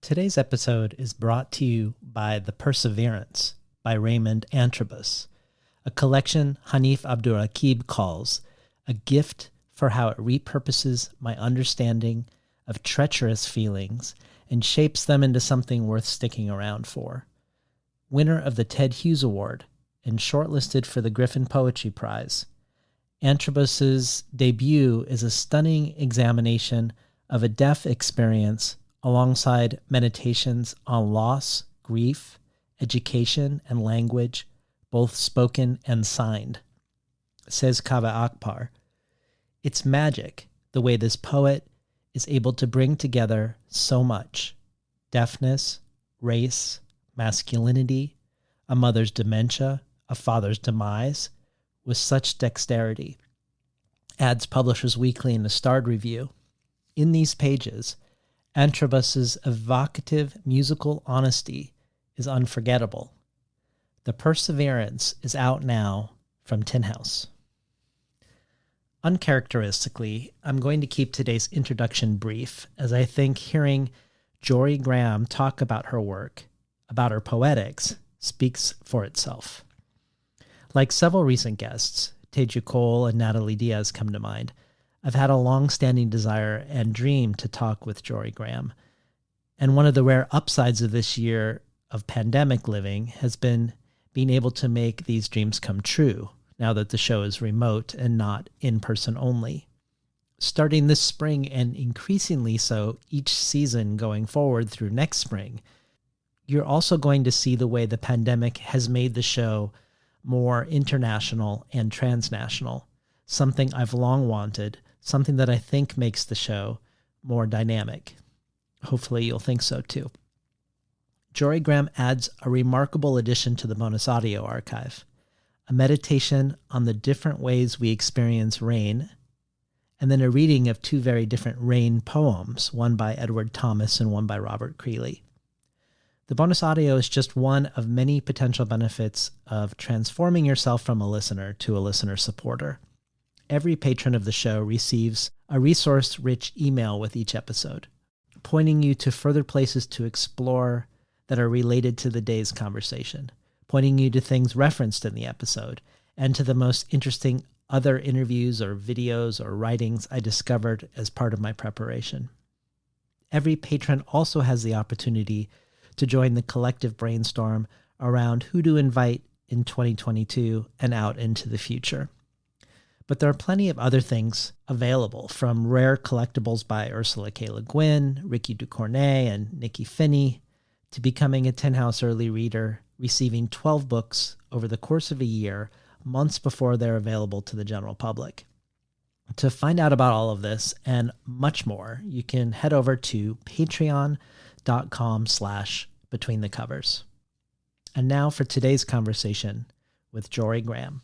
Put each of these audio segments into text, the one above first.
Today's episode is brought to you by The Perseverance by Raymond Antrobus, a collection Hanif Abdurraqib calls a gift for how it repurposes my understanding of treacherous feelings and shapes them into something worth sticking around for. Winner of the Ted Hughes Award and shortlisted for the Griffin Poetry Prize, Antrobus's debut is a stunning examination of a deaf experience alongside meditations on loss, grief, education, and language, both spoken and signed. Says Kaveh Akbar, "It's magic the way this poet is able to bring together so much: deafness, race, masculinity, a mother's dementia, a father's demise, with such dexterity." Adds Publishers Weekly in the Starred Review. In these pages, Antrobus's evocative musical honesty is unforgettable. The Perseverance is out now from Tin House. Uncharacteristically, I'm going to keep today's introduction brief, as I think hearing Jorie Graham talk about her work, about her poetics, speaks for itself. Like several recent guests, Teju Cole and Natalie Diaz come to mind, I've had a long-standing desire and dream to talk with Jorie Graham. And one of the rare upsides of this year of pandemic living has been being able to make these dreams come true, now that the show is remote and not in-person only. Starting this spring, and increasingly so each season going forward through next spring, you're also going to see the way the pandemic has made the show more international and transnational, something I've long wanted, something that I think makes the show more dynamic. Hopefully you'll think so too. Jorie Graham adds a remarkable addition to the bonus audio archive, a meditation on the different ways we experience rain, and then a reading of two very different rain poems, one by Edward Thomas and one by Robert Creeley. The bonus audio is just one of many potential benefits of transforming yourself from a listener to a listener supporter. Every patron of the show receives a resource-rich email with each episode, pointing you to further places to explore that are related to the day's conversation, pointing you to things referenced in the episode, and to the most interesting other interviews or videos or writings I discovered as part of my preparation. Every patron also has the opportunity to join the collective brainstorm around who to invite in 2022 and out into the future. But there are plenty of other things available, from rare collectibles by Ursula K. Le Guin, Ricky Ducournay, and Nikki Finney, to becoming a Tin House early reader, receiving 12 books over the course of a year, months before they're available to the general public. To find out about all of this and much more, you can head over to patreon.com/betweenthecovers. And now for today's conversation with Jorie Graham.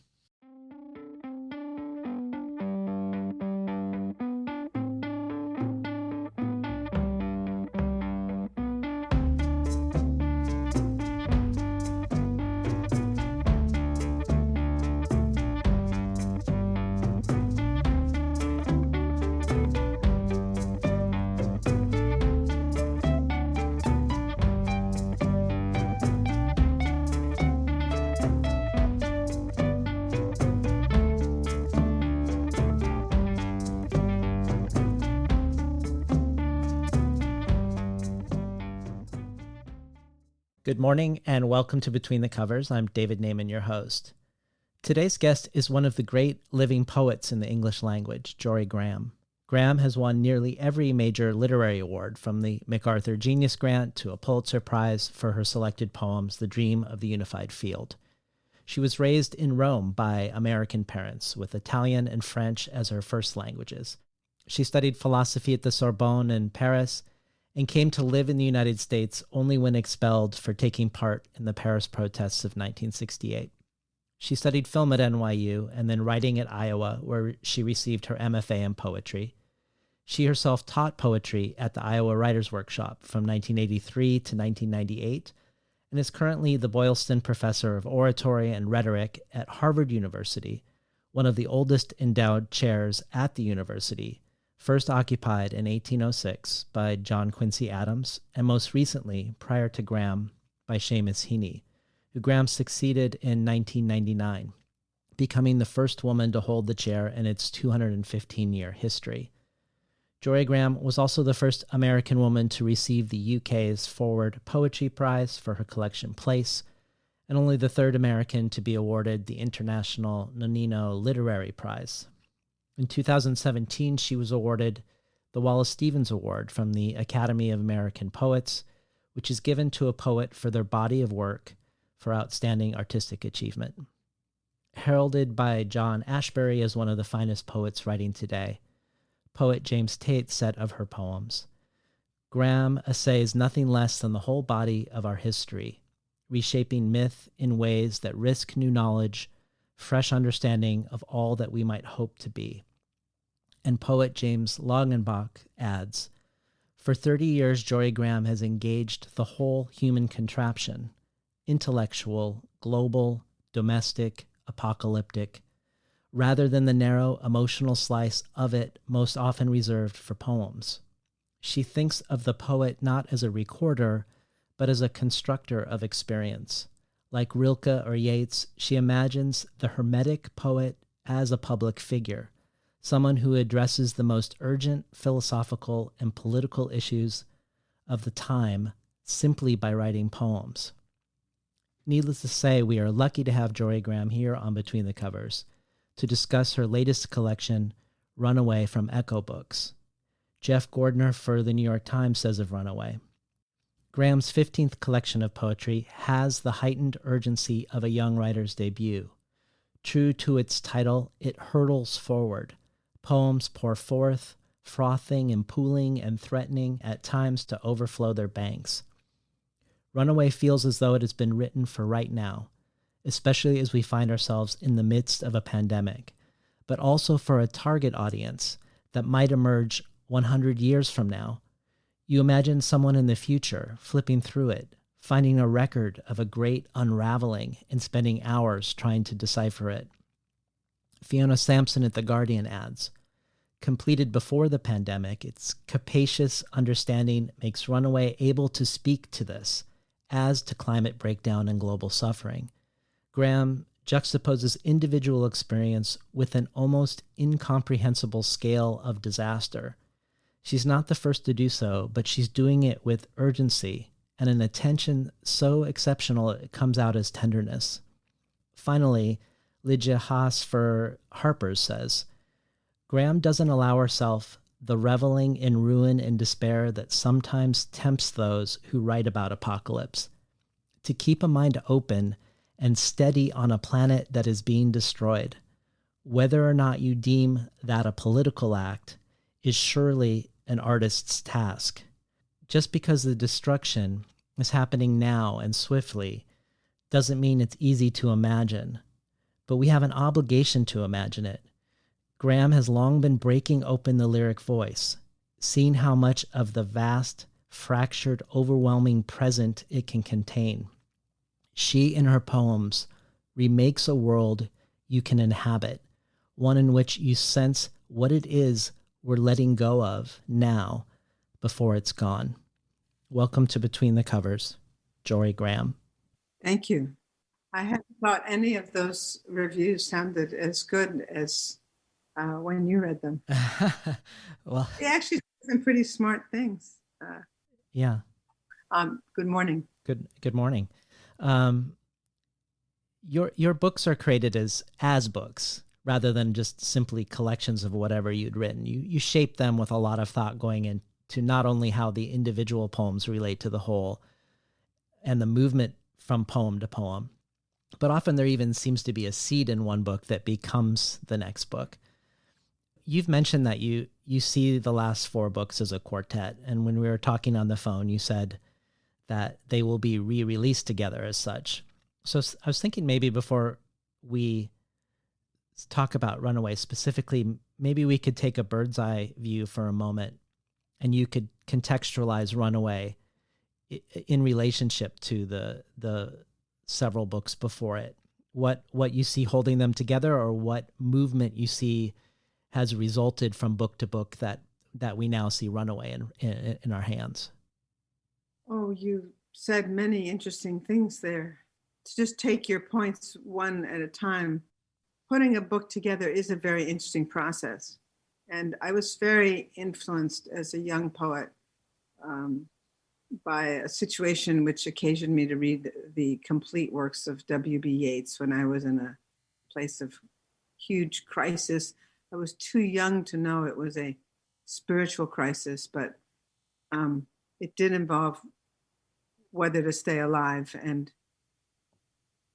Good morning and welcome to Between the Covers. I'm David Naiman, your host. Today's guest is one of the great living poets in the English language, Jorie Graham. Graham has won nearly every major literary award, from the MacArthur Genius Grant to a Pulitzer Prize for her selected poems, The Dream of the Unified Field. She was raised in Rome by American parents with Italian and French as her first languages. She studied philosophy at the Sorbonne in Paris and came to live in the United States only when expelled for taking part in the Paris protests of 1968. She studied film at NYU and then writing at Iowa, where she received her MFA in poetry. She herself taught poetry at the Iowa Writers' Workshop from 1983 to 1998 and is currently the Boylston Professor of Oratory and Rhetoric at Harvard University, one of the oldest endowed chairs at the university, first occupied in 1806 by John Quincy Adams, and most recently, prior to Graham, by Seamus Heaney, who Graham succeeded in 1999, becoming the first woman to hold the chair in its 215-year history. Jorie Graham was also the first American woman to receive the UK's Forward Poetry Prize for her collection Place, and only the third American to be awarded the International Nonino Literary Prize. In 2017, she was awarded the Wallace Stevens Award from the Academy of American Poets, which is given to a poet for their body of work for outstanding artistic achievement. Heralded by John Ashbery as one of the finest poets writing today, poet James Tate said of her poems, "Graham essays nothing less than the whole body of our history, reshaping myth in ways that risk new knowledge, fresh understanding of all that we might hope to be." And poet James Longenbach adds, "For 30 years, Jorie Graham has engaged the whole human contraption, intellectual, global, domestic, apocalyptic, rather than the narrow emotional slice of it most often reserved for poems. She thinks of the poet not as a recorder, but as a constructor of experience. Like Rilke or Yeats, she imagines the hermetic poet as a public figure, someone who addresses the most urgent philosophical and political issues of the time simply by writing poems." Needless to say, we are lucky to have Jorie Graham here on Between the Covers to discuss her latest collection, Runaway, from Echo Books. Jeff Gordner for the New York Times says of Runaway, "Graham's 15th collection of poetry has the heightened urgency of a young writer's debut. True to its title, it hurtles forward. Poems pour forth, frothing and pooling and threatening at times to overflow their banks. Runaway feels as though it has been written for right now, especially as we find ourselves in the midst of a pandemic, but also for a target audience that might emerge 100 years from now. You imagine someone in the future flipping through it, finding a record of a great unraveling and spending hours trying to decipher it." Fiona Sampson at The Guardian adds, "Completed before the pandemic, its capacious understanding makes Runaway able to speak to this, as to climate breakdown and global suffering. Graham juxtaposes individual experience with an almost incomprehensible scale of disaster. She's not the first to do so, but she's doing it with urgency and an attention so exceptional it comes out as tenderness." Finally, Lidija Haas for Harper says, "Graham doesn't allow herself the reveling in ruin and despair that sometimes tempts those who write about apocalypse. To keep a mind open and steady on a planet that is being destroyed, whether or not you deem that a political act, is surely an artist's task. Just because the destruction is happening now and swiftly doesn't mean it's easy to imagine, but we have an obligation to imagine it. Graham has long been breaking open the lyric voice, seeing how much of the vast, fractured, overwhelming present it can contain. She, in her poems, remakes a world you can inhabit, one in which you sense what it is we're letting go of now before it's gone." Welcome to Between the Covers, Jorie Graham. Thank you. I hadn't thought any of those reviews sounded as good as when you read them. Well, They actually said some pretty smart things. Yeah. Good morning. Good morning. Your books are created as books rather than just simply collections of whatever you'd written. You shape them with a lot of thought going into not only how the individual poems relate to the whole and the movement from poem to poem, but often there even seems to be a seed in one book that becomes the next book. You've mentioned that you see the last 4 books as a quartet, and when we were talking on the phone, you said that they will be re-released together as such. So I was thinking maybe before we talk about Runaway specifically, maybe we could take a bird's eye view for a moment, and you could contextualize Runaway in relationship to the several books before it. What you see holding them together, or what movement you see has resulted from book to book that that we now see Runaway in our hands? Oh, you said many interesting things there. To just take your points one at a time, putting a book together is a very interesting process. And I was very influenced as a young poet by a situation which occasioned me to read the complete works of W.B. Yeats when I was in a place of huge crisis. I was too young to know it was a spiritual crisis, but it did involve whether to stay alive and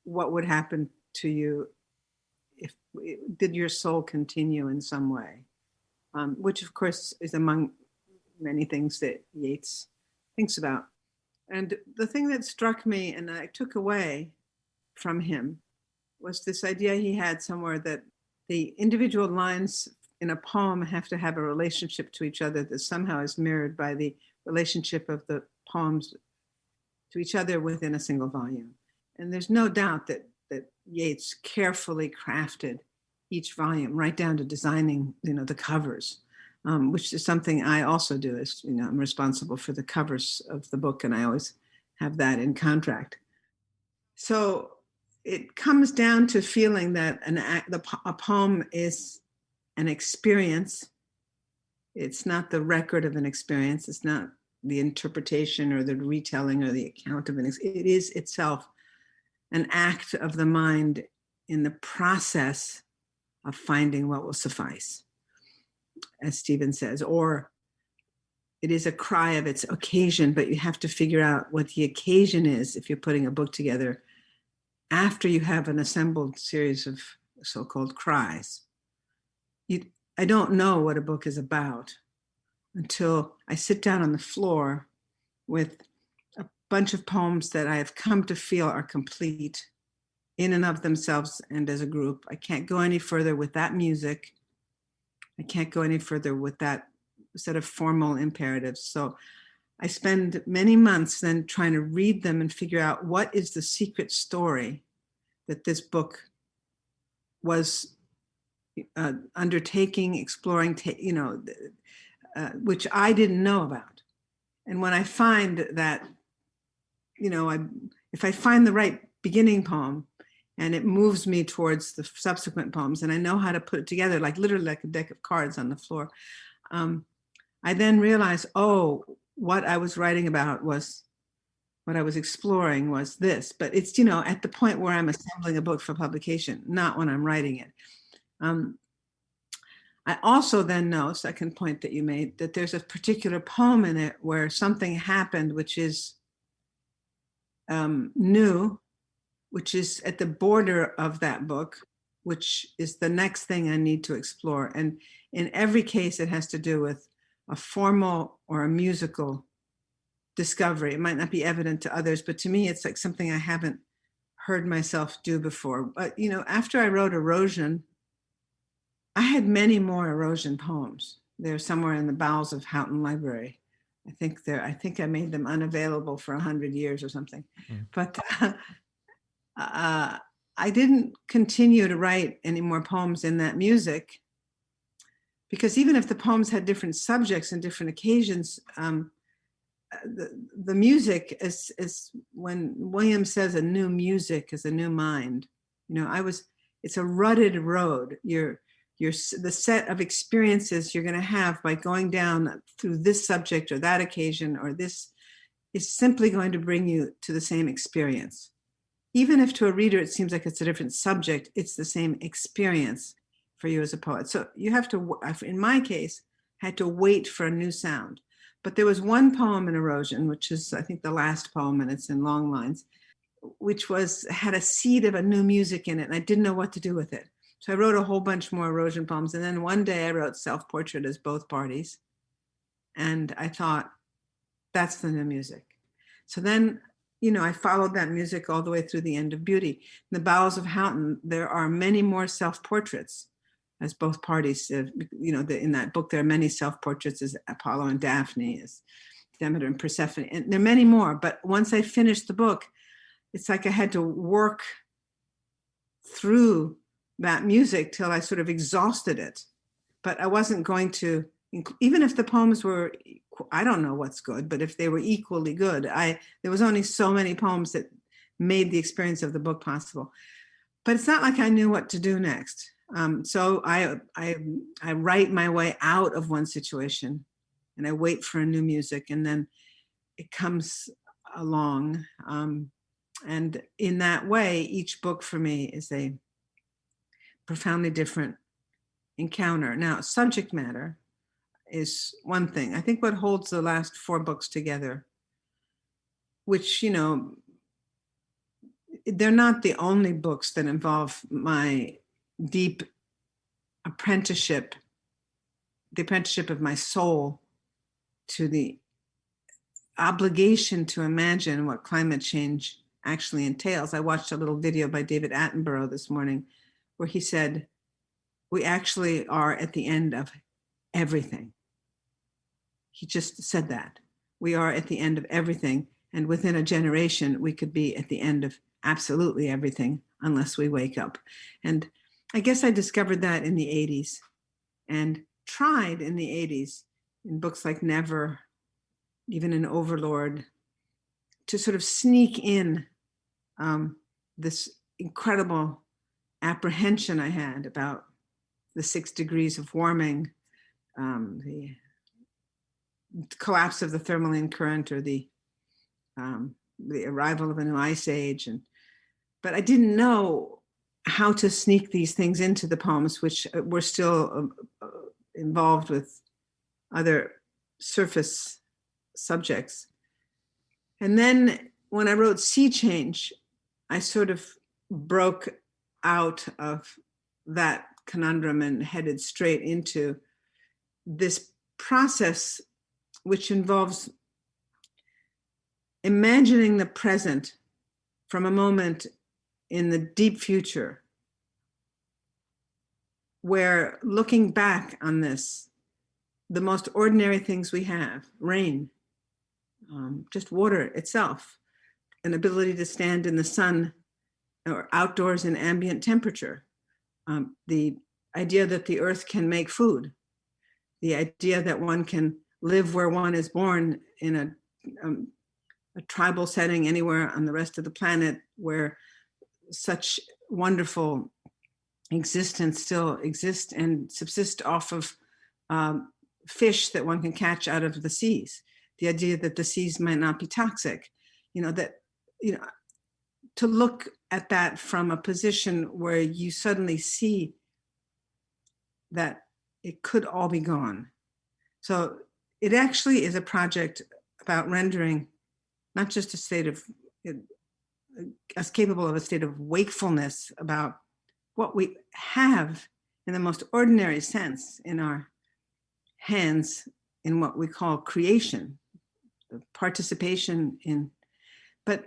what would happen to you if did your soul continue in some way, which of course is among many things that Yeats thinks about. And the thing that struck me and I took away from him was this idea he had somewhere that the individual lines in a poem have to have a relationship to each other that somehow is mirrored by the relationship of the poems to each other within a single volume. And there's no doubt that Yeats carefully crafted each volume, right down to designing, the covers, which is something I also do. Is I'm responsible for the covers of the book, and I always have that in contract. So it comes down to feeling that a poem is an experience. It's not the record of an experience. It's not the interpretation or the retelling or the account of it is itself an act of the mind in the process of finding what will suffice, as Stephen says, or it is a cry of its occasion, but you have to figure out what the occasion is if you're putting a book together after you have an assembled series of so-called cries. I don't know what a book is about until I sit down on the floor with a bunch of poems that I have come to feel are complete in and of themselves and as a group. I can't go any further with that music. I can't go any further with that set of formal imperatives. So I spend many months then trying to read them and figure out what is the secret story that this book was undertaking, exploring, which I didn't know about. And when I find that, if I find the right beginning poem and it moves me towards the subsequent poems and I know how to put it together, like literally like a deck of cards on the floor, I then realize, what I was writing about was, what I was exploring was this. But it's, at the point where I'm assembling a book for publication, not when I'm writing it. I also then know, second point that you made, that there's a particular poem in it where something happened which is new, which is at the border of that book, which is the next thing I need to explore. And in every case, it has to do with a formal or a musical discovery. It might not be evident to others, but to me, it's like something I haven't heard myself do before. But, after I wrote Erosion, I had many more Erosion poems. They're somewhere in the bowels of Houghton Library. I think I made them unavailable for 100 years or something. Mm. But I didn't continue to write any more poems in that music, because even if the poems had different subjects and different occasions, the music is when Williams says a new music is a new mind. It's a rutted road. The set of experiences you're going to have by going down through this subject or that occasion or this is simply going to bring you to the same experience. Even if to a reader it seems like it's a different subject, it's the same experience for you as a poet. So you have to, in my case, had to wait for a new sound. But there was one poem in Erosion, which is, I think, the last poem, and it's in long lines, which had a seed of a new music in it, and I didn't know what to do with it. So I wrote a whole bunch more Erosion poems, and then one day I wrote Self-Portrait as Both Parties, and I thought, that's the new music. So then, I followed that music all the way through the end of Beauty. In the bowels of Houghton, there are many more self-portraits as Both Parties. In that book, there are many self-portraits as Apollo and Daphne, as Demeter and Persephone, and there are many more. But once I finished the book, it's like I had to work through that music till I sort of exhausted it. But I wasn't going to even if the poems were, I don't know what's good, but if they were equally good, there was only so many poems that made the experience of the book possible. But it's not like I knew what to do next. So I write my way out of one situation, and I wait for a new music, and then it comes along. And in that way, each book for me is a profoundly different encounter. Now, subject matter is one thing. I think what holds the last 4 books together, which, you know, they're not the only books that involve my deep apprenticeship, the apprenticeship of my soul to the obligation to imagine what climate change actually entails. I watched a little video by David Attenborough this morning where he said, we actually are at the end of everything. He just said that. We are at the end of everything. And within a generation, we could be at the end of absolutely everything unless we wake up. And I guess I discovered that in the 80s and tried in the 80s in books like Never, even in Overlord, to sort of sneak in this incredible apprehension I had about the 6 degrees of warming, the collapse of the thermaline current, or the arrival of a new ice age. But I didn't know how to sneak these things into the poems, which were still involved with other surface subjects. And then when I wrote Sea Change, I sort of broke out of that conundrum and headed straight into this process, which involves imagining the present from a moment in the deep future, where looking back on this, the most ordinary things we have, rain, just water itself, an ability to stand in the sun or outdoors in ambient temperature, the idea that the earth can make food, the idea that one can live where one is born in a tribal setting anywhere on the rest of the planet where such wonderful existence still exists and subsist off of fish that one can catch out of the seas. The idea that the seas might not be toxic, to look at that from a position where you suddenly see that it could all be gone. So it actually is a project about rendering not just a state of, us capable of a state of wakefulness about what we have in the most ordinary sense in our hands in what we call creation, the participation in, but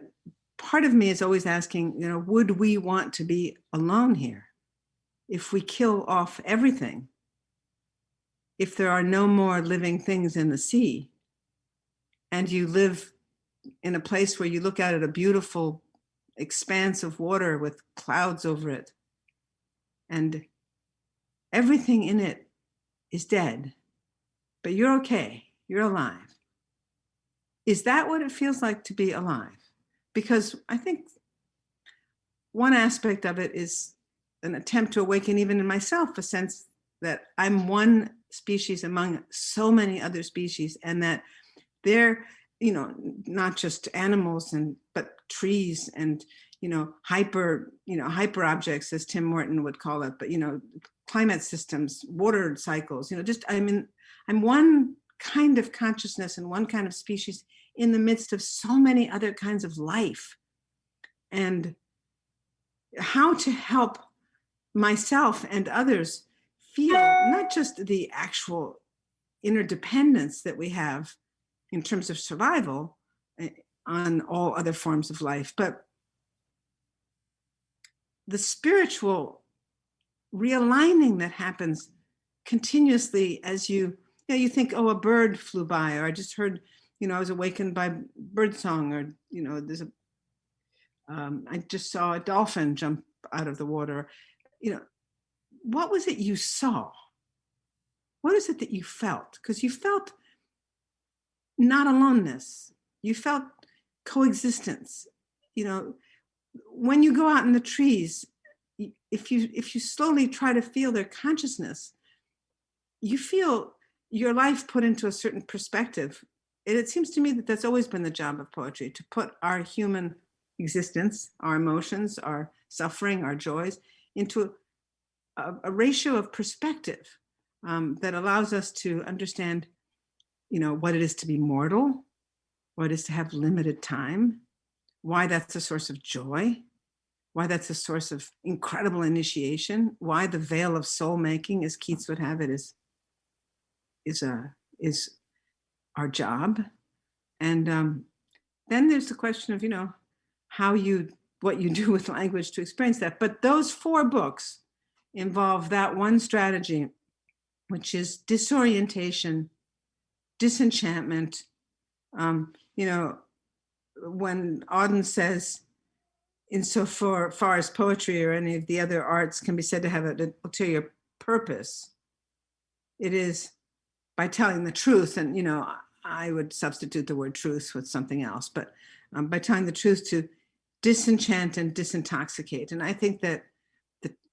part of me is always asking, would we want to be alone here? If we kill off everything, if there are no more living things in the sea, and you live in a place where you look out at a beautiful expanse of water with clouds over it, and everything in it is dead, but you're okay, you're alive. Is that what it feels like to be alive? Because I think one aspect of it is an attempt to awaken even in myself a sense that I'm one species among so many other species, and that they're, not just animals but trees and, hyper objects, as Tim Morton would call it, but, climate systems, water cycles, I'm one kind of consciousness and one kind of species in the midst of so many other kinds of life. And how to help myself and others feel not just the actual interdependence that we have in terms of survival on all other forms of life, but the spiritual realigning that happens continuously as you think, oh, a bird flew by, or I just heard, I was awakened by birdsong, or, I just saw a dolphin jump out of the water. What was it you saw? what is it that you felt? Because you felt not aloneness. You felt coexistence. You know, when you go out in the trees, if you slowly try to feel their consciousness, you feel your life put into a certain perspective. And it seems to me that that's always been the job of poetry, to put our human existence, our emotions, our suffering, our joys, into a ratio of perspective that allows us to understand, what it is to be mortal, what it is to have limited time, why that's a source of joy, why that's a source of incredible initiation, why the veil of soul making, as Keats would have it, is our job. And then there's the question of, what you do with language to experience that. But those 4 books involve that one strategy, which is disorientation, disenchantment. When Auden says, insofar as poetry or any of the other arts can be said to have an ulterior purpose, it is by telling the truth. And, I would substitute the word truth with something else, but by telling the truth to disenchant and disintoxicate. And I think that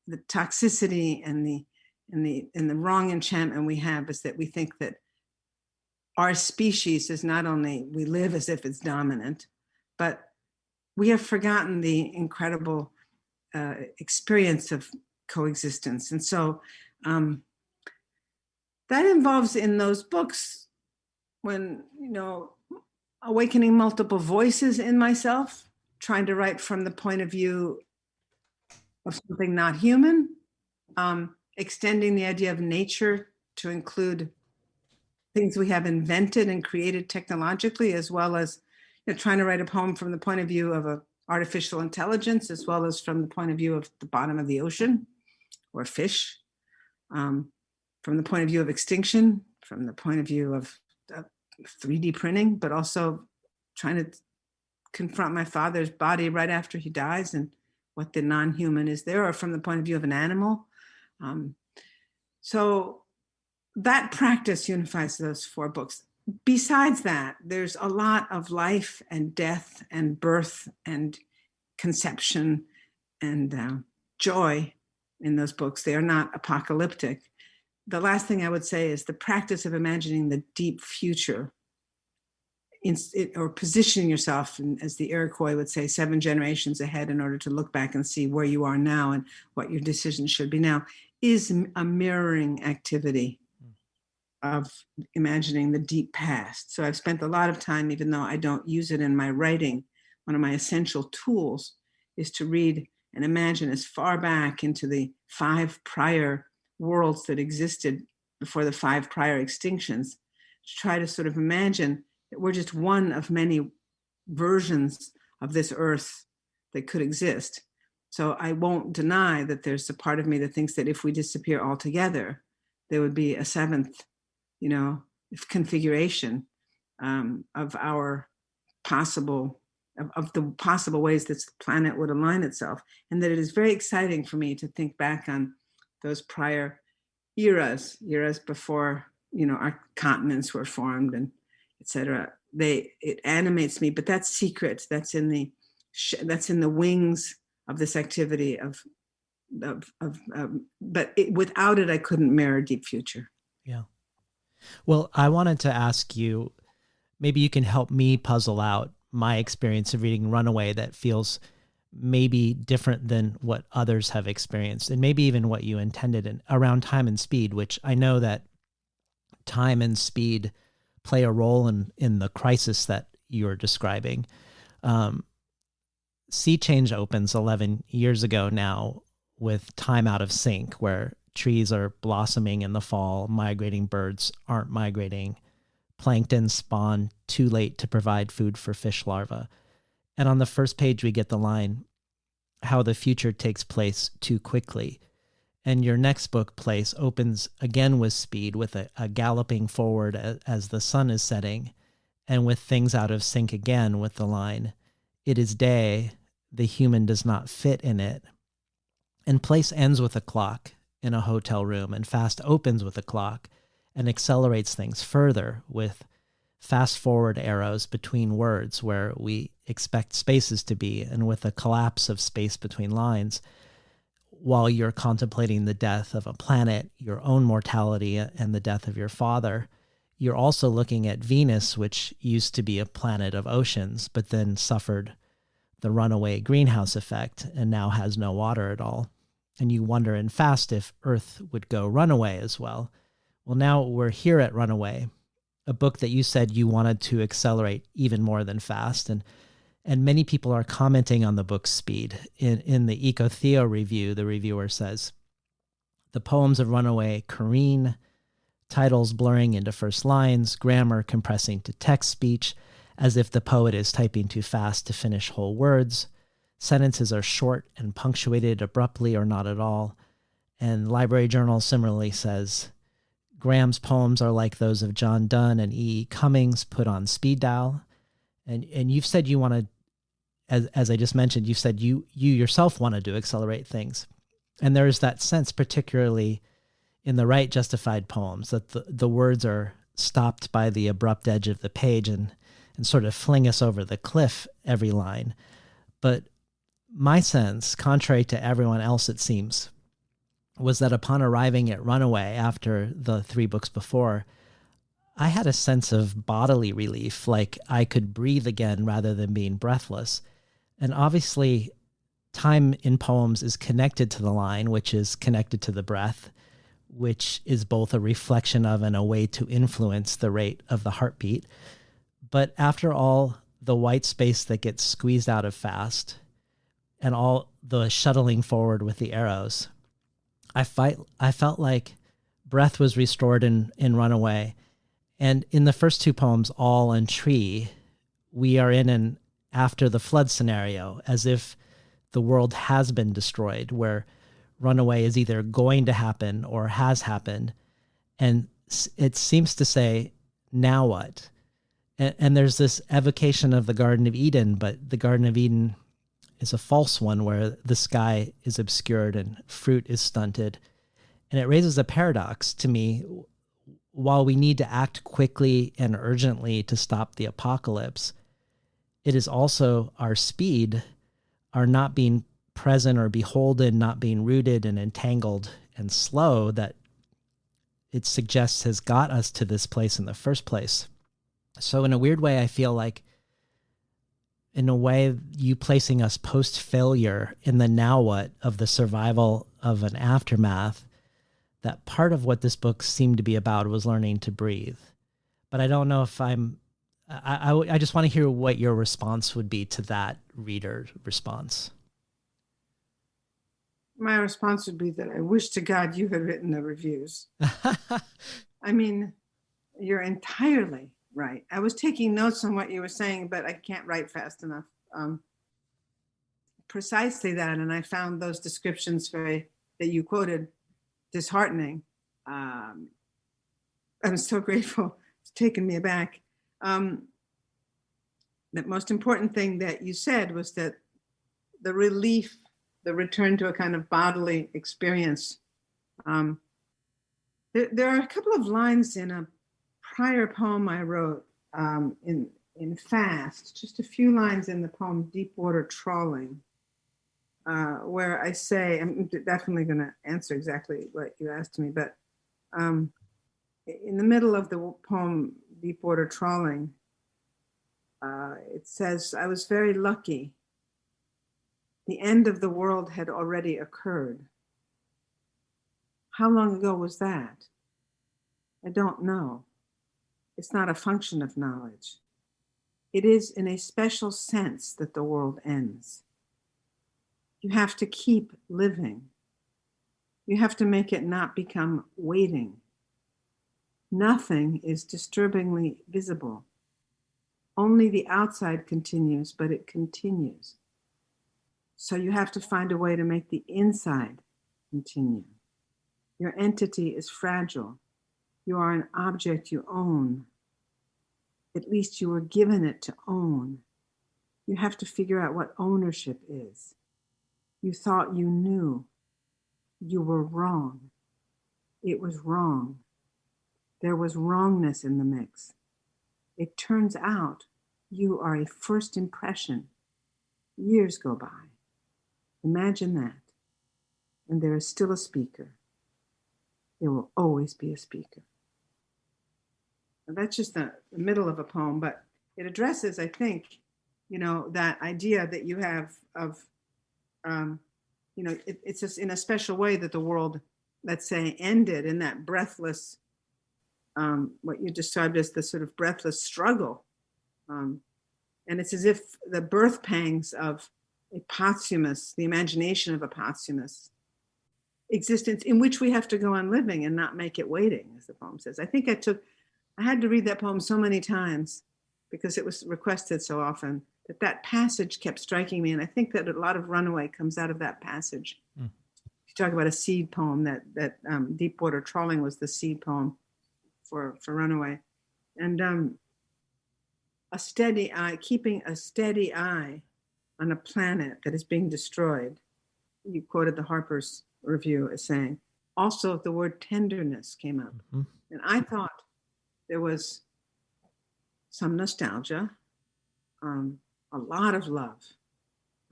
the toxicity and the wrong enchantment we have is that we think that our species is not only, we live as if it's dominant, but we have forgotten the incredible experience of coexistence. And so that involves in those books when, awakening multiple voices in myself, trying to write from the point of view of something not human, extending the idea of nature to include things we have invented and created technologically, as well as trying to write a poem from the point of view of artificial intelligence, as well as from the point of view of the bottom of the ocean or fish, from the point of view of extinction, from the point of view of 3D printing, but also trying to confront my father's body right after he dies and what the non-human is there, or from the point of view of an animal. So that practice unifies those 4 books. Besides that, there's a lot of life and death and birth and conception and joy in those books. They are not apocalyptic. The last thing I would say is the practice of imagining the deep future, or positioning yourself, as the Iroquois would say, 7 generations ahead in order to look back and see where you are now and what your decisions should be now, is a mirroring activity of imagining the deep past. So I've spent a lot of time, even though I don't use it in my writing, one of my essential tools is to read and imagine as far back into the 5 prior worlds that existed before the 5 prior extinctions, to try to sort of imagine that we're just one of many versions of this earth that could exist. So I won't deny that there's a part of me that thinks that if we disappear altogether, there would be a 7th, configuration of our possible, of the possible ways this planet would align itself. And that it is very exciting for me to think back on those prior eras before, our continents were formed and et cetera. It animates me, but that's secret. That's in the wings of this activity but without it, I couldn't mirror deep future. Yeah. Well, I wanted to ask you, maybe you can help me puzzle out my experience of reading Runaway that feels maybe different than what others have experienced, and maybe even what you intended around time and speed, which I know that time and speed play a role in the crisis that you're describing. Sea Change opens 11 years ago now with time out of sync, where trees are blossoming in the fall, migrating birds aren't migrating, plankton spawn too late to provide food for fish larvae. And on the first page, we get the line, how the future takes place too quickly. And your next book, Place, opens again with speed, with a galloping forward as the sun is setting, and with things out of sync again with the line, it is day, the human does not fit in it. And Place ends with a clock in a hotel room, and Fast opens with a clock and accelerates things further with fast forward arrows between words where we expect spaces to be, and with a collapse of space between lines. While you're contemplating the death of a planet, your own mortality, and the death of your father, you're also looking at Venus, which used to be a planet of oceans, but then suffered the runaway greenhouse effect and now has no water at all. And you wonder in Fast if Earth would go runaway as well. Well, now we're here at Runaway, a book that you said you wanted to accelerate even more than Fast. And many people are commenting on the book's speed. In the Eco-Theo review, the reviewer says, the poems of Runaway careen, titles blurring into first lines, grammar compressing to text speech, as if the poet is typing too fast to finish whole words. Sentences are short and punctuated abruptly or not at all. And Library Journal similarly says, Graham's poems are like those of John Donne and E. Cummings put on speed dial. And you've said you wanted, as I just mentioned, you've said you yourself wanted to accelerate things. And there's that sense, particularly in the right justified poems, that the words are stopped by the abrupt edge of the page and sort of fling us over the cliff every line. But my sense, contrary to everyone else it seems, was that upon arriving at Runaway after the 3 books before, I had a sense of bodily relief, like I could breathe again rather than being breathless. And obviously, time in poems is connected to the line, which is connected to the breath, which is both a reflection of and a way to influence the rate of the heartbeat. But after all the white space that gets squeezed out of Fast and all the shuttling forward with the arrows, I felt like breath was restored in Runaway. And in the first 2 poems, All and Tree, we are in an after the flood scenario, as if the world has been destroyed, where Runaway is either going to happen or has happened. And it seems to say, now what? And there's this evocation of the Garden of Eden, but the Garden of Eden is a false one where the sky is obscured and fruit is stunted. And it raises a paradox to me. While we need to act quickly and urgently to stop the apocalypse, it is also our speed, our not being present or beholden, not being rooted and entangled and slow, that it suggests has got us to this place in the first place. So in a weird way, I feel like, in a way, you placing us post-failure in the now what of the survival of an aftermath, that part of what this book seemed to be about was learning to breathe. But I don't know if I just want to hear what your response would be to that reader response. My response would be that I wish to God you had written the reviews. I mean, you're entirely right. I was taking notes on what you were saying, but I can't write fast enough. Precisely that, and I found those descriptions that you quoted disheartening. I'm so grateful. It's taken me aback. The most important thing that you said was that the relief, the return to a kind of bodily experience. There are a couple of lines in a prior poem I wrote in Fast, just a few lines in the poem Deep Water Trawling, where I say, I'm definitely going to answer exactly what you asked me, but in the middle of the poem Deep Water Trawling, it says, I was very lucky. The end of the world had already occurred. How long ago was that? I don't know. It's not a function of knowledge. It is in a special sense that the world ends. You have to keep living. You have to make it not become waiting. Nothing is disturbingly visible. Only the outside continues, but it continues. So you have to find a way to make the inside continue. Your entity is fragile. You are an object you own. At least you were given it to own. You have to figure out what ownership is. You thought you knew. You were wrong. It was wrong. there was wrongness in the mix. It turns out you are a first impression. Years go by. Imagine that. And there is still a speaker. There will always be a speaker. Now, that's just the middle of a poem, but it addresses, I think, that idea that you have of, it's just in a special way that the world, let's say, ended in that breathless, what you described as the sort of breathless struggle. And it's as if the birth pangs of a posthumous, the imagination of a posthumous existence in which we have to go on living and not make it waiting, as the poem says. I think I had to read that poem so many times because it was requested so often that passage kept striking me. And I think that a lot of Runaway comes out of that passage. Mm. You talk about a seed poem, that Deepwater Trawling was the seed poem for Runaway. And a steady eye, keeping a steady eye on a planet that is being destroyed. You quoted the Harper's review as saying, also the word tenderness came up. Mm-hmm. And I thought there was some nostalgia, a lot of love.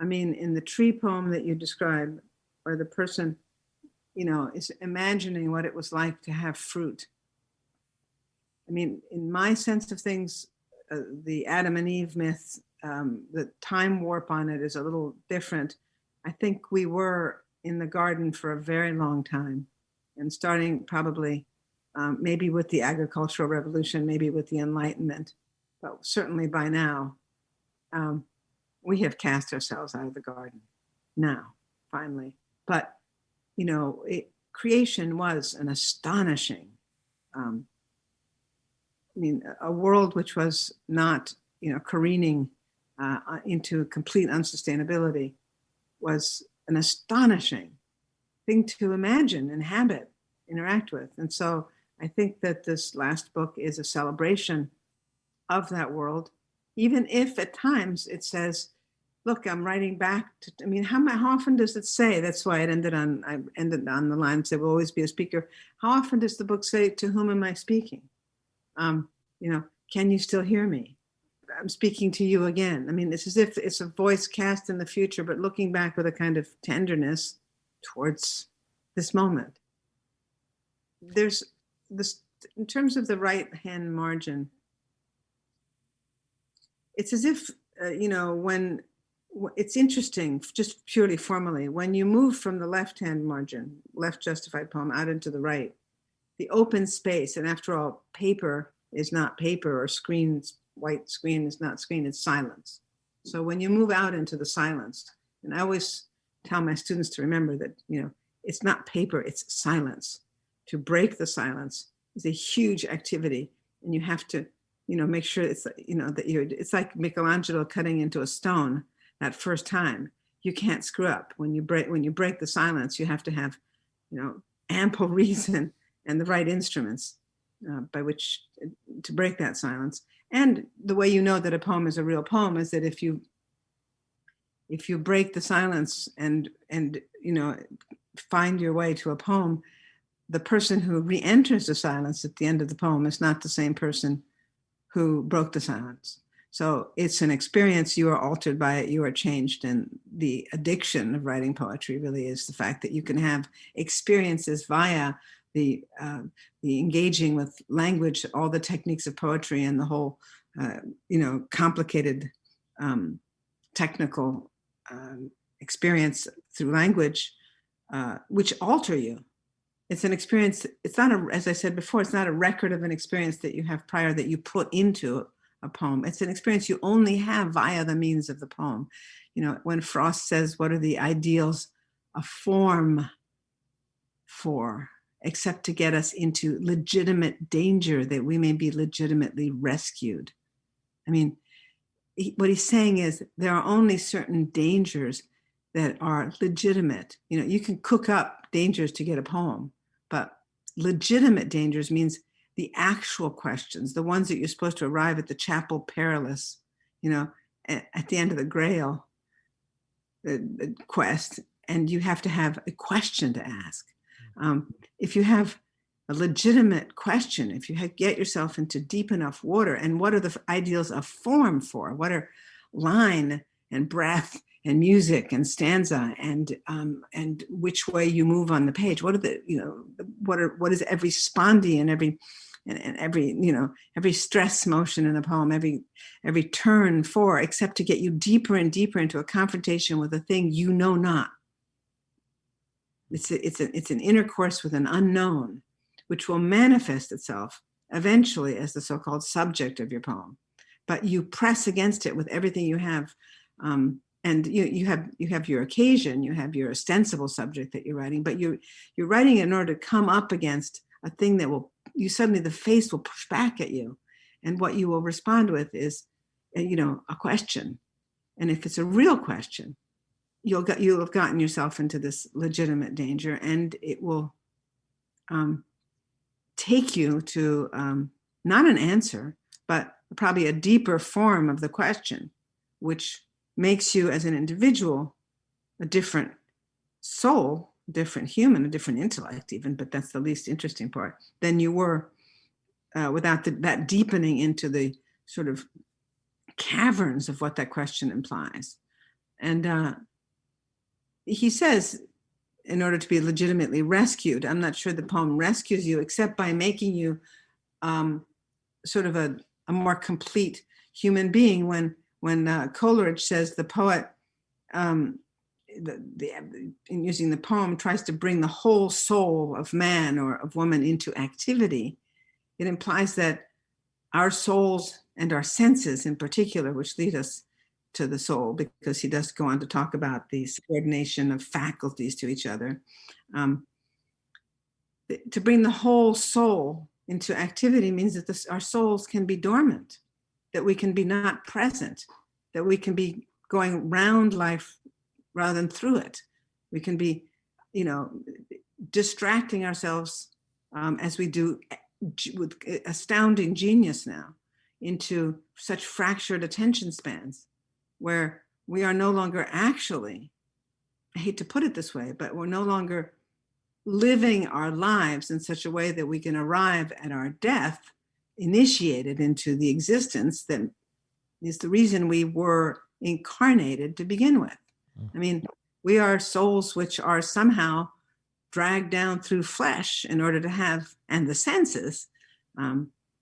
I mean, in the tree poem that you described, where the person, is imagining what it was like to have fruit. I mean, in my sense of things, the Adam and Eve myth, the time warp on it is a little different. I think we were in the garden for a very long time, and starting probably maybe with the agricultural revolution, maybe with the Enlightenment, but certainly by now, we have cast ourselves out of the garden now, finally. But, creation was an astonishing, a world which was not, careening into complete unsustainability was an astonishing thing to imagine, inhabit, interact with. And so I think that this last book is a celebration of that world, even if at times it says, look, I'm writing back to, how often does it say, that's why I ended on the line, there will always be a speaker. How often does the book say, to whom am I speaking? Can you still hear me? I'm speaking to you again. It's as if it's a voice cast in the future, but looking back with a kind of tenderness towards this moment. There's this, in terms of the right-hand margin, it's as if, when it's interesting, just purely formally, when you move from the left-hand margin, left justified poem, out into the right, the open space, and after all, paper is not paper, or white screen is not screen, it's silence. So when you move out into the silence, and I always tell my students to remember that, it's not paper, it's silence. To break the silence is a huge activity, and you have to, make sure it's, that it's like Michelangelo cutting into a stone that first time. You can't screw up. When you break the silence, you have to have, ample reason and the right instruments by which to break that silence. And the way you know that a poem is a real poem is that if you break the silence and find your way to a poem, the person who re-enters the silence at the end of the poem is not the same person who broke the silence. So it's an experience, you are altered by it, you are changed. And the addiction of writing poetry really is the fact that you can have experiences via the engaging with language, all the techniques of poetry, and the whole, complicated technical experience through language, which alter you. It's an experience. It's not as I said before, it's not a record of an experience that you have prior that you put into a poem. It's an experience you only have via the means of the poem. When Frost says, what are the ideals of form for, except to get us into legitimate danger that we may be legitimately rescued. What he's saying is there are only certain dangers that are legitimate. You can cook up dangers to get a poem, but legitimate dangers means the actual questions, the ones that you're supposed to arrive at the chapel perilous, at the end of the Grail, the quest, and you have to have a question to ask. If you have a legitimate question. If you get yourself into deep enough water, and what are the ideals of form for? What are line and breath and music and stanza and which way you move on the page? What are the, what is every spondy and every every stress motion in the poem, every turn for, except to get you deeper and deeper into a confrontation with a thing you know not. It's an intercourse with an unknown, which will manifest itself eventually as the so-called subject of your poem. But you press against it with everything you have, and you have your occasion, you have your ostensible subject that you're writing, but you're writing in order to come up against a thing that suddenly the face will push back at you, and what you will respond with is, a question. And if it's a real question, you'll have gotten yourself into this legitimate danger, and it will take you to not an answer, but probably a deeper form of the question, which makes you as an individual a different soul, different human, a different intellect even, but that's the least interesting part, than you were without that deepening into the sort of caverns of what that question implies. And he says, in order to be legitimately rescued, I'm not sure the poem rescues you except by making you sort of a more complete human being. When Coleridge says the poet, in using the poem, tries to bring the whole soul of man or of woman into activity, it implies that our souls and our senses in particular, which lead us to the soul, because he does go on to talk about the subordination of faculties to each other, to bring the whole soul into activity means that our souls can be dormant, that we can be not present, that we can be going round life rather than through it. We can be, distracting ourselves as we do with astounding genius now into such fractured attention spans, where we are no longer actually, I hate to put it this way, but we're no longer living our lives in such a way that we can arrive at our death initiated into the existence that is the reason we were incarnated to begin with. I mean, we are souls which are somehow dragged down through flesh in order to have, and the senses,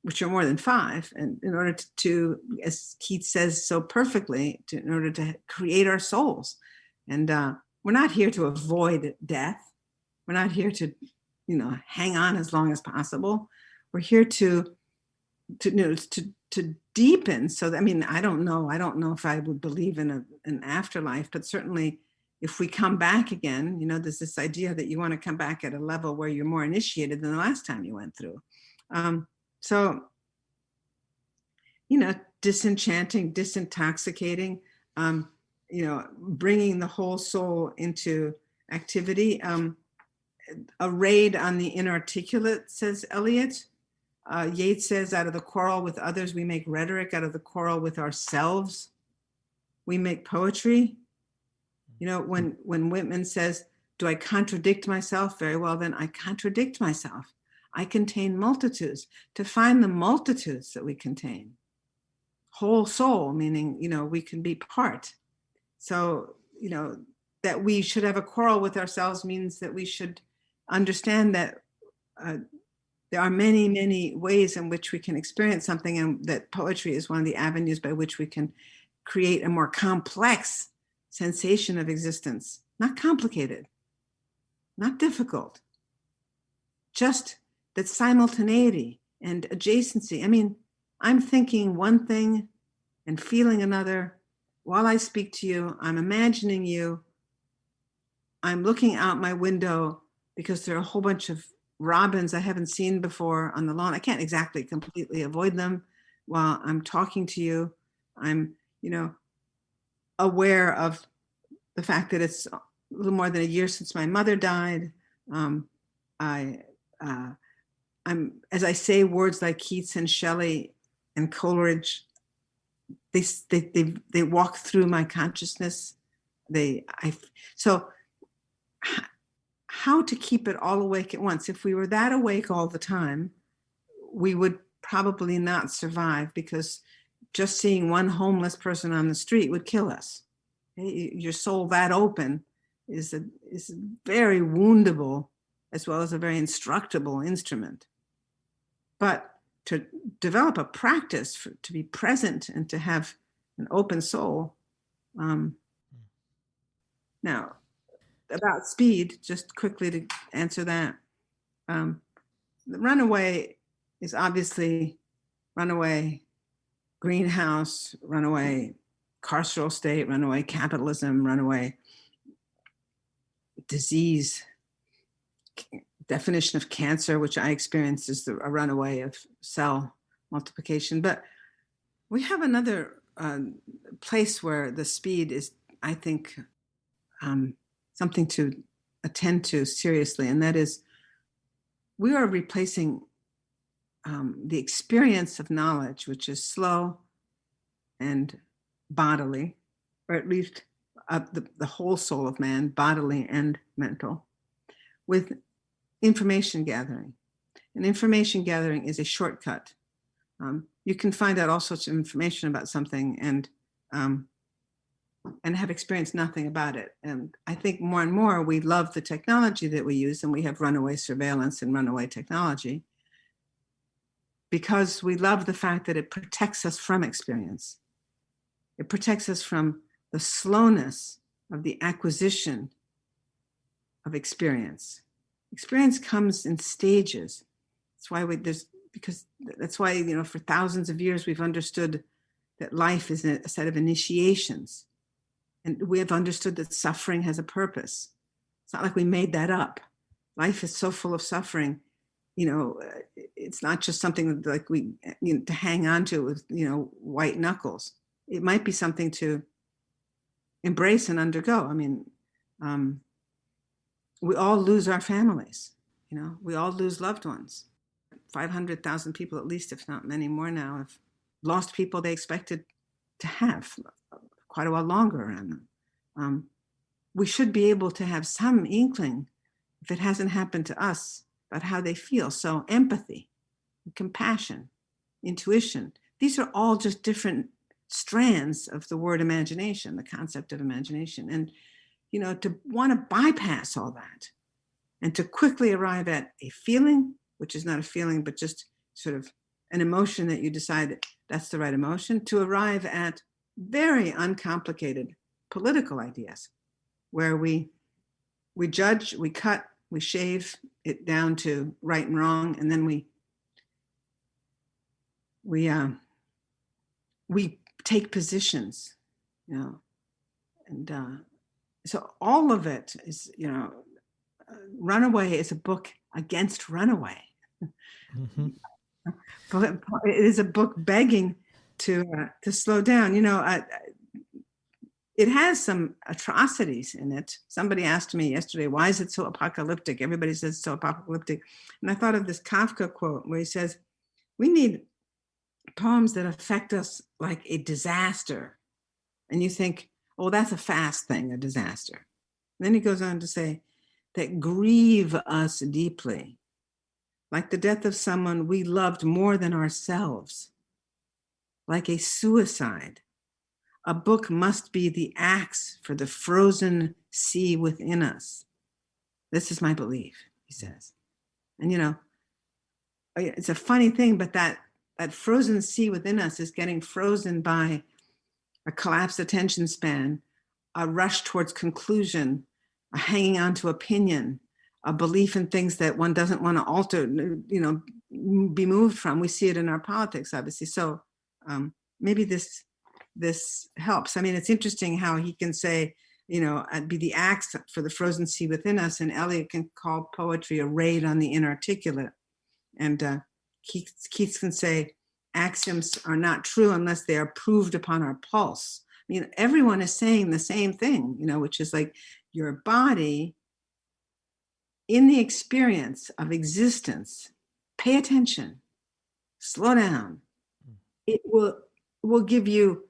which are more than 5, and in order to, as Keats says so perfectly, in order to create our souls. And we're not here to avoid death. We're not here to, hang on as long as possible. We're here to deepen. So, I don't know if I would believe in an afterlife, but certainly if we come back again, there's this idea that you want to come back at a level where you're more initiated than the last time you went through. So, disenchanting, disintoxicating, bringing the whole soul into activity. A raid on the inarticulate, says Eliot. Yeats says, out of the quarrel with others, we make rhetoric. Out of the quarrel with ourselves, we make poetry. When Whitman says, do I contradict myself? Very well, then I contradict myself. I contain multitudes. To find the multitudes that we contain. Whole soul, meaning, we can be part. So, that we should have a quarrel with ourselves means that we should understand that there are many, many ways in which we can experience something, and that poetry is one of the avenues by which we can create a more complex sensation of existence. Not complicated, not difficult, just that simultaneity and adjacency. I'm thinking one thing and feeling another. While I speak to you, I'm imagining you. I'm looking out my window because there are a whole bunch of robins I haven't seen before on the lawn. I can't exactly completely avoid them while I'm talking to you. I'm, aware of the fact that it's a little more than a year since my mother died. I'm, as I say words like Keats and Shelley and Coleridge, they walk through my consciousness. So how to keep it all awake at once. If we were that awake all the time, we would probably not survive, because just seeing one homeless person on the street would kill us. Your soul that open is a very woundable as well as a very instructable instrument. But to develop a practice to be present and to have an open soul. Now, about speed, just quickly to answer that. The Runaway is obviously Runaway greenhouse, Runaway carceral state, Runaway capitalism, Runaway disease. Definition of cancer, which I experienced, is a runaway of cell multiplication. But we have another place where the speed is, I think, something to attend to seriously, and that is we are replacing the experience of knowledge, which is slow and bodily, or at least the whole soul of man, bodily and mental, with information gathering. And information gathering is a shortcut. You can find out all sorts of information about something and have experienced nothing about it. And I think more and more we love the technology that we use, and we have runaway surveillance and runaway technology, because we love the fact that it protects us from experience. It protects us from the slowness of the acquisition of experience. Experience comes in stages. That's why that's why, for thousands of years we've understood that life is a set of initiations. And we have understood that suffering has a purpose. It's not like we made that up. Life is so full of suffering. It's not just something like to hang on to with, white knuckles. It might be something to embrace and undergo. I mean, we all lose our families. We all lose loved ones. 500,000 people, at least, if not many more now, have lost people they expected to have quite a while longer around them. We should be able to have some inkling, if it hasn't happened to us, about how they feel. So empathy, compassion, intuition, these are all just different strands of the word imagination, the concept of imagination. And, to want to bypass all that and to quickly arrive at a feeling, which is not a feeling, but just sort of an emotion that you decide that's the right emotion, to arrive at very uncomplicated political ideas where we judge, we cut, we shave it down to right and wrong, and then we take positions, and so all of it is, Runaway is a book against runaway. Mm-hmm. But it is a book begging to slow down. It has some atrocities in it. Somebody asked me yesterday, why is it so apocalyptic? Everybody says it's so apocalyptic. And I thought of this Kafka quote where he says, we need poems that affect us like a disaster. And you think, oh, that's a fast thing, a disaster. And then he goes on to say, that grieve us deeply, like the death of someone we loved more than ourselves, like a suicide. A book must be the axe for the frozen sea within us. This is my belief, he says. And it's a funny thing, but that frozen sea within us is getting frozen by a collapsed attention span, a rush towards conclusion, a hanging on to opinion, a belief in things that one doesn't want to alter, be moved from. We see it in our politics, obviously. So maybe this helps. I mean, it's interesting how he can say, be the axe for the frozen sea within us, and Eliot can call poetry a raid on the inarticulate. And Keats can say, axioms are not true unless they are proved upon our pulse. I mean, everyone is saying the same thing, which is like your body in the experience of existence. Pay attention, slow down. It will give you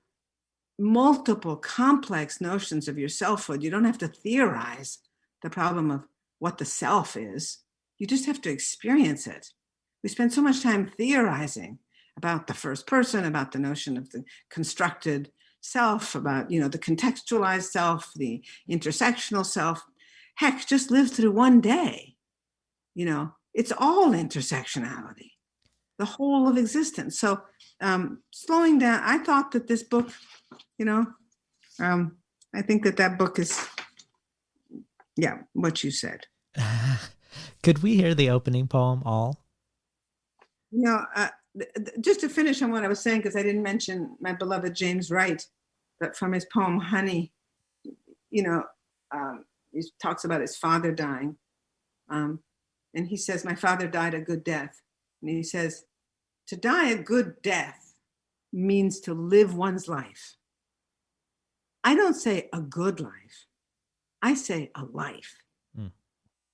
multiple complex notions of your selfhood. You don't have to theorize the problem of what the self is. You just have to experience it. We spend so much time theorizing about the first person, about the notion of the constructed self, about, the contextualized self, the intersectional self. Heck, just live through one day. It's all intersectionality, the whole of existence. So slowing down, I thought that this book, I think that book is, what you said. Could we hear the opening poem, All? Just to finish on what I was saying, because I didn't mention my beloved James Wright, but from his poem Honey, he talks about his father dying. And he says, my father died a good death. And he says, to die a good death means to live one's life. I don't say a good life. I say a life. And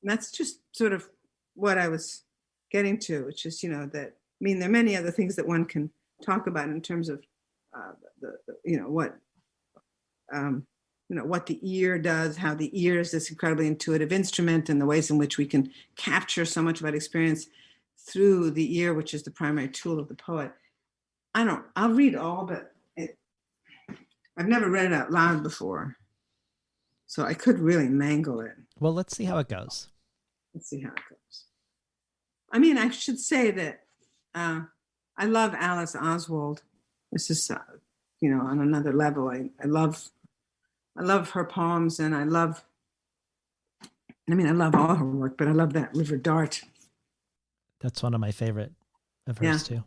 that's just sort of what I was getting to, which is, that, there are many other things that one can talk about in terms of, what the ear does, how the ear is this incredibly intuitive instrument, and the ways in which we can capture so much about experience through the ear, which is the primary tool of the poet. I'll read all, but I've never read it out loud before, so I could really mangle it. Well, let's see how it goes. I should say that I love Alice Oswald. This is, on another level. I love her poems, and I love all her work, but I love that River Dart. That's one of my favorite of hers too.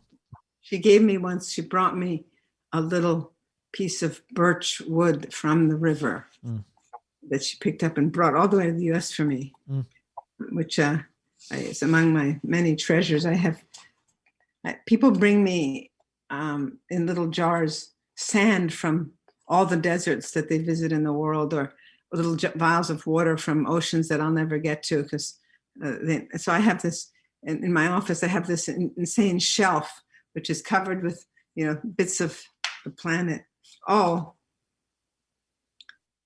She brought me a little piece of birch wood from the river that she picked up and brought all the way to the U.S. for me, which is among my many treasures. People bring me in little jars sand from all the deserts that they visit in the world, or little vials of water from oceans that I'll never get to. So I have this, in my office, I have this insane shelf, which is covered with, bits of the planet. All.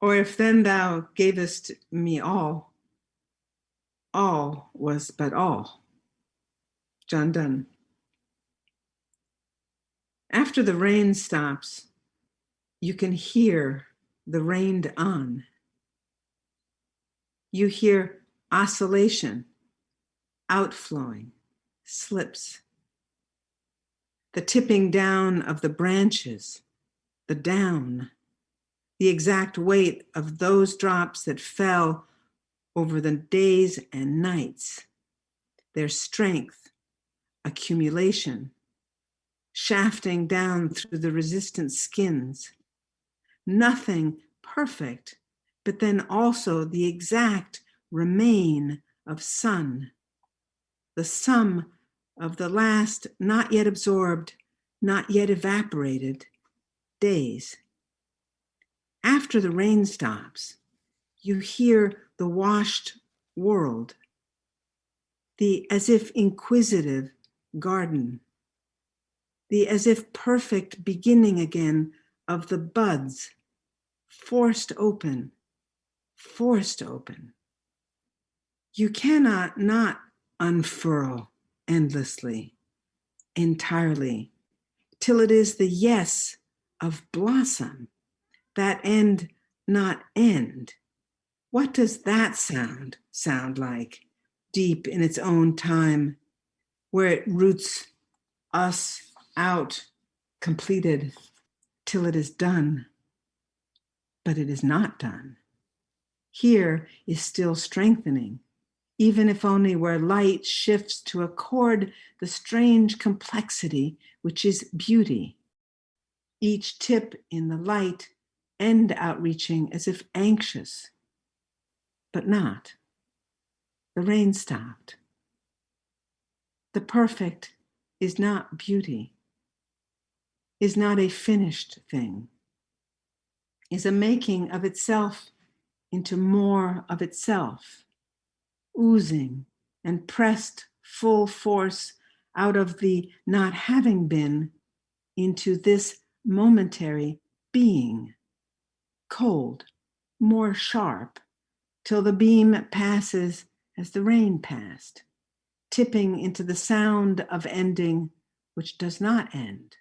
Or if then thou gavest me all was but all. John Donne. After the rain stops, you can hear the rained on. You hear oscillation, outflowing, slips. The tipping down of the branches, the down, the exact weight of those drops that fell over the days and nights, their strength, accumulation, shafting down through the resistant skins. Nothing perfect, but then also the exact remain of sun, the sum of the last not yet absorbed, not yet evaporated days. After the rain stops, you hear the washed world, the as if inquisitive garden, the as if perfect beginning again of the buds, forced open. You cannot not unfurl endlessly, entirely, till it is the yes of blossom, that end not end. What does that sound like, deep in its own time, where it roots us out, completed, till it is done? But it is not done. Here is still strengthening, even if only where light shifts to accord the strange complexity which is beauty. Each tip in the light, end outreaching as if anxious, but not. The rain stopped. The perfect is not beauty, is not a finished thing, is a making of itself into more of itself, oozing and pressed full force out of the not having been into this momentary being, cold, more sharp, till the beam passes as the rain passed, tipping into the sound of ending which does not end,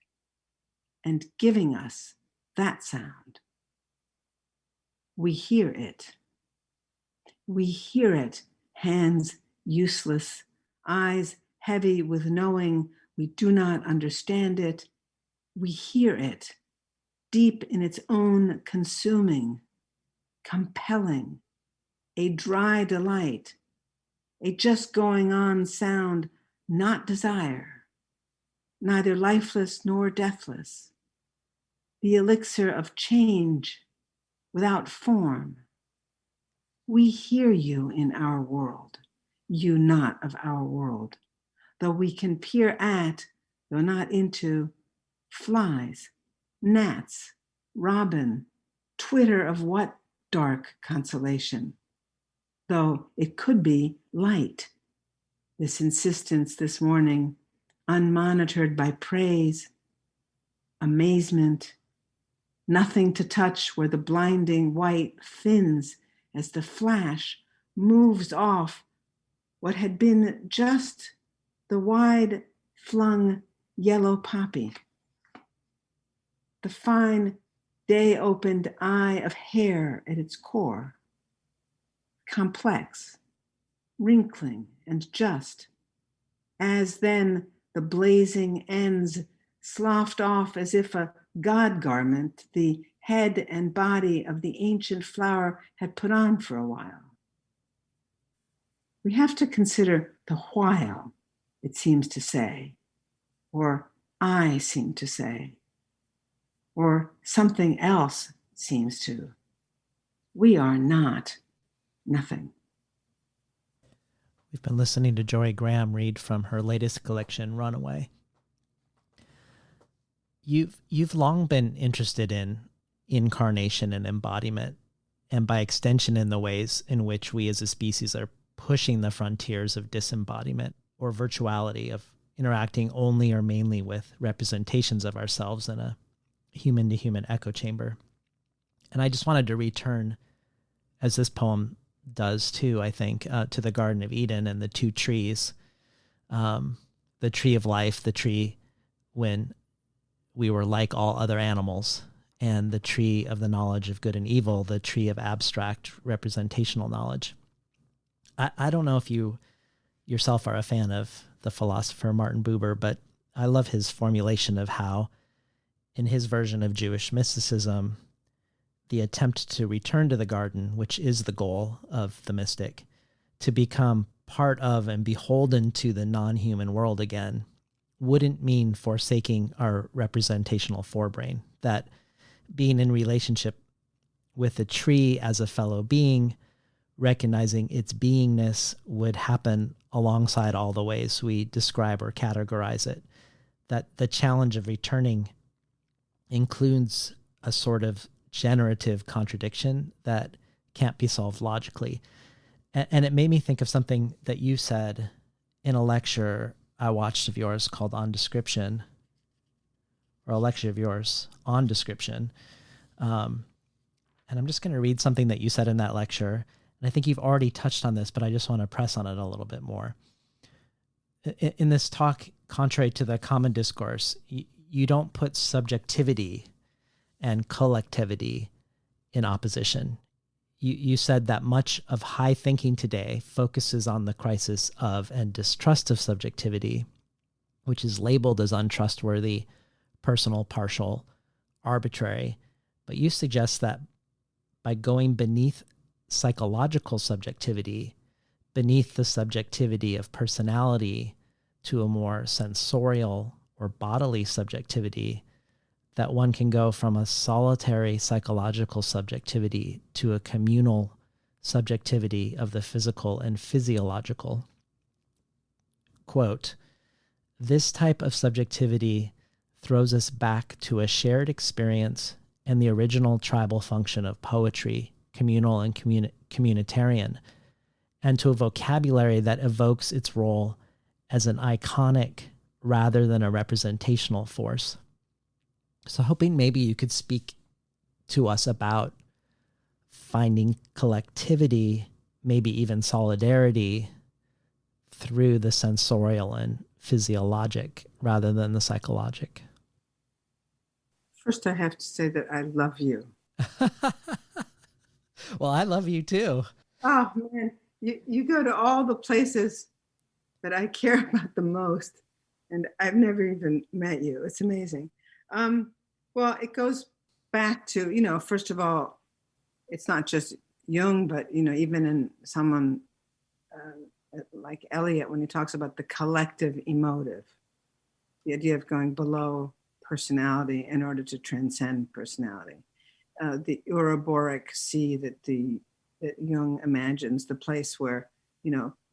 and giving us that sound. We hear it. We hear it, hands useless, eyes heavy with knowing we do not understand it. We hear it, deep in its own consuming, compelling, a dry delight, a just going on sound, not desire, neither lifeless nor deathless, the elixir of change without form. We hear you in our world, you not of our world, though we can peer at, though not into, flies, gnats, robin, twitter of what dark consolation, though it could be light. This insistence this morning, unmonitored by praise, amazement, nothing to touch where the blinding white thins as the flash moves off what had been just the wide flung yellow poppy. The fine day-opened eye of hair at its core, complex, wrinkling and just, as then the blazing ends sloughed off as if a god garment the head and body of the ancient flower had put on for a while. We have to consider the while, it seems to say, or I seem to say, or something else seems to. We are not nothing. We've been listening to Jorie Graham read from her latest collection, Runaway. You've long been interested in incarnation and embodiment, and by extension in the ways in which we as a species are pushing the frontiers of disembodiment or virtuality, of interacting only or mainly with representations of ourselves in a human-to-human echo chamber. And I just wanted to return, as this poem does too, I think, to the Garden of Eden and the two trees, the tree of life, the tree when we were like all other animals, and the tree of the knowledge of good and evil, the tree of abstract representational knowledge. I don't know if you yourself are a fan of the philosopher Martin Buber, but I love his formulation of how, in his version of Jewish mysticism, the attempt to return to the garden, which is the goal of the mystic, to become part of and beholden to the non-human world again, wouldn't mean forsaking our representational forebrain, that being in relationship with the tree as a fellow being, recognizing its beingness, would happen alongside all the ways we describe or categorize it. That the challenge of returning includes a sort of generative contradiction that can't be solved logically. And it made me think of something that you said in a lecture I watched of yours called On Description, or a lecture of yours on description. And I'm just going to read something that you said in that lecture. And I think you've already touched on this, but I just want to press on it a little bit more. In this talk, contrary to the common discourse, you don't put subjectivity and collectivity in opposition. You said that much of high thinking today focuses on the crisis of and distrust of subjectivity, which is labeled as untrustworthy, personal, partial, arbitrary. But you suggest that by going beneath psychological subjectivity, beneath the subjectivity of personality, to a more sensorial or bodily subjectivity, that one can go from a solitary psychological subjectivity to a communal subjectivity of the physical and physiological. Quote, "This type of subjectivity throws us back to a shared experience and the original tribal function of poetry, communal and communitarian, and to a vocabulary that evokes its role as an iconic rather than a representational force." So hoping maybe you could speak to us about finding collectivity maybe even solidarity through the sensorial and physiologic rather than the psychologic? First, I have to say that I love you. Well, I love you too. Oh, man. You go to all the places that I care about the most, and I've never even met you. It's amazing. Well, it goes back to, first of all, it's not just Jung, but, even in someone like Eliot, when he talks about the collective emotive, the idea of going below personality in order to transcend personality. The Ouroboros sea that Jung imagines, the place where,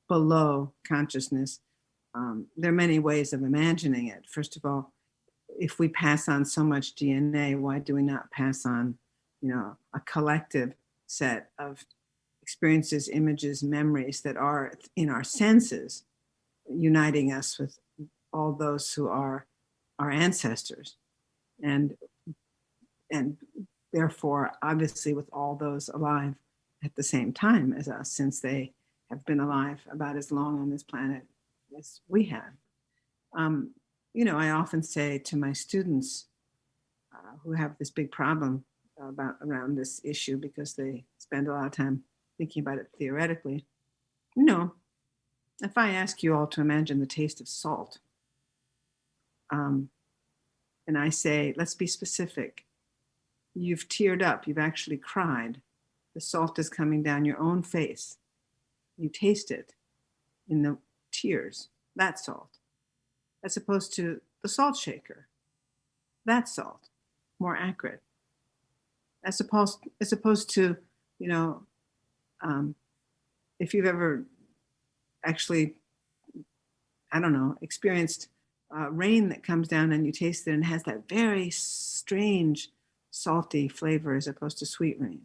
below consciousness. There are many ways of imagining it. First of all, if we pass on so much DNA, why do we not pass on, a collective set of experiences, images, memories that are in our senses, uniting us with all those who are our ancestors, and therefore, obviously, with all those alive at the same time as us, since they have been alive about as long on this planet as we have. I often say to my students who have this big problem around this issue because they spend a lot of time thinking about it theoretically, if I ask you all to imagine the taste of salt, and I say, let's be specific. You've teared up, you've actually cried. The salt is coming down your own face. You taste it in the tears, that salt, as opposed to the salt shaker, that salt, more accurate, as opposed to, if you've ever actually, experienced rain that comes down and you taste it and has that very strange salty flavor as opposed to sweet rain.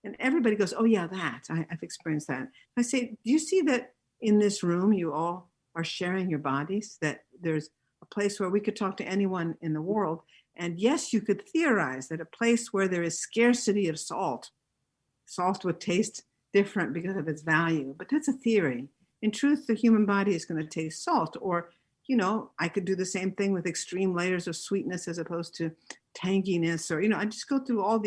And everybody goes, oh yeah, that, I've experienced that. I say, do you see that in this room, you all are sharing your bodies, that there's a place where we could talk to anyone in the world. And yes, you could theorize that a place where there is scarcity of salt would taste different because of its value, but that's a theory. In truth, the human body is going to taste salt, or, I could do the same thing with extreme layers of sweetness as opposed to tanginess, or, I just go through all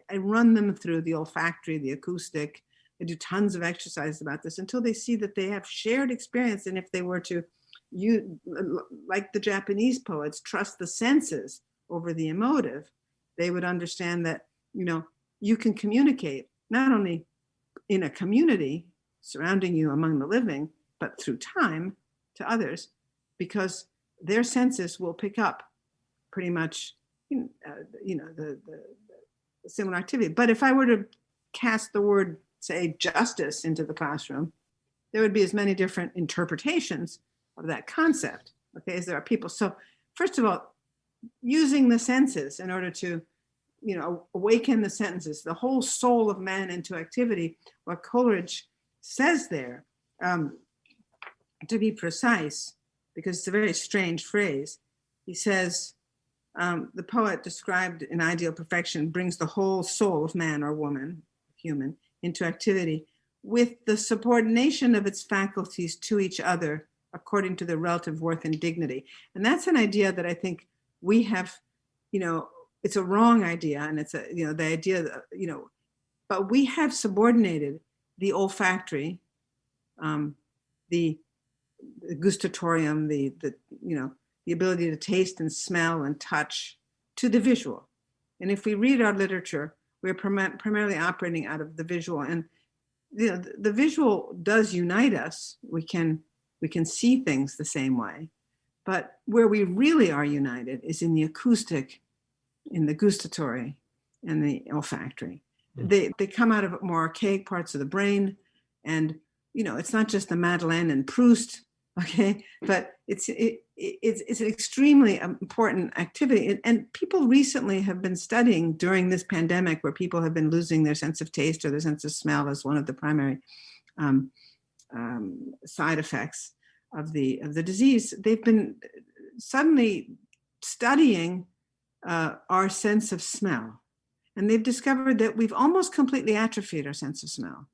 I run them through the olfactory, the acoustic. I do tons of exercises about this until they see that they have shared experience. And if they were to, like the Japanese poets, trust the senses over the emotive, they would understand that, you can communicate not only in a community surrounding you among the living, but through time to others, because their senses will pick up pretty much, the similar activity. But if I were to cast the word, say, justice into the classroom, there would be as many different interpretations of that concept, okay, as there are people. So first of all, using the senses in order to, awaken the senses, the whole soul of man into activity, what Coleridge says there, to be precise, because it's a very strange phrase, he says, the poet described in ideal perfection brings the whole soul of man or woman, human, into activity with the subordination of its faculties to each other according to their relative worth and dignity. And that's an idea that I think we have, it's a wrong idea, and it's the idea that, but we have subordinated the olfactory, the gustatorium, the ability to taste and smell and touch, to the visual. And if we read our literature, we're primarily operating out of the visual. And the visual does unite us. We can see things the same way. But where we really are united is in the acoustic, in the gustatory, and the olfactory. They come out of more archaic parts of the brain. And, it's not just the Madeleine and Proust, okay, but it's an extremely important activity. And people recently have been studying during this pandemic, where people have been losing their sense of taste or their sense of smell as one of the primary side effects of the disease. They've been suddenly studying our sense of smell, and they've discovered that we've almost completely atrophied our sense of smell.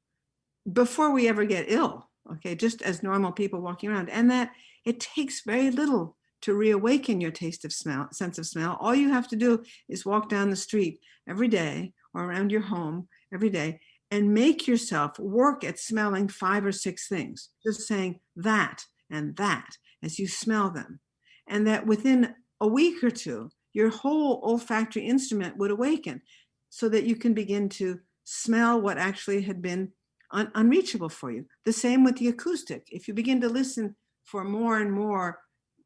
before we ever get ill, okay, just as normal people walking around, and that it takes very little to reawaken your taste of smell, sense of smell. All you have to do is walk down the street every day or around your home every day and make yourself work at smelling 5 or 6 things, just saying that and that as you smell them. And that within a week or two, your whole olfactory instrument would awaken so that you can begin to smell what actually had been unreachable for you. The same with the acoustic. If you begin to listen for more and more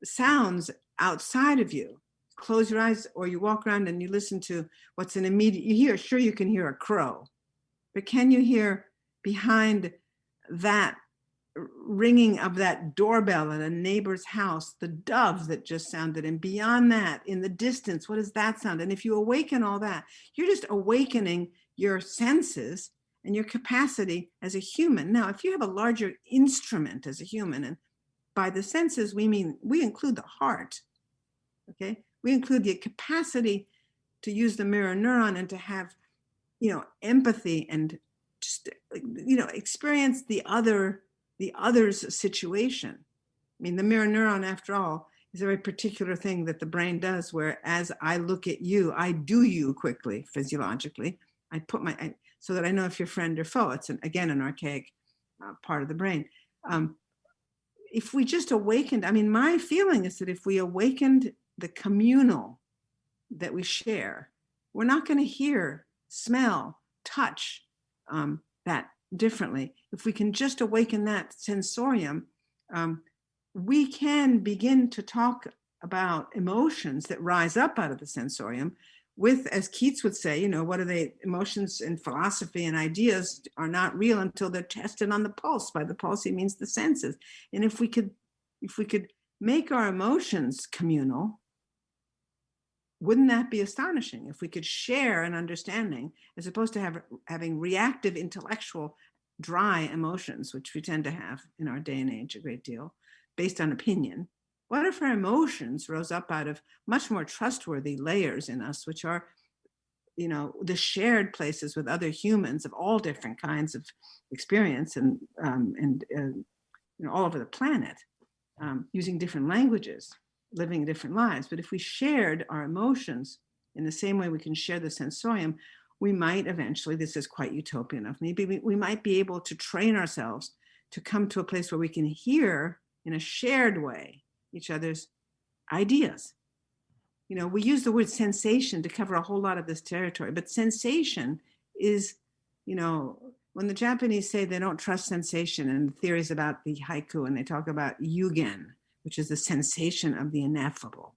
sounds outside of you, close your eyes or you walk around and you listen to what's an immediate, you hear, sure, you can hear a crow, but can you hear behind that ringing of that doorbell at a neighbor's house, the dove that just sounded, and beyond that, in the distance, what does that sound? And if you awaken all that, you're just awakening your senses and your capacity as a human. Now, if you have a larger instrument as a human, and by the senses, we mean, we include the heart, okay? We include the capacity to use the mirror neuron and to have, empathy and just, experience the other's situation. I mean, the mirror neuron, after all, is a very particular thing that the brain does, where as I look at you, I do you quickly, physiologically. I put so that I know if you're friend or foe. It's, again, an archaic part of the brain. If we just awakened, my feeling is that if we awakened the communal that we share, we're not going to hear, smell, touch that differently. If we can just awaken that sensorium, we can begin to talk about emotions that rise up out of the sensorium with, as Keats would say, what are they? Emotions in philosophy and ideas are not real until they're tested on the pulse. By the pulse, he means the senses. And if we could make our emotions communal, wouldn't that be astonishing? If we could share an understanding, as opposed to having reactive, intellectual, dry emotions, which we tend to have in our day and age a great deal, based on opinion. What if our emotions rose up out of much more trustworthy layers in us, which are, the shared places with other humans of all different kinds of experience and all over the planet, using different languages, living different lives. But if we shared our emotions in the same way we can share the sensorium, we might eventually, this is quite utopian of me, we might be able to train ourselves to come to a place where we can hear in a shared way each other's ideas. We use the word sensation to cover a whole lot of this territory, but sensation is, when the Japanese say they don't trust sensation and theories about the haiku, and they talk about yugen, which is the sensation of the ineffable.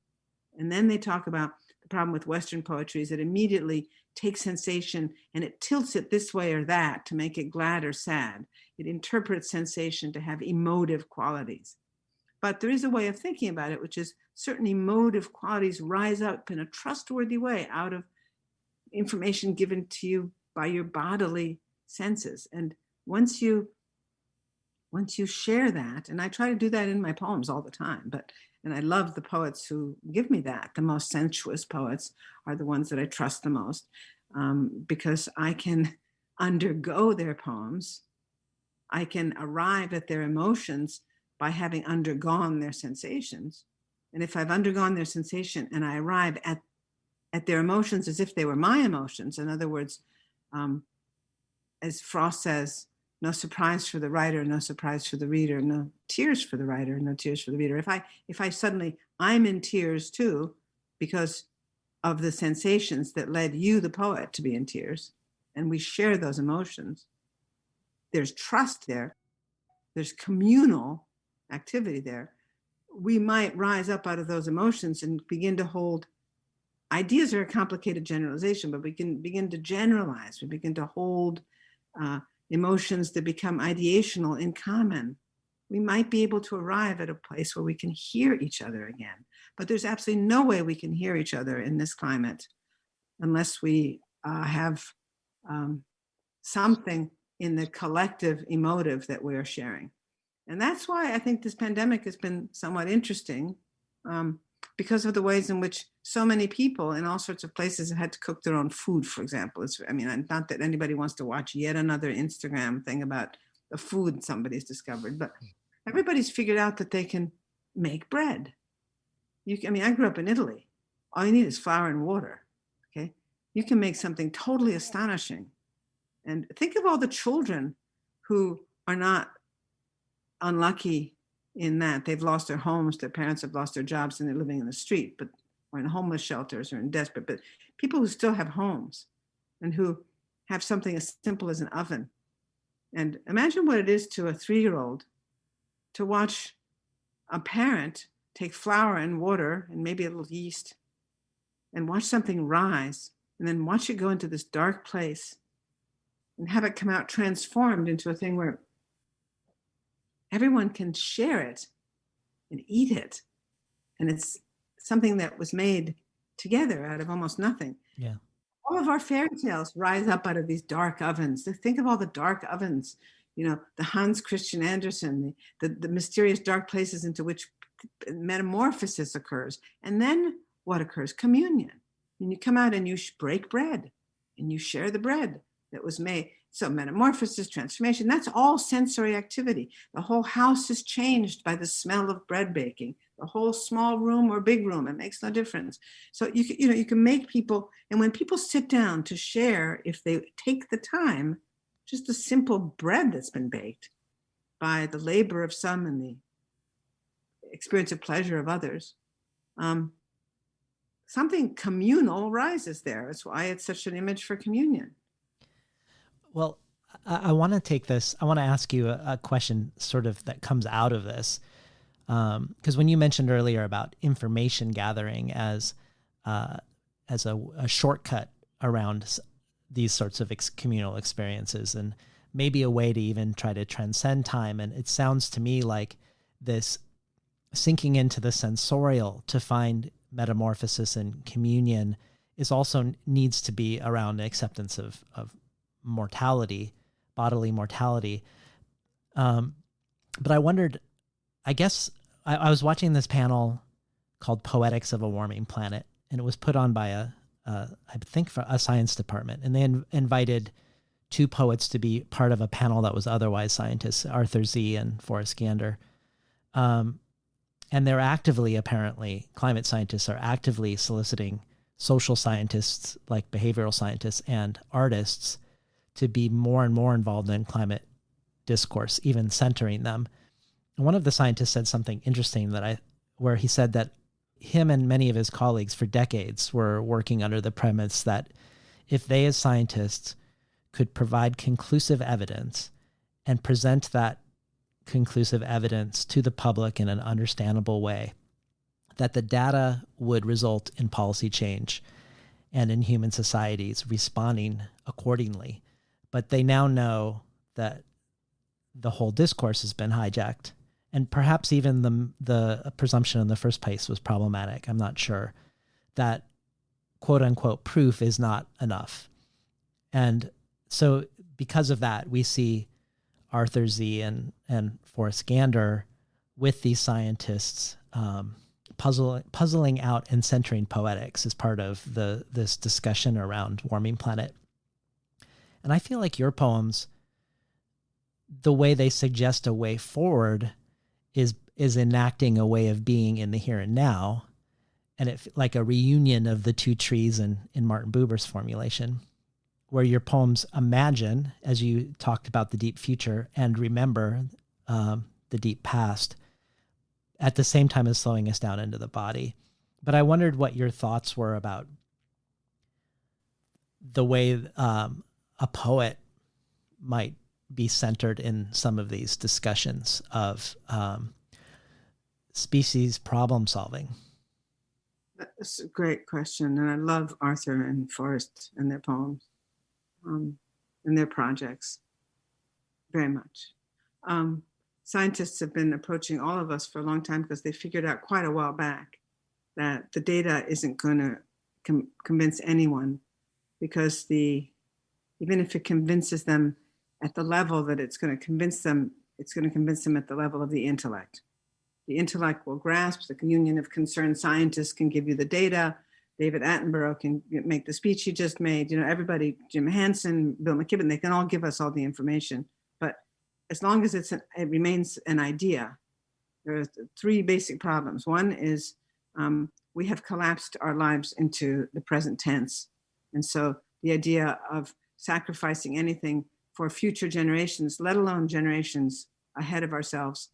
And then they talk about the problem with Western poetry is it immediately takes sensation and it tilts it this way or that to make it glad or sad. It interprets sensation to have emotive qualities. But there is a way of thinking about it, which is certain emotive qualities rise up in a trustworthy way out of information given to you by your bodily senses. And once you share that, and I try to do that in my poems all the time, and I love the poets who give me that. The most sensuous poets are the ones that I trust the most, because I can undergo their poems. I can arrive at their emotions by having undergone their sensations. And if I've undergone their sensation and I arrive at their emotions as if they were my emotions, in other words, as Frost says, no surprise for the writer, no surprise for the reader, no tears for the writer, no tears for the reader. If I suddenly, I'm in tears too, because of the sensations that led you, the poet, to be in tears, and we share those emotions, there's trust there, there's communal activity there. We might rise up out of those emotions and begin to hold, ideas are a complicated generalization, but we can begin to generalize, we begin to hold emotions that become ideational in common. We might be able to arrive at a place where we can hear each other again. But there's absolutely no way we can hear each other in this climate unless we have something in the collective emotive that we are sharing. And that's why I think this pandemic has been somewhat interesting, because of the ways in which so many people in all sorts of places have had to cook their own food, for example. Not that anybody wants to watch yet another Instagram thing about the food somebody's discovered, but everybody's figured out that they can make bread. I mean, I grew up in Italy. All you need is flour and water. Okay. You can make something totally astonishing. And think of all the children who are not unlucky in that they've lost their homes, their parents have lost their jobs, and they're living in the street, or in homeless shelters or in desperate, but people who still have homes and who have something as simple as an oven. And imagine what it is to a 3-year-old to watch a parent take flour and water and maybe a little yeast and watch something rise and then watch it go into this dark place and have it come out transformed into a thing where everyone can share it and eat it. And it's something that was made together out of almost nothing. Yeah. All of our fairy tales rise up out of these dark ovens. Think of all the dark ovens, the Hans Christian Andersen, the mysterious dark places into which metamorphosis occurs. And then what occurs? Communion. And you come out and you break bread and you share the bread that was made. So metamorphosis, transformation, that's all sensory activity. The whole house is changed by the smell of bread baking. The whole small room or big room, it makes no difference. So you can make people, and when people sit down to share, if they take the time, just the simple bread that's been baked by the labor of some and the experience of pleasure of others, something communal rises there. That's why it's such an image for communion. Well, I want to take this. I want to ask you a question sort of that comes out of this. Because when you mentioned earlier about information gathering as a shortcut around these sorts of communal experiences and maybe a way to even try to transcend time. And it sounds to me like this sinking into the sensorial to find metamorphosis and communion is also needs to be around the acceptance of mortality, bodily mortality. But I wondered, I guess I was watching this panel called Poetics of a Warming Planet, and it was put on by I think for a science department, and they invited 2 poets to be part of a panel that was otherwise scientists, Arthur Z. and Forrest Gander. And they're actively, apparently, climate scientists are actively soliciting social scientists like behavioral scientists and artists to be more and more involved in climate discourse, even centering them. And one of the scientists said something interesting where he said that him and many of his colleagues for decades were working under the premise that if they as scientists could provide conclusive evidence and present that conclusive evidence to the public in an understandable way, that the data would result in policy change and in human societies responding accordingly. But they now know that the whole discourse has been hijacked, and perhaps even the presumption in the first place was problematic. I'm not sure that quote unquote proof is not enough. And so because of that, we see Arthur Z. and Forrest Gander with these scientists puzzling out and centering poetics as part of this discussion around warming planet. And I feel like your poems, the way they suggest a way forward is enacting a way of being in the here and now, and it like a reunion of the 2 trees in Martin Buber's formulation, where your poems imagine, as you talked about the deep future, and remember the deep past, at the same time as slowing us down into the body. But I wondered what your thoughts were about the way a poet might be centered in some of these discussions of species problem solving. That's a great question. And I love Arthur and Forrest and their poems and their projects very much. Scientists have been approaching all of us for a long time because they figured out quite a while back that the data isn't going to convince anyone, because even if it convinces them at the level that it's going to convince them, it's going to convince them at the level of the intellect. The intellect will grasp, the communion of concerned scientists can give you the data. David Attenborough can make the speech he just made. Everybody, Jim Hansen, Bill McKibben, they can all give us all the information. But as long as it remains an idea, there are three basic problems. One is we have collapsed our lives into the present tense. And so the idea of sacrificing anything for future generations, let alone generations ahead of ourselves,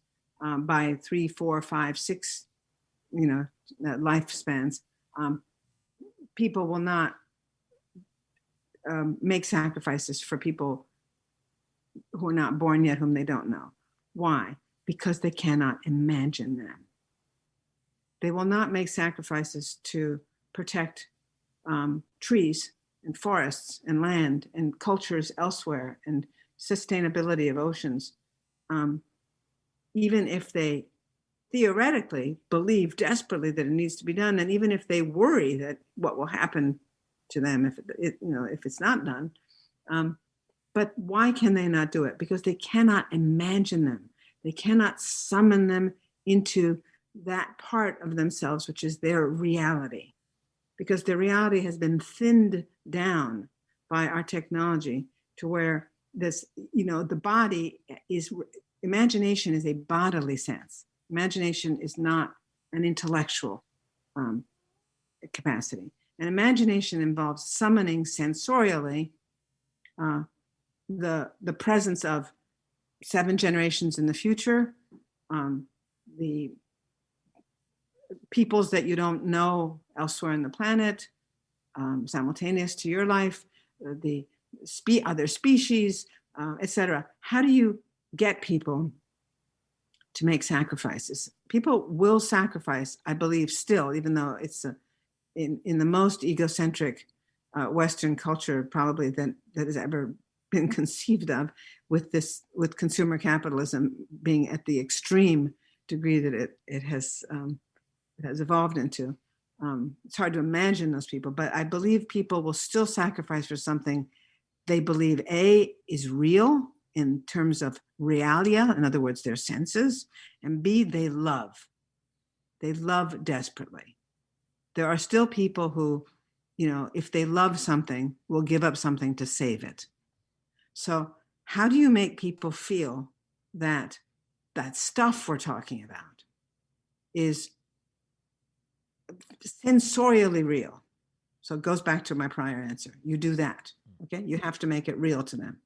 by 3, 4, 5, 6, lifespans, people will not make sacrifices for people who are not born yet, whom they don't know. Why? Because they cannot imagine them. They will not make sacrifices to protect trees and forests and land and cultures elsewhere and sustainability of oceans, even if they theoretically believe desperately that it needs to be done, and even if they worry that what will happen to them if it's not done. But why can they not do it? Because they cannot imagine them. They cannot summon them into that part of themselves, which is their reality. Because their reality has been thinned down by our technology to where this, the body is, imagination is a bodily sense. Imagination is not an intellectual capacity. And imagination involves summoning sensorially the presence of 7 generations in the future, the peoples that you don't know elsewhere on the planet, simultaneous to your life, the other species, etc. How do you get people to make sacrifices? People will sacrifice, I believe, still, even though it's in the most egocentric Western culture probably that has ever been conceived of, with consumer capitalism being at the extreme degree that it has evolved into. It's hard to imagine those people, but I believe people will still sacrifice for something they believe A, is real in terms of realia, in other words, their senses, and B, they love. They love desperately. There are still people who, if they love something, will give up something to save it. So how do you make people feel that that stuff we're talking about is sensorially real? So it goes back to my prior answer. You do that, okay? You have to make it real to them,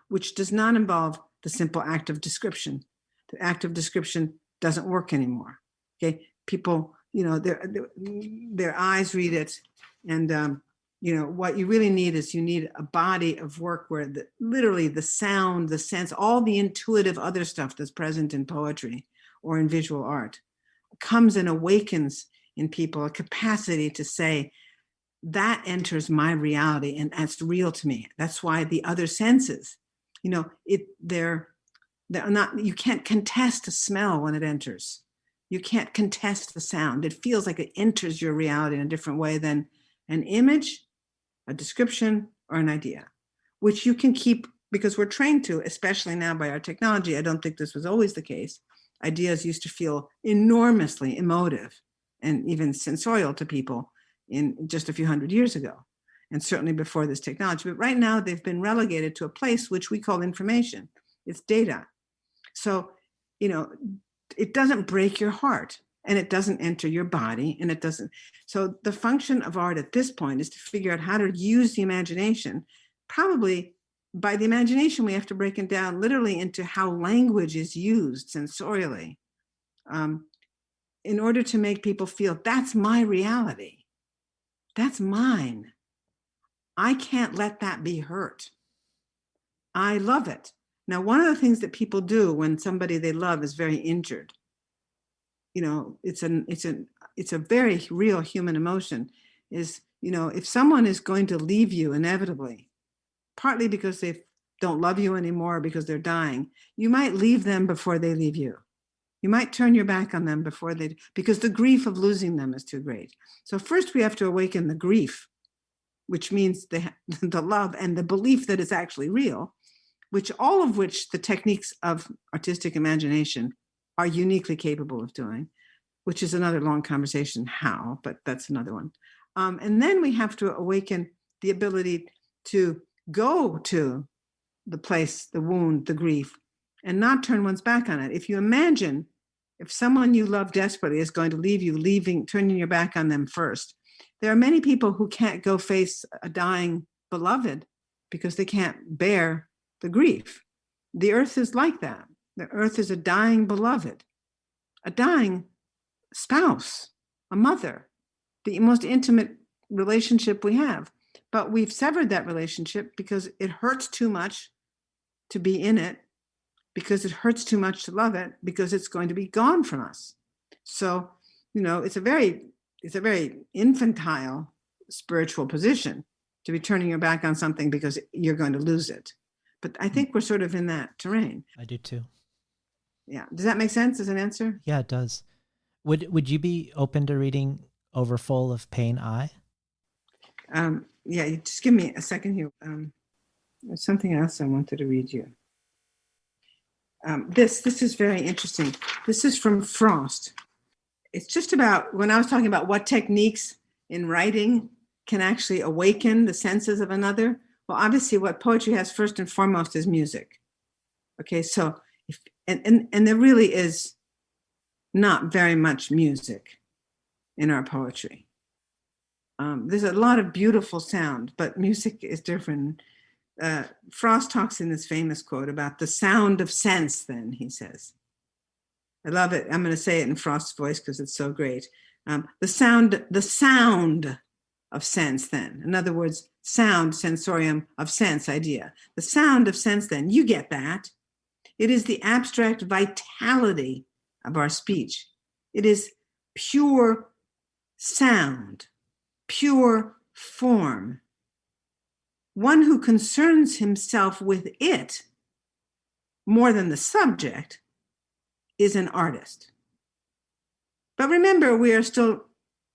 which does not involve the simple act of description. The act of description doesn't work anymore, okay? People, their eyes read it, and what you really need is you need a body of work where literally the sound, the sense, all the intuitive other stuff that's present in poetry or in visual art comes and awakens in people a capacity to say, that enters my reality and that's real to me. That's why the other senses, they're not, you can't contest a smell when it enters. You can't contest the sound. It feels like it enters your reality in a different way than an image, a description, or an idea, which you can keep, because we're trained to, especially now by our technology. I don't think this was always the case. Ideas used to feel enormously emotive and even sensorial to people in just a few hundred years ago, and certainly before this technology. But right now they've been relegated to a place which we call information. It's data. So, it doesn't break your heart, and it doesn't enter your body, and it doesn't. So the function of art at this point is to figure out how to use the imagination. Probably by the imagination, we have to break it down literally into how language is used sensorially, in order to make people feel that's my reality. That's mine. I can't let that be hurt. I love it. Now, one of the things that people do when somebody they love is very injured, it's a very real human emotion, is, if someone is going to leave you inevitably, partly because they don't love you anymore, because they're dying, you might leave them before they leave you. You might turn your back on them because the grief of losing them is too great. So first we have to awaken the grief, which means the love and the belief that it's actually real, all of which the techniques of artistic imagination are uniquely capable of doing, which is another long conversation how, but that's another one. And then we have to awaken the ability to go to the place, the wound, the grief, and not turn one's back on it. If you imagine if someone you love desperately is going to leave you, turning your back on them first. There are many people who can't go face a dying beloved because they can't bear the grief. The earth is like that. The earth is a dying beloved, a dying spouse, a mother, the most intimate relationship we have. But we've severed that relationship because it hurts too much to be in it, because it hurts too much to love it, because it's going to be gone from us. So, it's a very infantile spiritual position to be turning your back on something because you're going to lose it. But I think we're sort of in that terrain. I do too. Yeah. Does that make sense as an answer? Yeah, it does. Would you be open to reading Overfull of Pain I? Yeah, you just give me a second here. There's something else I wanted to read you. This is very interesting. This is from Frost. It's just about, when I was talking about what techniques in writing can actually awaken the senses of another. Well, obviously what poetry has first and foremost is music. Okay, so and there really is not very much music in our poetry. There's a lot of beautiful sound, but music is different. Frost talks in this famous quote about the sound of sense, then, he says. I love it. I'm going to say it in Frost's voice because it's so great. The sound of sense, then. In other words, sound, sensorium, of sense, idea. The sound of sense, then. You get that. It is the abstract vitality of our speech. It is pure sound, pure form. One who concerns himself with it more than the subject is an artist. But remember, we are still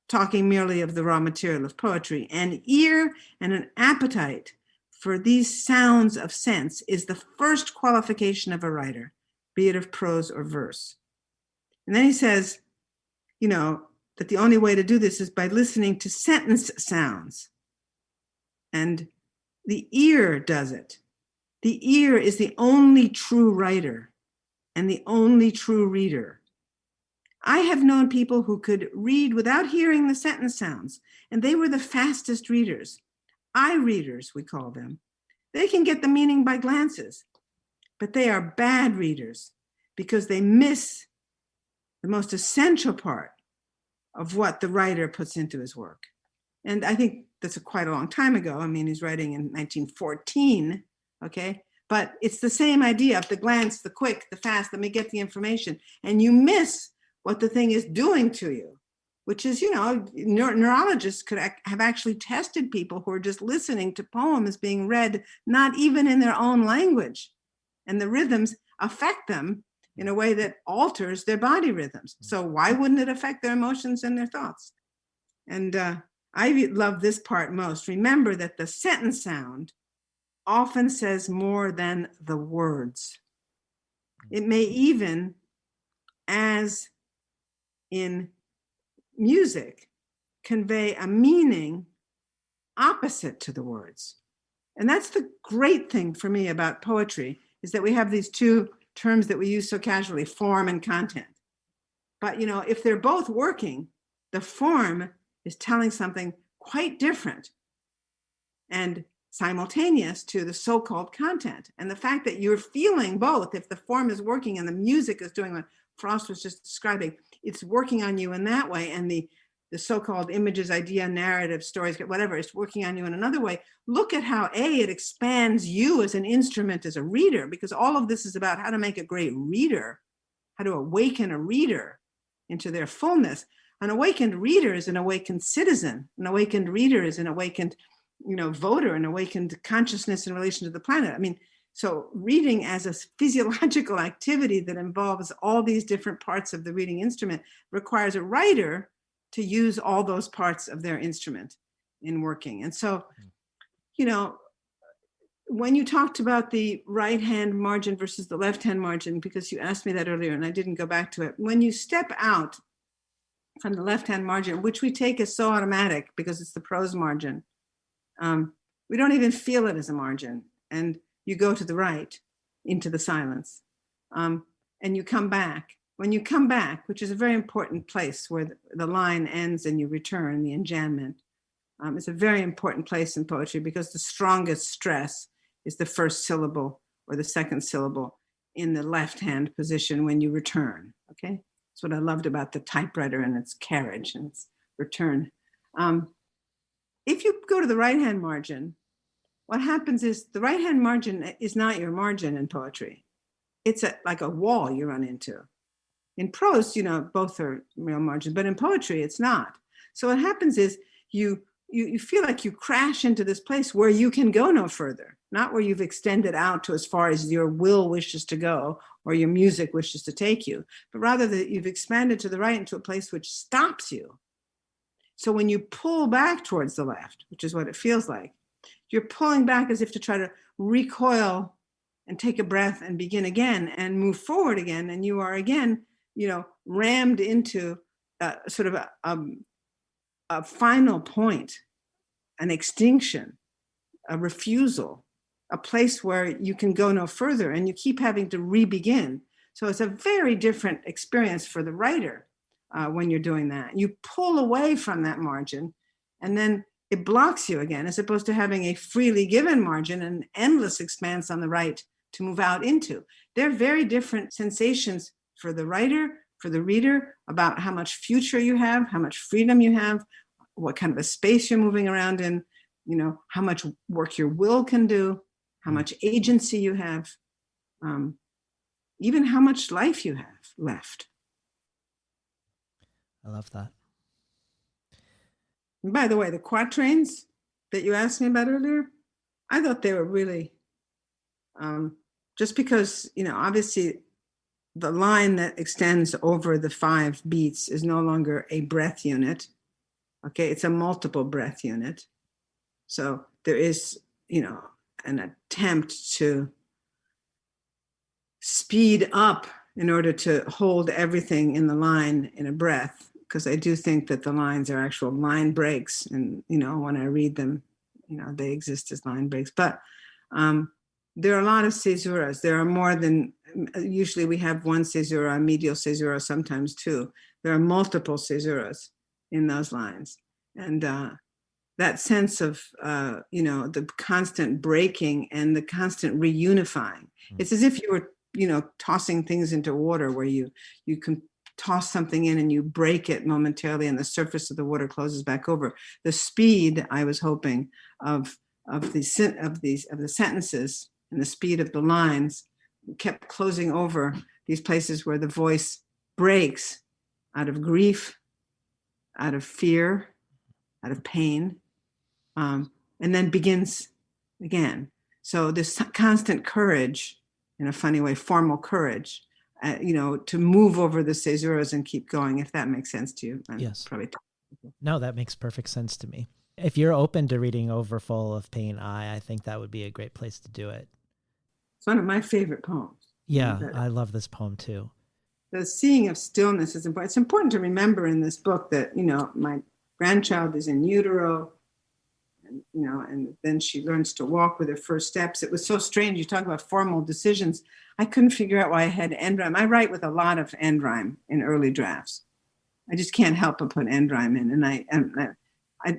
talking merely of the raw material of poetry. An ear and an appetite for these sounds of sense is the first qualification of a writer, be it of prose or verse. And then he says, that the only way to do this is by listening to sentence sounds. And the ear does it. The ear is the only true writer and the only true reader. I have known people who could read without hearing the sentence sounds, and they were the fastest readers. Eye readers, we call them. They can get the meaning by glances, but they are bad readers because they miss the most essential part of what the writer puts into his work. And I think that's quite a long time ago. I mean, he's writing in 1914, okay? But it's the same idea of the glance, the quick, the fast, let me get the information. And you miss what the thing is doing to you, which is, neurologists could have actually tested people who are just listening to poems being read, not even in their own language. And the rhythms affect them in a way that alters their body rhythms. So why wouldn't it affect their emotions and their thoughts? And I love this part most. Remember that the sentence sound often says more than the words. It may even, as in music, convey a meaning opposite to the words. And that's the great thing for me about poetry, is that we have these two terms that we use so casually, form and content. But, if they're both working, the form is telling something quite different and simultaneous to the so-called content. And the fact that you're feeling both, if the form is working and the music is doing what Frost was just describing, it's working on you in that way. And the so-called images, idea, narrative, stories, whatever, it's working on you in another way. Look at how, it expands you as an instrument, as a reader, because all of this is about how to make a great reader, how to awaken a reader into their fullness. An awakened reader is an awakened citizen. An awakened reader is an awakened, voter, an awakened consciousness in relation to the planet. I mean, so reading as a physiological activity that involves all these different parts of the reading instrument requires a writer to use all those parts of their instrument in working. And so, when you talked about the right hand margin versus the left hand margin, because you asked me that earlier and I didn't go back to it, when you step out from the left hand margin, which we take as so automatic because it's the prose margin, we don't even feel it as a margin. And you go to the right into the silence. and you come back. When you come back, which is a very important place where the line ends and you return, the enjambment, it's a very important place in poetry because the strongest stress is the first syllable or the second syllable in the left-hand position when you return, okay? That's what I loved about the typewriter and its carriage and its return. If you go to the right-hand margin, what happens is the right-hand margin is not your margin in poetry. It's like a wall you run into. In prose, both are real margins, but in poetry, it's not. So what happens is you feel like you crash into this place where you can go no further, not where you've extended out to as far as your will wishes to go or your music wishes to take you, but rather that you've expanded to the right into a place which stops you. So when you pull back towards the left, which is what it feels like, you're pulling back as if to try to recoil and take a breath and begin again and move forward again. And you are again, rammed into sort of a final point, an extinction, a refusal, a place where you can go no further and you keep having to re-begin. So it's a very different experience for the writer when you're doing that. You pull away from that margin and then it blocks you again, as opposed to having a freely given margin and endless expanse on the right to move out into. They're very different sensations for the writer, for the reader, about how much future you have, how much freedom you have, what kind of a space you're moving around in, how much work your will can do, how much agency you have, even how much life you have left. I love that. And by the way, the quatrains that you asked me about earlier, I thought they were really, just because, obviously the line that extends over the 5 beats is no longer a breath unit. Okay, it's a multiple breath unit. So there is, an attempt to speed up in order to hold everything in the line in a breath, because I do think that the lines are actual line breaks. And, when I read them, they exist as line breaks. But there are a lot of caesuras. There are more than, usually we have one caesura, a medial caesura, sometimes 2. There are multiple caesuras in those lines. And that sense of, the constant breaking and the constant reunifying. It's as if you were, tossing things into water where you can toss something in and you break it momentarily and the surface of the water closes back over. The speed, I was hoping, of the sentences and the speed of the lines kept closing over these places where the voice breaks out of grief, out of fear, out of pain, and then begins again. So this constant courage, in a funny way, formal courage, to move over the caesuras and keep going, if that makes sense to you. Yes. No, that makes perfect sense to me. If you're open to reading Overfull of Pain, I think that would be a great place to do it. It's one of my favorite poems. Yeah, I love this poem too. The seeing of stillness is important. It's important to remember in this book that, my grandchild is in utero, and, and then she learns to walk with her first steps. It was so strange. You talk about formal decisions. I couldn't figure out why I had end rhyme. I write with a lot of end rhyme in early drafts. I just can't help but put end rhyme in. And I'm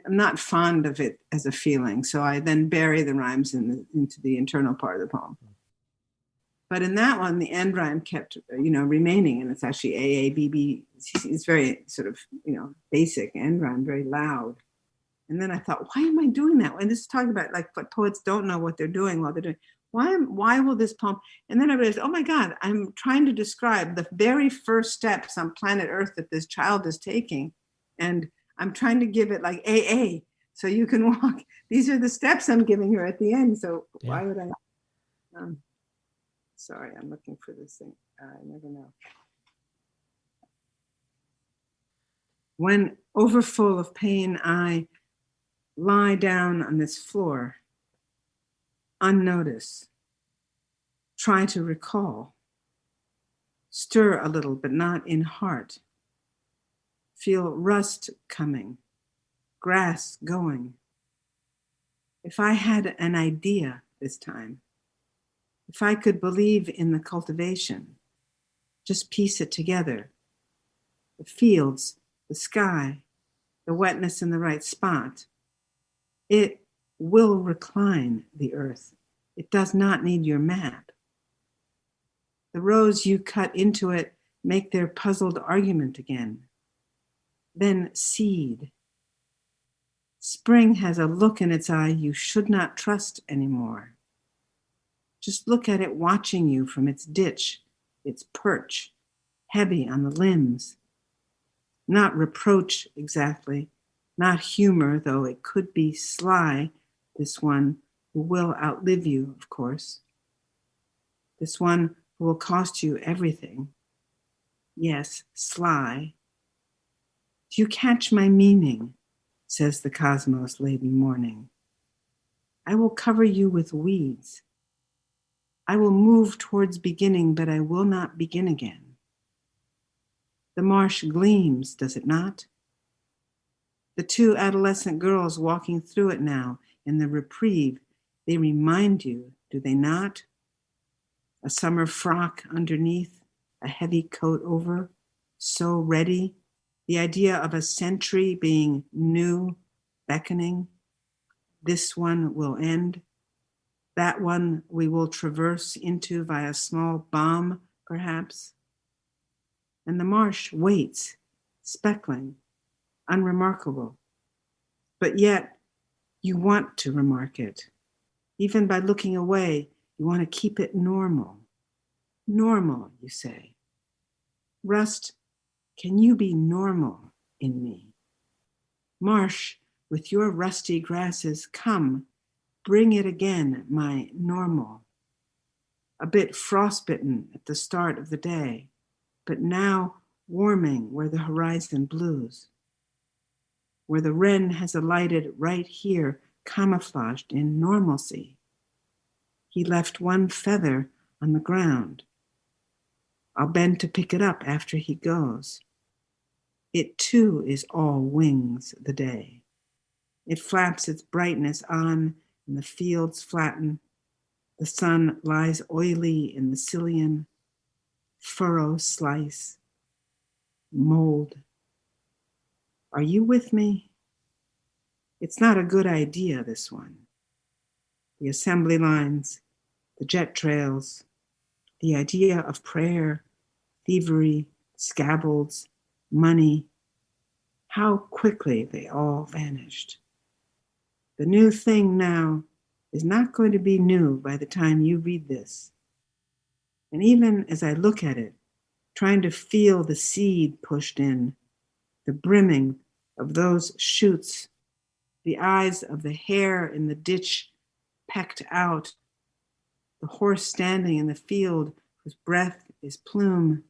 not fond of it as a feeling. So I then bury the rhymes into the internal part of the poem. But in that one, the end rhyme kept, remaining. And it's actually AABB. It's very sort of, basic end rhyme, very loud. And then I thought, why am I doing that? And this is talking about like what poets don't know what they're doing while they're doing. Why will this poem? And then I realized, oh my God, I'm trying to describe the very first steps on planet Earth that this child is taking. And I'm trying to give it like AA, so you can walk. These are the steps I'm giving her at the end. So why would I? Sorry, I'm looking for this thing. I never know. When overfull of pain, I lie down on this floor, unnoticed, try to recall, stir a little, but not in heart, feel rust coming, grass going. If I had an idea this time, if I could believe in the cultivation, Just piece it together. The fields, the sky, the wetness in the right spot. It will recline the earth. It does not need your map. The rows you cut into it make their puzzled argument again. Then seed. Spring has a look in its eye you should not trust anymore. Just look at it watching you from its ditch, its perch, heavy on the limbs. Not reproach exactly, not humor, though it could be sly, this one who will outlive you, of course. This one who will cost you everything. Yes, sly. Do you catch my meaning? Says the cosmos-laden morning. I will cover you with weeds. I will move towards beginning, but I will not begin again. The marsh gleams, does it not? The two adolescent girls walking through it now in the reprieve, they remind you, do they not? A summer frock underneath, a heavy coat over, so ready. The idea of a century being new, beckoning. This one will end. That one we will traverse into via small bomb, perhaps. And the marsh waits, speckling, unremarkable. But yet, you want to remark it. Even by looking away, you want to keep it normal. Normal, you say. Rust, can you be normal in me? Marsh, with your rusty grasses, come, bring it again, my normal. A bit frostbitten at the start of the day, but now warming where the horizon blues, where the wren has alighted right here, camouflaged in normalcy. He left one feather on the ground. I'll bend to pick it up after he goes. It too is all wings the day. It flaps its brightness on, and the fields flatten. The sun lies oily in the Cillian, furrow slice, mold. Are you with me? It's not a good idea, this one. The assembly lines, the jet trails, the idea of prayer, thievery, scabbards, money, how quickly they all vanished. The new thing now is not going to be new by the time you read this. And even as I look at it, trying to feel the seed pushed in, the brimming of those shoots, the eyes of the hare in the ditch pecked out, the horse standing in the field whose breath is plume.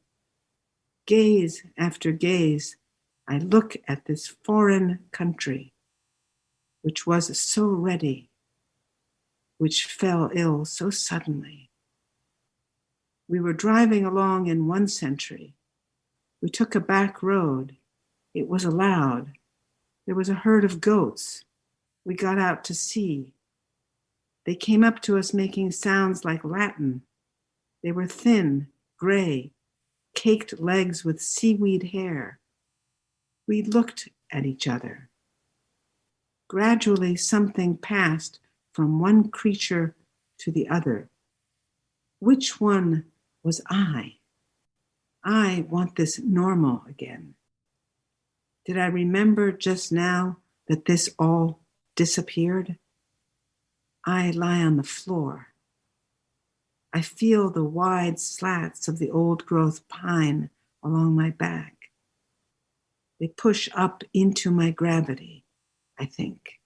Gaze after gaze, I look at this foreign country, which was so ready, which fell ill so suddenly. We were driving along in one century. We took a back road. It was allowed. There was a herd of goats. We got out to sea. They came up to us making sounds like Latin. They were thin, gray, caked legs with seaweed hair. We looked at each other. Gradually, something passed from one creature to the other. Which one was I? I want this normal again. Did I remember just now that this all disappeared? I lie on the floor. I feel the wide slats of the old growth pine along my back. They push up into my gravity, I think.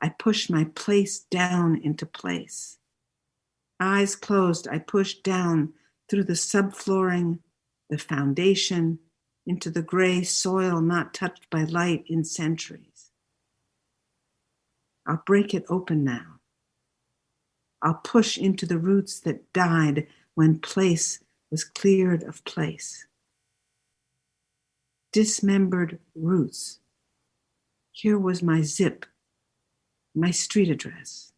I push my place down into place. Eyes closed, I push down through the subflooring, the foundation, into the gray soil not touched by light in centuries. I'll break it open now. I'll push into the roots that died when place was cleared of place. Dismembered roots. Here was my zip, my street address,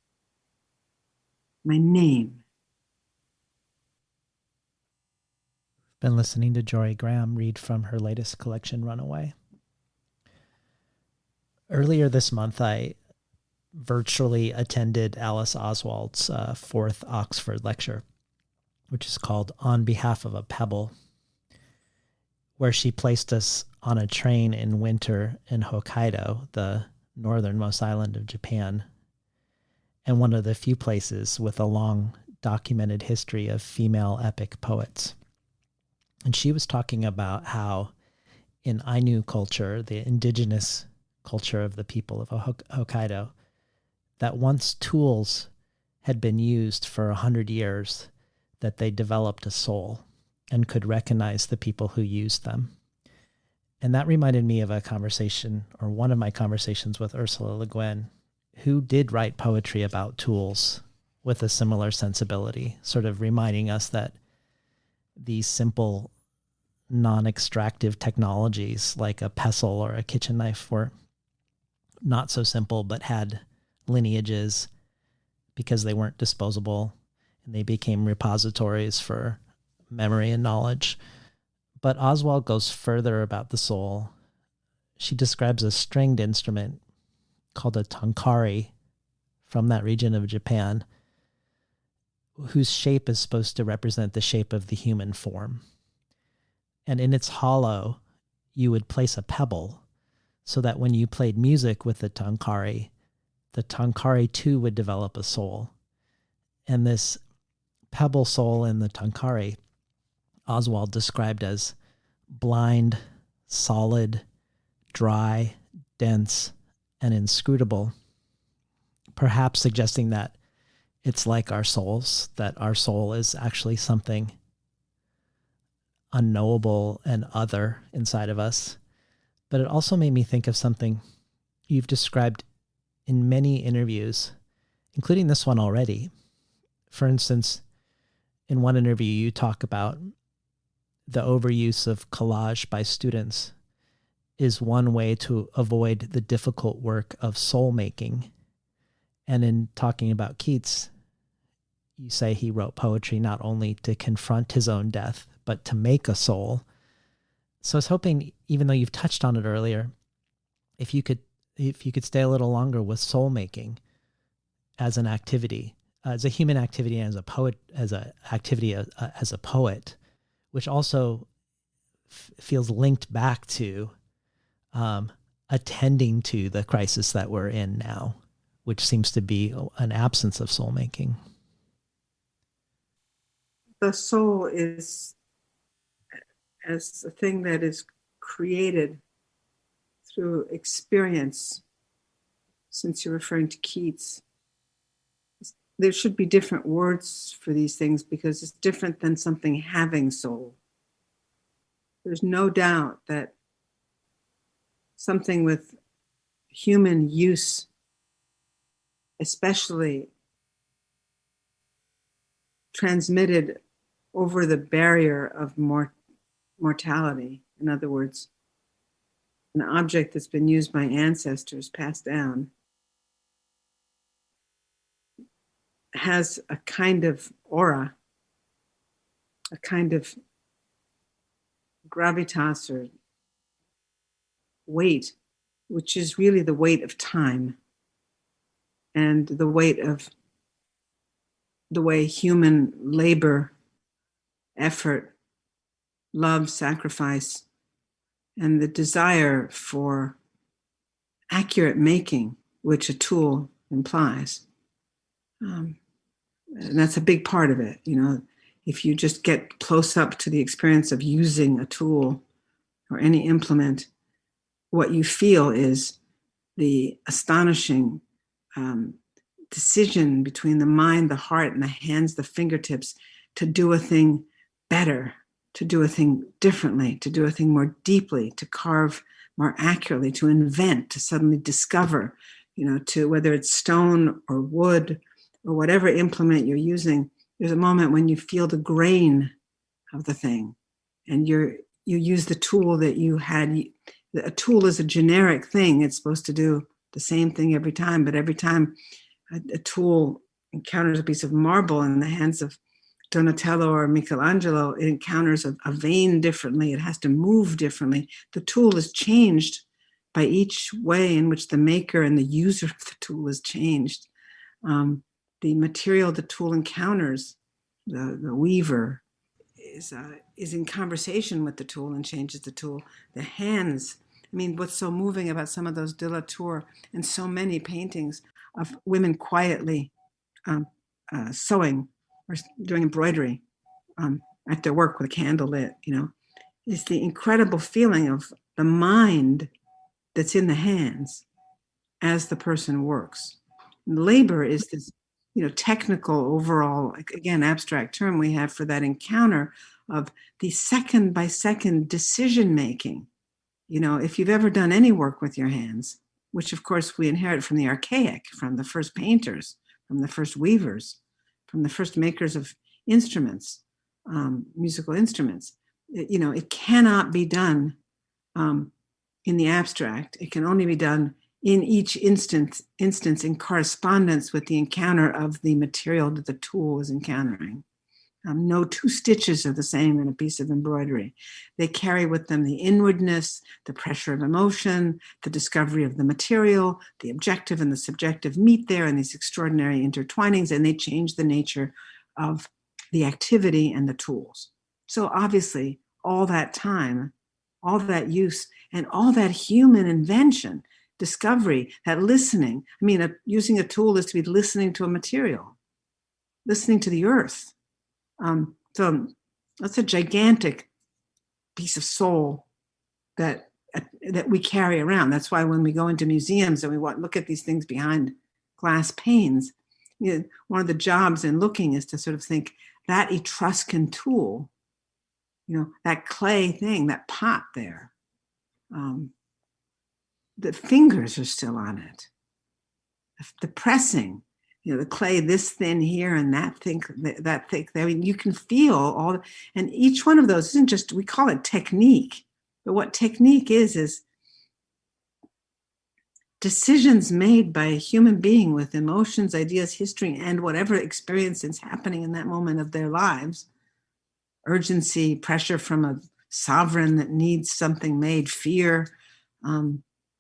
my name. Been listening to Jorie Graham read from her latest collection, Runaway. Earlier this month, I virtually attended Alice Oswald's fourth Oxford lecture, which is called On Behalf of a Pebble, where she placed us on a train in winter in Hokkaido, the northernmost island of Japan, and one of the few places with a long documented history of female epic poets. And she was talking about how in Ainu culture, the indigenous culture of the people of Hokkaido, that once tools had been used for 100 years, that they developed a soul and could recognize the people who used them. And that reminded me of a conversation, or one of my conversations with Ursula Le Guin, who did write poetry about tools with a similar sensibility, sort of reminding us that these simple, non-extractive technologies like a pestle or a kitchen knife were not so simple, but had lineages because they weren't disposable, and they became repositories for memory and knowledge. But Oswald goes further about the soul. She describes a stringed instrument called a tonkari from that region of Japan, whose shape is supposed to represent the shape of the human form. And in its hollow, you would place a pebble so that when you played music with the tonkari too would develop a soul. And this pebble soul in the tonkari, Oswald described as blind, solid, dry, dense, and inscrutable, perhaps suggesting that it's like our souls, that our soul is actually something unknowable and other inside of us. But it also made me think of something you've described in many interviews, including this one already. For instance, in one interview, you talk about the overuse of collage by students is one way to avoid the difficult work of soul making. And in talking about Keats, you say he wrote poetry not only to confront his own death, but to make a soul. So I was hoping, even though you've touched on it earlier, if you could stay a little longer with soul making as an activity, as a human activity, and as a poet, as a activity as a poet, which also feels linked back to attending to the crisis that we're in now, which seems to be an absence of soul making. The soul is as a thing that is created through experience. Since you're referring to Keats, there should be different words for these things because it's different than something having soul. There's no doubt that something with human use, especially transmitted over the barrier of mortality. In other words, an object that's been used by ancestors, passed down, has a kind of aura, a kind of gravitas or weight, which is really the weight of time and the weight of the way human labor, effort, love, sacrifice, and the desire for accurate making, which a tool implies. And that's a big part of it. You know, if you just get close up to the experience of using a tool or any implement, what you feel is the astonishing decision between the mind, the heart, and the hands, the fingertips, to do a thing better, to do a thing differently, to do a thing more deeply, to carve more accurately, to invent, to suddenly discover, you know, to whether it's stone or wood or whatever implement you're using, there's a moment when you feel the grain of the thing and you use the tool that you had. A tool is a generic thing. It's supposed to do the same thing every time, but every time a tool encounters a piece of marble in the hands of Donatello or Michelangelo, it encounters a vein differently. It has to move differently. The tool is changed by each way in which the maker and the user of the tool is changed. The material the tool encounters, the weaver, is in conversation with the tool and changes the tool. The hands, I mean, what's so moving about some of those de la Tour and so many paintings of women quietly sewing or doing embroidery at their work with a candle lit, is the incredible feeling of the mind that's in the hands as the person works. And labor is this, technical overall, again, abstract term we have for that encounter of the second by second decision making. If you've ever done any work with your hands, which of course we inherit from the archaic, from the first painters, from the first weavers, from the first makers of instruments, musical instruments, it cannot be done in the abstract. It can only be done in each instance in correspondence with the encounter of the material that the tool is encountering. No two stitches are the same in a piece of embroidery. They carry with them the inwardness, the pressure of emotion, the discovery of the material, the objective and the subjective meet there in these extraordinary intertwinings, and they change the nature of the activity and the tools. So obviously, all that time, all that use, and all that human invention, discovery, that listening. I mean, using a tool is to be listening to a material, listening to the earth. So that's a gigantic piece of soul that we carry around. That's why when we go into museums and we look at these things behind glass panes, one of the jobs in looking is to sort of think that Etruscan tool, that clay thing, that pot there, the fingers are still on it. The pressing, the clay this thin here and that thick there. I mean, you can feel all, and each one of those isn't just, we call it technique, but what technique is decisions made by a human being with emotions, ideas, history, and whatever experience is happening in that moment of their lives. Urgency, pressure from a sovereign that needs something made, fear,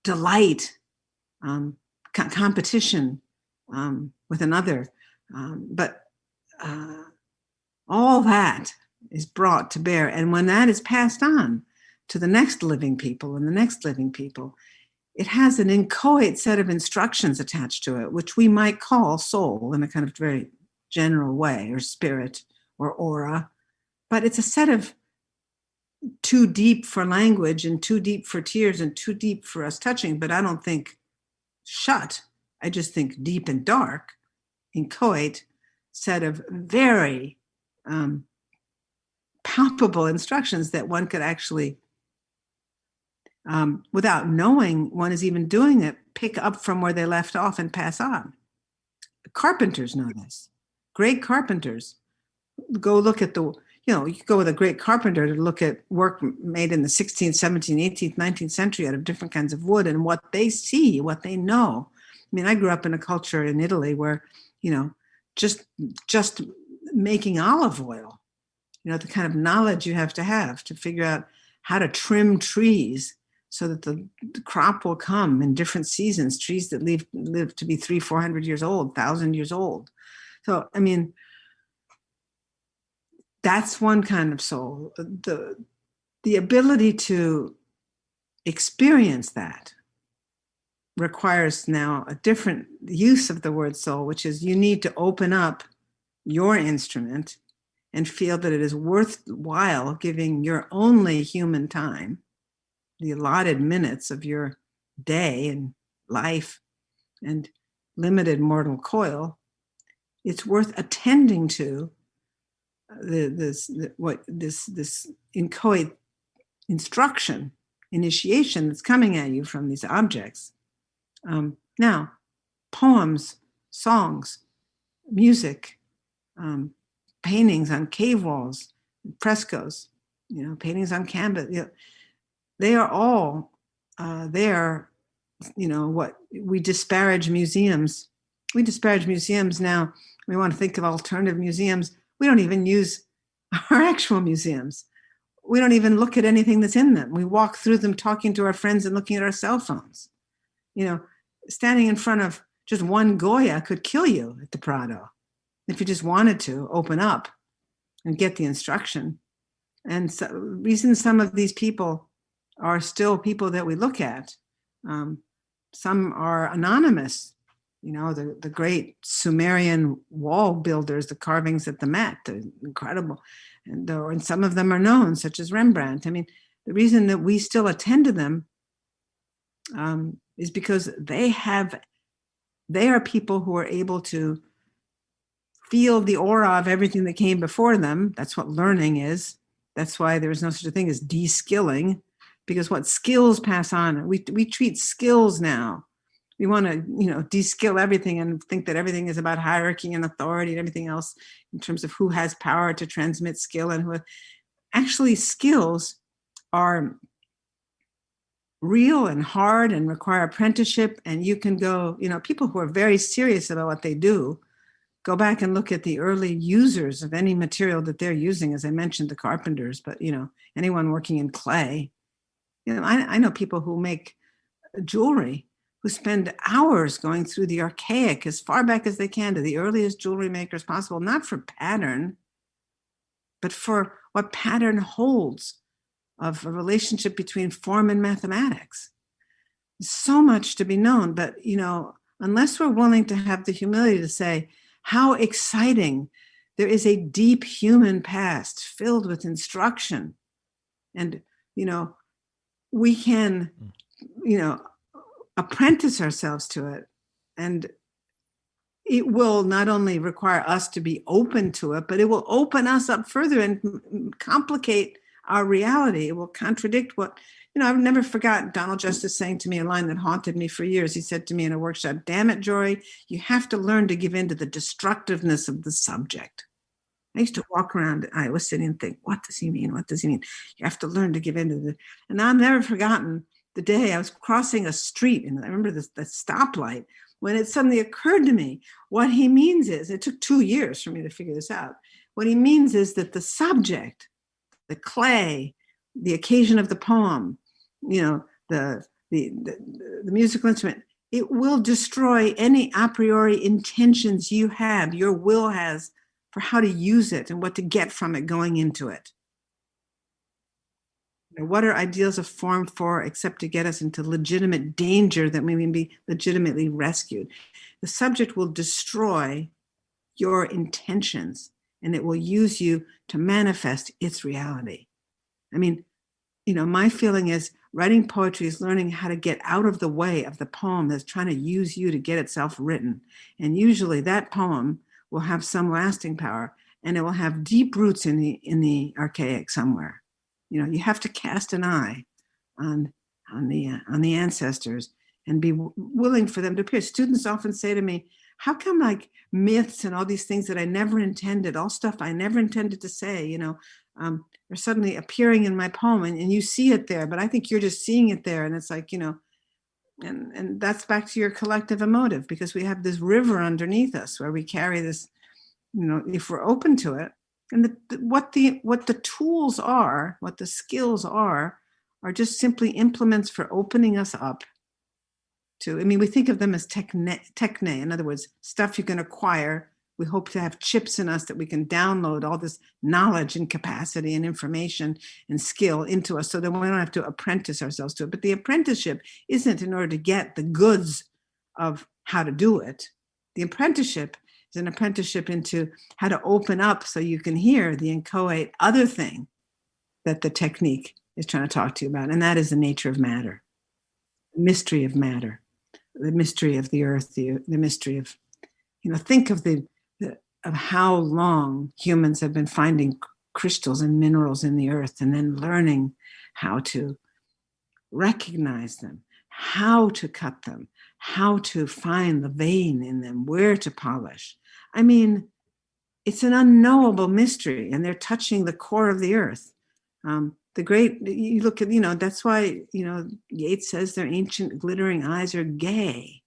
delight, competition with another. But all that is brought to bear. And when that is passed on to the next living people and the next living people, it has an inchoate set of instructions attached to it, which we might call soul in a kind of very general way, or spirit, or aura. But it's a set of too deep for language and too deep for tears and too deep for us touching. But I don't think shut. I just think deep and dark, inchoate set of very palpable instructions that one could actually, without knowing one is even doing it, pick up from where they left off and pass on. Carpenters know this. Great carpenters. Go look at you could go with a great carpenter to look at work made in the 16th, 17th, 18th, 19th century out of different kinds of wood and what they see, what they know. I mean, I grew up in a culture in Italy where, just making olive oil, the kind of knowledge you have to figure out how to trim trees so that the crop will come in different seasons, trees that live to be 300-400 years old, 1,000 years old. So, I mean, that's one kind of soul. The ability to experience that requires now a different use of the word soul, which is you need to open up your instrument and feel that it is worthwhile giving your only human time, the allotted minutes of your day and life and limited mortal coil. It's worth attending to this inchoate instruction, initiation that's coming at you from these objects. Now, poems, songs, music, paintings on cave walls, frescoes, paintings on canvas, they are all there. What we disparage museums. We disparage museums now. We want to think of alternative museums. We don't even use our actual museums. We don't even look at anything that's in them. We walk through them talking to our friends and looking at our cell phones. Standing in front of just one Goya could kill you at the Prado if you just wanted to open up and get the instruction. And so, reason some of these people are still people that we look at. Some are anonymous. The great Sumerian wall builders, the carvings at the Met, they're incredible. And some of them are known, such as Rembrandt. I mean, the reason that we still attend to them is because they are people who are able to feel the aura of everything that came before them. That's what learning is. That's why there is no such a thing as de-skilling, because what skills pass on. We treat skills now. We want to, de-skill everything and think that everything is about hierarchy and authority and everything else in terms of who has power to transmit skill and who. Actually, skills are real and hard and require apprenticeship. And you can go, people who are very serious about what they do, go back and look at the early users of any material that they're using. As I mentioned, the carpenters, but, anyone working in clay. I know people who make jewelry who spend hours going through the archaic as far back as they can to the earliest jewelry makers possible, not for pattern, but for what pattern holds of a relationship between form and mathematics. There's so much to be known, but, unless we're willing to have the humility to say how exciting, there is a deep human past filled with instruction. And, we can, apprentice ourselves to it. And it will not only require us to be open to it, but it will open us up further and complicate our reality. It will contradict what, I've never forgotten Donald Justice saying to me a line that haunted me for years. He said to me in a workshop, "Damn it, Jorie, you have to learn to give in to the destructiveness of the subject." I used to walk around Iowa City and think, what does he mean? What does he mean? You have to learn to give in to the, and I've never forgotten the day I was crossing a street, and I remember the stoplight, when it suddenly occurred to me, what he means is, it took 2 years for me to figure this out. What he means is that the subject, the clay, the occasion of the poem, the musical instrument, it will destroy any a priori intentions you have, your will has, for how to use it and what to get from it going into it. What are ideals of form for except to get us into legitimate danger that we may be legitimately rescued? The subject will destroy your intentions and it will use you to manifest its reality. I mean, my feeling is writing poetry is learning how to get out of the way of the poem that's trying to use you to get itself written. And usually that poem will have some lasting power, and it will have deep roots in the archaic somewhere. You have to cast an eye on the ancestors and be willing for them to appear. Students often say to me, "How come like myths and all these things that I never intended, all stuff I never intended to say, are suddenly appearing in my poem, and you see it there, but I think you're just seeing it there." And it's like, and that's back to your collective emotive, because we have this river underneath us where we carry this, if we're open to it. And what the tools are, what the skills are just simply implements for opening us up to, we think of them as techne, in other words, stuff you can acquire. We hope to have chips in us that we can download all this knowledge and capacity and information and skill into us so that we don't have to apprentice ourselves to it. But the apprenticeship isn't in order to get the goods of how to do it. The apprenticeship is an apprenticeship into how to open up so you can hear the inchoate other thing that the technique is trying to talk to you about. And that is the nature of matter, the mystery of matter, the mystery of the earth, the mystery of, think of of how long humans have been finding crystals and minerals in the earth and then learning how to recognize them, how to cut them, how to find the vein in them, where to polish. It's an unknowable mystery, and they're touching the core of the earth. You look at, that's why, Yeats says their ancient glittering eyes are gay.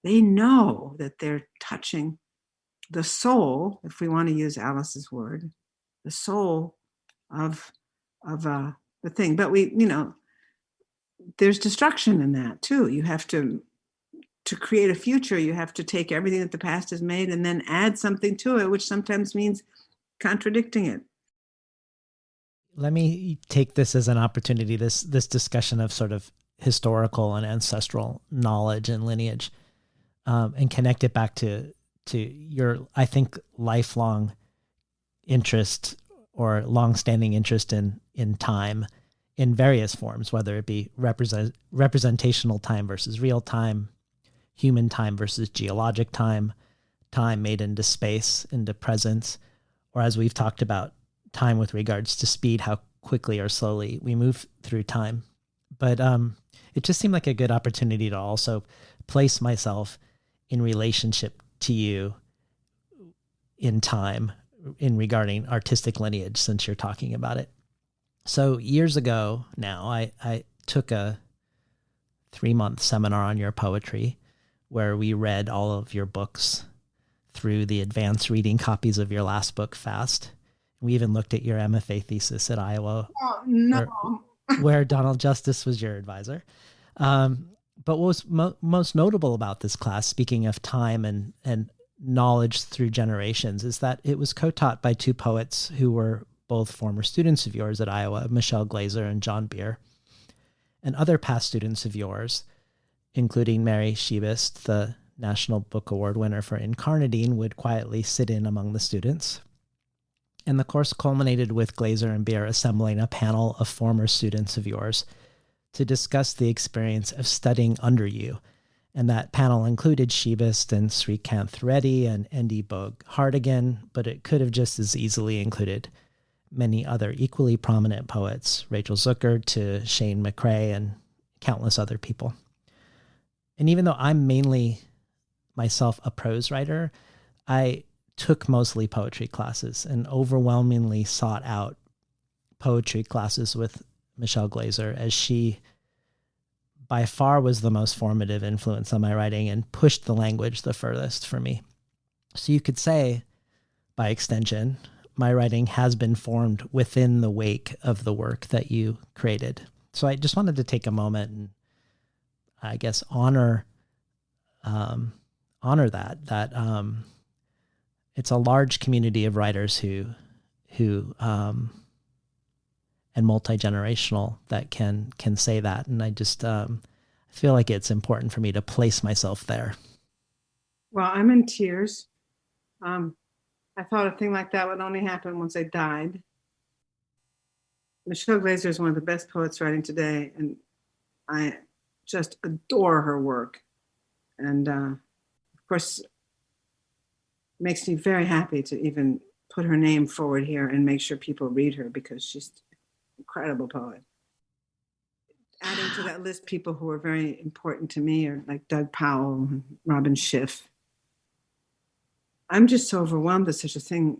They know that they're touching the soul, if we want to use Alice's word, the soul of the thing. But there's destruction in that too. You have to create a future, you have to take everything that the past has made and then add something to it, which sometimes means contradicting it. Let me take this as an opportunity, this discussion of sort of historical and ancestral knowledge and lineage, and connect it back to your, I think, lifelong interest or longstanding interest in time in various forms, whether it be representational time versus real time, human time versus geologic time, time made into space, into presence, or as we've talked about, time with regards to speed, how quickly or slowly we move through time. But it just seemed like a good opportunity to also place myself in relationship to you in time in regarding artistic lineage, since you're talking about it. So years ago now, I took a 3-month seminar on your poetry where we read all of your books through the advanced reading copies of your last book, Fast. We even looked at your MFA thesis at Iowa, where Donald Justice was your advisor. But what was most notable about this class, speaking of time and knowledge through generations, is that it was co-taught by 2 poets who were both former students of yours at Iowa, Michelle Glazer and John Beer, and other past students of yours, including Mary Shebist, the National Book Award winner for Incarnadine, would quietly sit in among the students. And the course culminated with Glazer and Beer assembling a panel of former students of yours to discuss the experience of studying under you. And that panel included Shebist and Srikanth Reddy and Andy Bog Hardigan, but it could have just as easily included many other equally prominent poets, Rachel Zucker to Shane McRae and countless other people. And even though I'm mainly myself a prose writer, I took mostly poetry classes and overwhelmingly sought out poetry classes with Michelle Glazer, as she by far was the most formative influence on my writing and pushed the language the furthest for me. So you could say, by extension, my writing has been formed within the wake of the work that you created. So I just wanted to take a moment and, I guess, honor that it's a large community of writers who and multi-generational that can say that. And I just feel like it's important for me to place myself there. Well, I'm in tears. I thought a thing like that would only happen once I died. Michelle Glazer is one of the best poets writing today, and I just adore her work. And of course, it makes me very happy to even put her name forward here and make sure people read her, because she's an incredible poet. Adding to that list, people who are very important to me are like Doug Powell and Robin Schiff. I'm just so overwhelmed that such a thing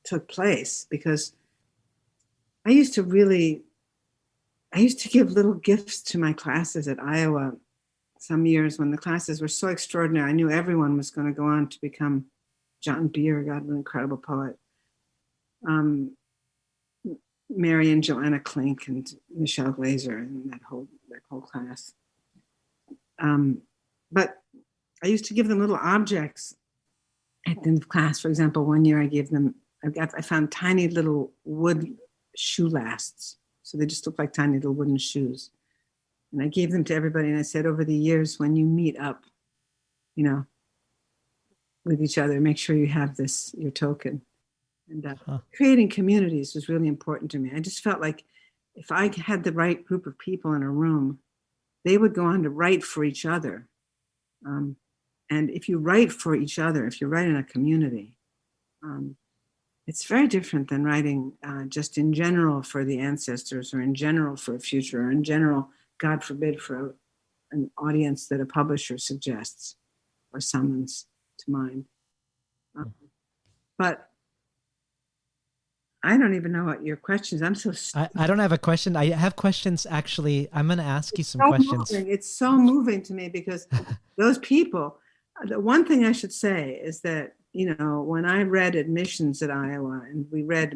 took place, because I used to give little gifts to my classes at Iowa some years when the classes were so extraordinary. I knew everyone was going to go on to become John Beer, God, an incredible poet. Mary and Joanna Klink and Michelle Glazer and that whole class. But I used to give them little objects at the end of class. For example, one year I found tiny little wood shoe lasts. So they just looked like tiny little wooden shoes. And I gave them to everybody, and I said, over the years, when you meet up, with each other, make sure you have this, your token. And creating communities was really important to me. I just felt like if I had the right group of people in a room, they would go on to write for each other. And if you write for each other, if you write in a community, it's very different than writing just in general for the ancestors, or in general for a future, or in general, God forbid, for an audience that a publisher suggests or summons to mind. But I don't even know what your questions. I'm so I don't have a question. I have questions, actually. I'm going to ask you some questions. Moving. It's so moving to me, because those people, The one thing I should say is that, when I read admissions at Iowa, and we read,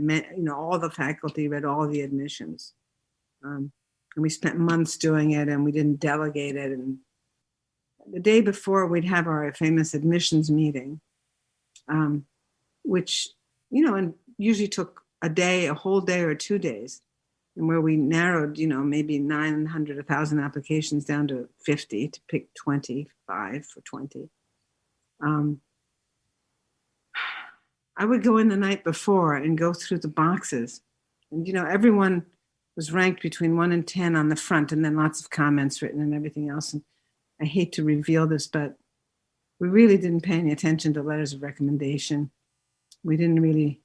all the faculty read all the admissions, and we spent months doing it, and we didn't delegate it. And the day before, we'd have our famous admissions meeting, which, and usually took a whole day or 2 days, and where we narrowed, maybe 900, 1,000 applications down to 50 to pick 25 for 20. I would go in the night before and go through the boxes, and everyone was ranked between 1 and 10 on the front, and then lots of comments written and everything else. And I hate to reveal this, but we really didn't pay any attention to letters of recommendation. We didn't really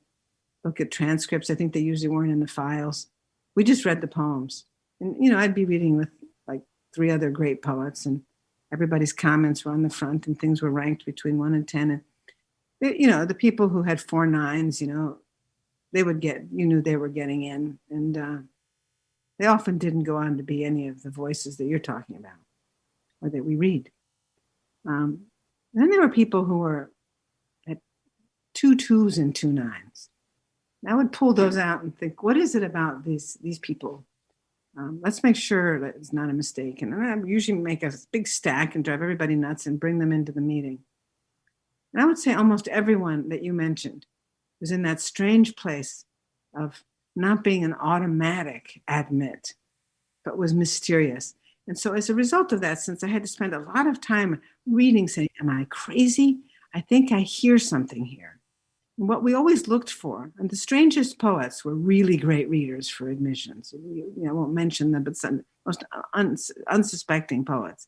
look at transcripts. I think they usually weren't in the files. We just read the poems, and I'd be reading with like 3 other great poets, and everybody's comments were on the front, and things were ranked between 1 and 10. And the people who had 4 9s, they would get, they were getting in, and they often didn't go on to be any of the voices that you're talking about or that we read. Then there were people who were at 2 2s and 2 9s. And I would pull those out and think, what is it about these people? Let's make sure that it's not a mistake. And I usually make a big stack and drive everybody nuts and bring them into the meeting. And I would say almost everyone that you mentioned was in that strange place of not being an automatic admit, but was mysterious. And so as a result of that, since I had to spend a lot of time reading, saying, am I crazy? I think I hear something here. And what we always looked for, and the strangest poets were really great readers for admissions. I won't mention them, but some most unsuspecting poets,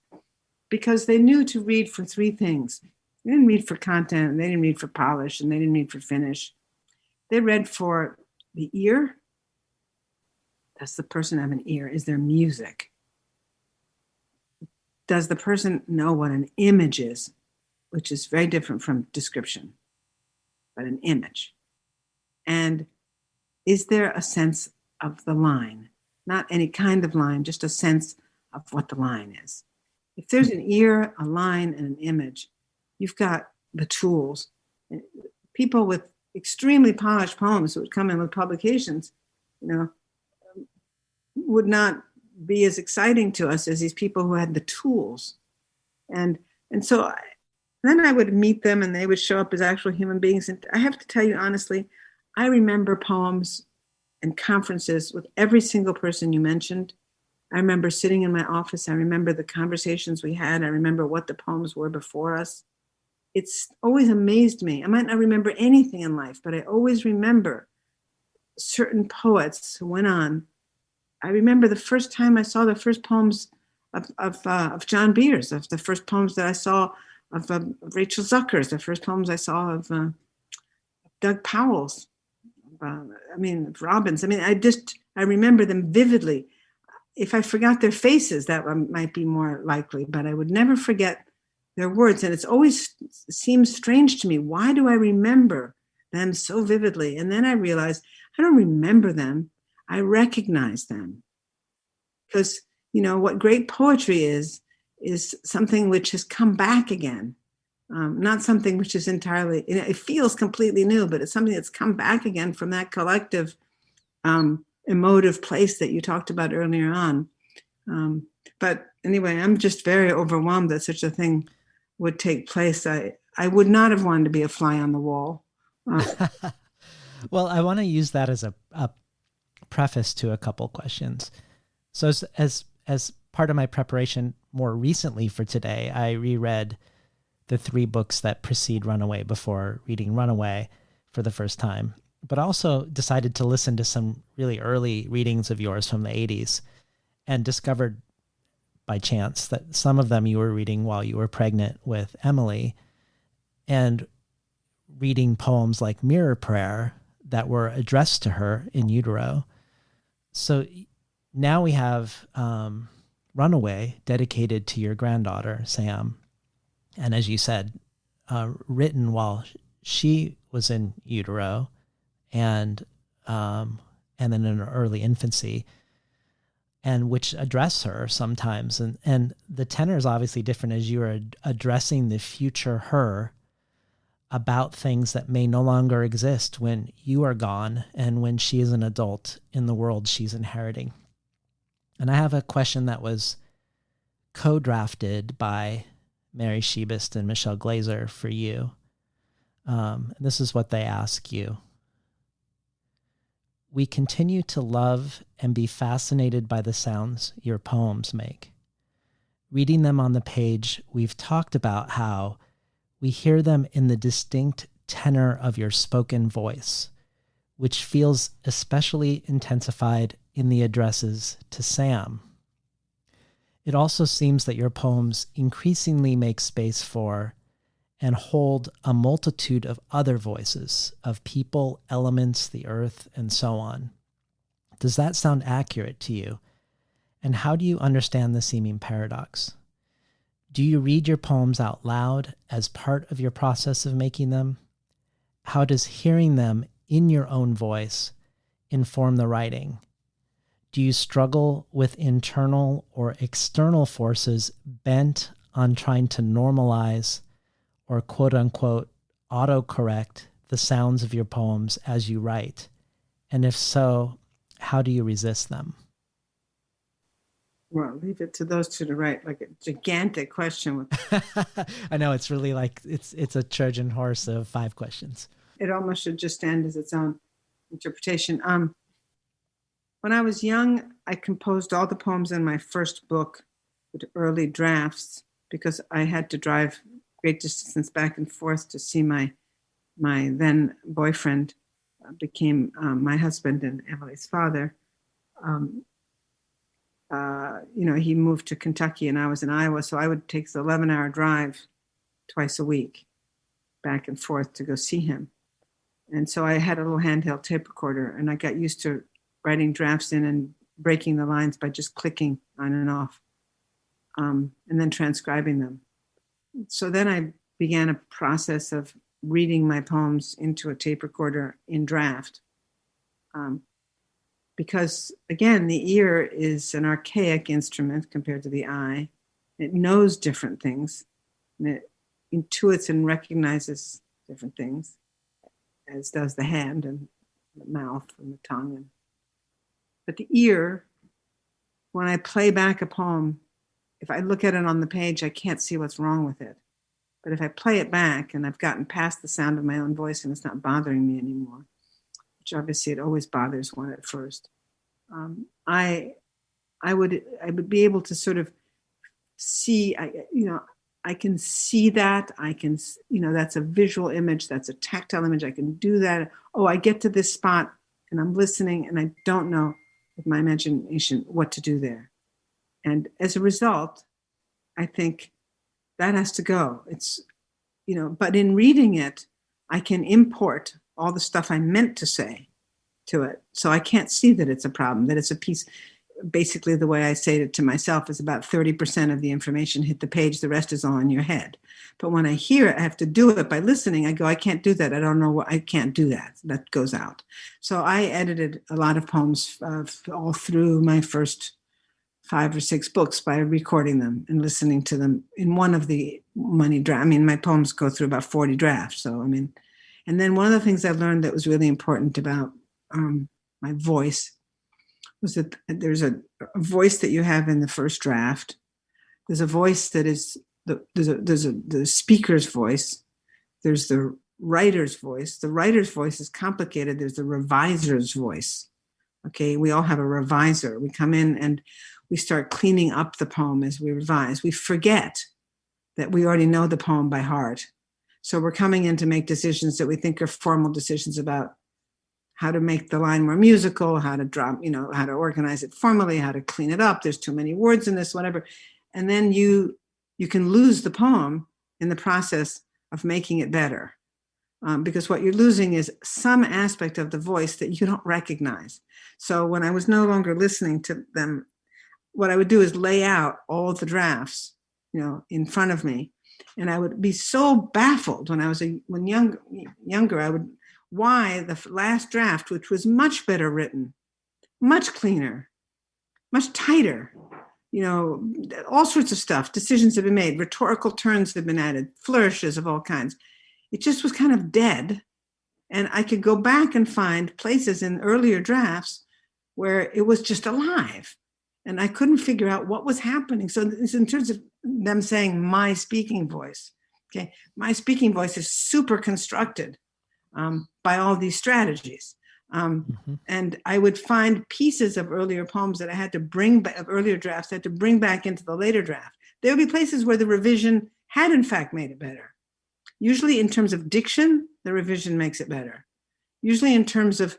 because they knew to read for 3 things. They didn't read for content, and they didn't read for polish, and they didn't read for finish. They read for the ear. Does the person have an ear? Is there music? Does the person know what an image is, which is very different from description, but an image? And is there a sense of the line? Not any kind of line, just a sense of what the line is. If there's an ear, a line, and an image, you've got the tools. People with extremely polished poems who would come in with publications, would not be as exciting to us as these people who had the tools. And so then I would meet them, and they would show up as actual human beings. And I have to tell you honestly, I remember poems and conferences with every single person you mentioned. I remember sitting in my office. I remember the conversations we had. I remember what the poems were before us. It's always amazed me. I might not remember anything in life, but I always remember certain poets who went on. I remember the first time I saw the first poems of John Beers, of the first poems that I saw of Rachel Zucker's, the first poems I saw of Doug Powell's, Robbins. I remember them vividly. If I forgot their faces, that might be more likely, but I would never forget their words. And it's always seems strange to me. Why do I remember them so vividly? And then I realized I don't remember them. I recognize them. Because, what great poetry is something which has come back again. Not something which is entirely, it feels completely new, but it's something that's come back again from that collective emotive place that you talked about earlier on. But anyway, I'm just very overwhelmed that such a thing would take place. I would not have wanted to be a fly on the wall. Well, I want to use that as a preface to a couple questions. So as part of my preparation more recently for today, I reread the 3 books that precede Runaway before reading Runaway for the first time, but also decided to listen to some really early readings of yours from the 80s and discovered by chance that some of them you were reading while you were pregnant with Emily, and reading poems like Mirror Prayer that were addressed to her in utero. So now we have Runaway dedicated to your granddaughter, Sam. And as you said, written while she was in utero and then in her early infancy. and which address her sometimes. And the tenor is obviously different as you are addressing the future her about things that may no longer exist when you are gone and when she is an adult in the world she's inheriting. And I have a question that was co-drafted by Mary Shebist and Michelle Glazer for you. This is what they ask you. We continue to love and be fascinated by the sounds your poems make. Reading them on the page, we've talked about how we hear them in the distinct tenor of your spoken voice, which feels especially intensified in the addresses to Sam. It also seems that your poems increasingly make space for and hold a multitude of other voices of people, elements, the earth, and so on. Does that sound accurate to you? And how do you understand the seeming paradox? Do you read your poems out loud as part of your process of making them? How does hearing them in your own voice inform the writing? Do you struggle with internal or external forces bent on trying to normalize or quote unquote autocorrect the sounds of your poems as you write? And if so, how do you resist them? Well, leave it to those two to write like a gigantic question. I know, it's really like, it's a Trojan horse of 5 questions. It almost should just stand as its own interpretation. When I was young, I composed all the poems in my first book with early drafts because I had to drive great distance back and forth to see my then boyfriend, became my husband and Emily's father. He moved to Kentucky and I was in Iowa, so I would take the 11-hour drive twice a week back and forth to go see him. And so I had a little handheld tape recorder, and I got used to writing drafts in and breaking the lines by just clicking on and off, and then transcribing them. So then I began a process of reading my poems into a tape recorder in draft. Because, again, the ear is an archaic instrument compared to the eye. It knows different things, and it intuits and recognizes different things, as does the hand and the mouth and the tongue. But the ear, when I play back a poem, if I look at it on the page, I can't see what's wrong with it. But if I play it back and I've gotten past the sound of my own voice and it's not bothering me anymore, which obviously it always bothers one at first, I would be able to sort of see, I can see that. I can, that's a visual image. That's a tactile image. I can do that. Oh, I get to this spot and I'm listening and I don't know with my imagination what to do there. And as a result, I think that has to go. It's, but in reading it, I can import all the stuff I meant to say to it. So I can't see that it's a problem, that it's a piece. Basically, the way I say it to myself is about 30% of the information hit the page. The rest is all in your head. But when I hear it, I have to do it by listening. I go, I can't do that. I don't know what, I can't do that. That goes out. So I edited a lot of poems all through my first 5 or 6 books by recording them and listening to them in one of the many drafts. My poems go through about 40 drafts. So, and then one of the things I learned that was really important about my voice was that there's a voice that you have in the first draft. There's a voice that is the speaker's voice. There's the writer's voice. The writer's voice is complicated. There's the reviser's voice. Okay, we all have a reviser. We come in and we start cleaning up the poem as we revise. We forget that we already know the poem by heart. So we're coming in to make decisions that we think are formal decisions about how to make the line more musical, how to drop, how to organize it formally, how to clean it up. There's too many words in this, whatever. And then you can lose the poem in the process of making it better. Because what you're losing is some aspect of the voice that you don't recognize. So when I was no longer listening to them, what I would do is lay out all the drafts, in front of me. And I would be so baffled when I was younger, why the last draft, which was much better written, much cleaner, much tighter. All sorts of stuff. Decisions have been made. Rhetorical turns have been added. Flourishes of all kinds. It just was kind of dead. And I could go back and find places in earlier drafts where it was just alive. And I couldn't figure out what was happening. So it's in terms of them saying my speaking voice. Okay. My speaking voice is super constructed by all these strategies. And I would find pieces of earlier poems that I had to bring back, of earlier drafts, I had to bring back into the later draft. There would be places where the revision had in fact made it better. Usually in terms of diction, the revision makes it better. Usually in terms of,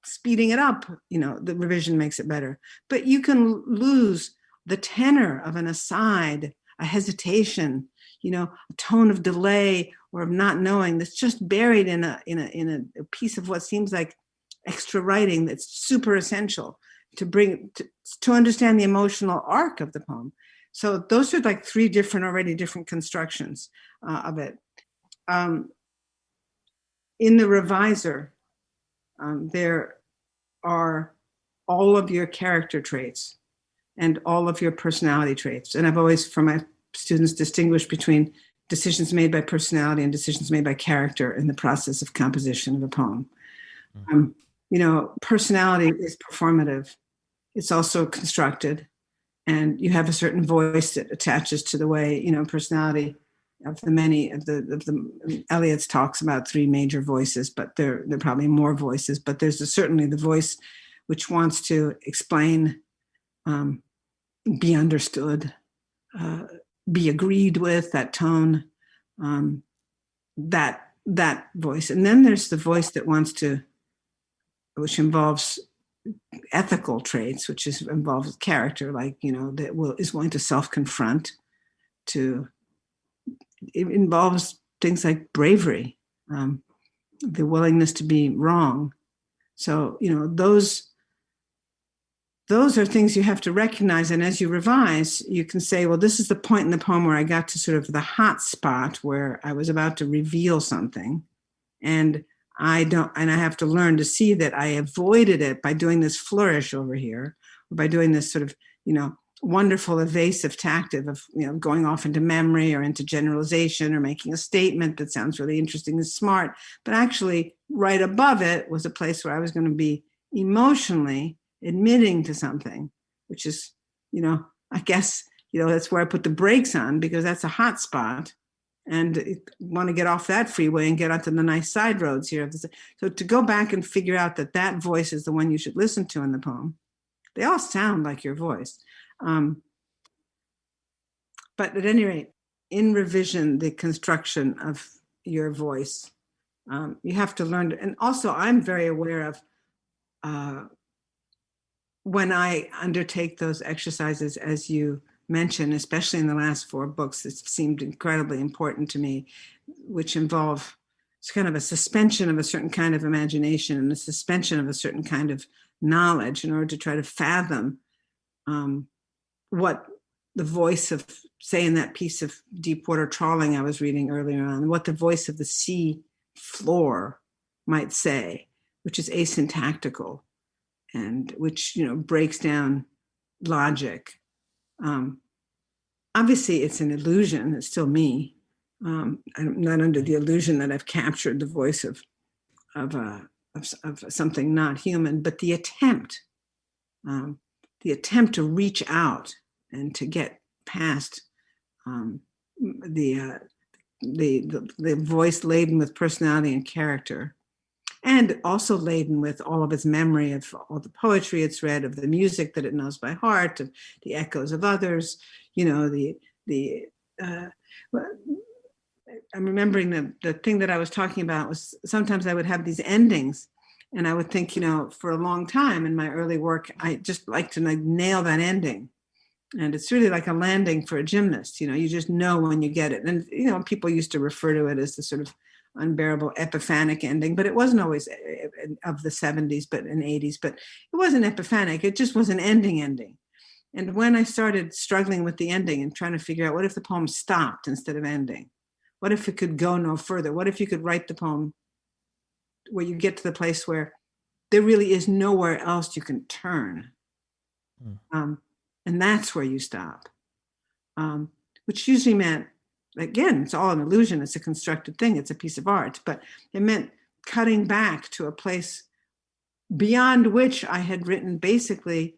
speeding it up, the revision makes it better. But you can lose the tenor of an aside, a hesitation, a tone of delay or of not knowing that's just buried in a piece of what seems like extra writing that's super essential to understand the emotional arc of the poem. So those are like three different constructions of it. In the reviser, there are all of your character traits and all of your personality traits. And I've always, for my students, distinguished between decisions made by personality and decisions made by character in the process of composition of a poem. Personality is performative. It's also constructed. And you have a certain voice that attaches to the way, personality of the Eliot's talks about three major voices, but there are probably more voices, but there's certainly the voice which wants to explain, be understood, be agreed with, that tone, that voice. And then there's the voice that which involves ethical traits, which involves character, like, is going to self-confront, it involves things like bravery, the willingness to be wrong. So, those are things you have to recognize. And as you revise, you can say, well, this is the point in the poem where I got to sort of the hot spot where I was about to reveal something. And I have to learn to see that I avoided it by doing this flourish over here, or by doing this sort of, wonderful evasive tactic of, going off into memory or into generalization or making a statement that sounds really interesting and smart. But actually right above it was a place where I was going to be emotionally admitting to something, which is, I guess, that's where I put the brakes on, because that's a hot spot. And want to get off that freeway and get onto the nice side roads here. So to go back and figure out that voice is the one you should listen to in the poem. They all sound like your voice. But at any rate, in revision, the construction of your voice, you have to learn. And also, I'm very aware of when I undertake those exercises, as you mentioned, especially in the last 4 books, it seemed incredibly important to me, which involve it's kind of a suspension of a certain kind of imagination and a suspension of a certain kind of knowledge in order to try to fathom what the voice of, say, in that piece of deep water trawling I was reading earlier on, what the voice of the sea floor might say, which is asyntactical and which, breaks down logic. Obviously, it's an illusion. It's still me. I'm not under the illusion that I've captured the voice of something not human, but the attempt to reach out and to get past the voice laden with personality and character, and also laden with all of its memory of all the poetry it's read, of the music that it knows by heart, of the echoes of others. I'm remembering the thing that I was talking about was sometimes I would have these endings, and I would think, for a long time in my early work, I just like to nail that ending. And it's really like a landing for a gymnast. You just know when you get it. And, people used to refer to it as the sort of unbearable epiphanic ending, but it wasn't always of the 70s, but in 80s, but it wasn't epiphanic. It just was an ending. And when I started struggling with the ending and trying to figure out what if the poem stopped instead of ending? What if it could go no further? What if you could write the poem where you get to the place where there really is nowhere else you can turn? And that's where you stop, which usually meant, again, it's all an illusion. It's a constructed thing. It's a piece of art. But it meant cutting back to a place beyond which I had written basically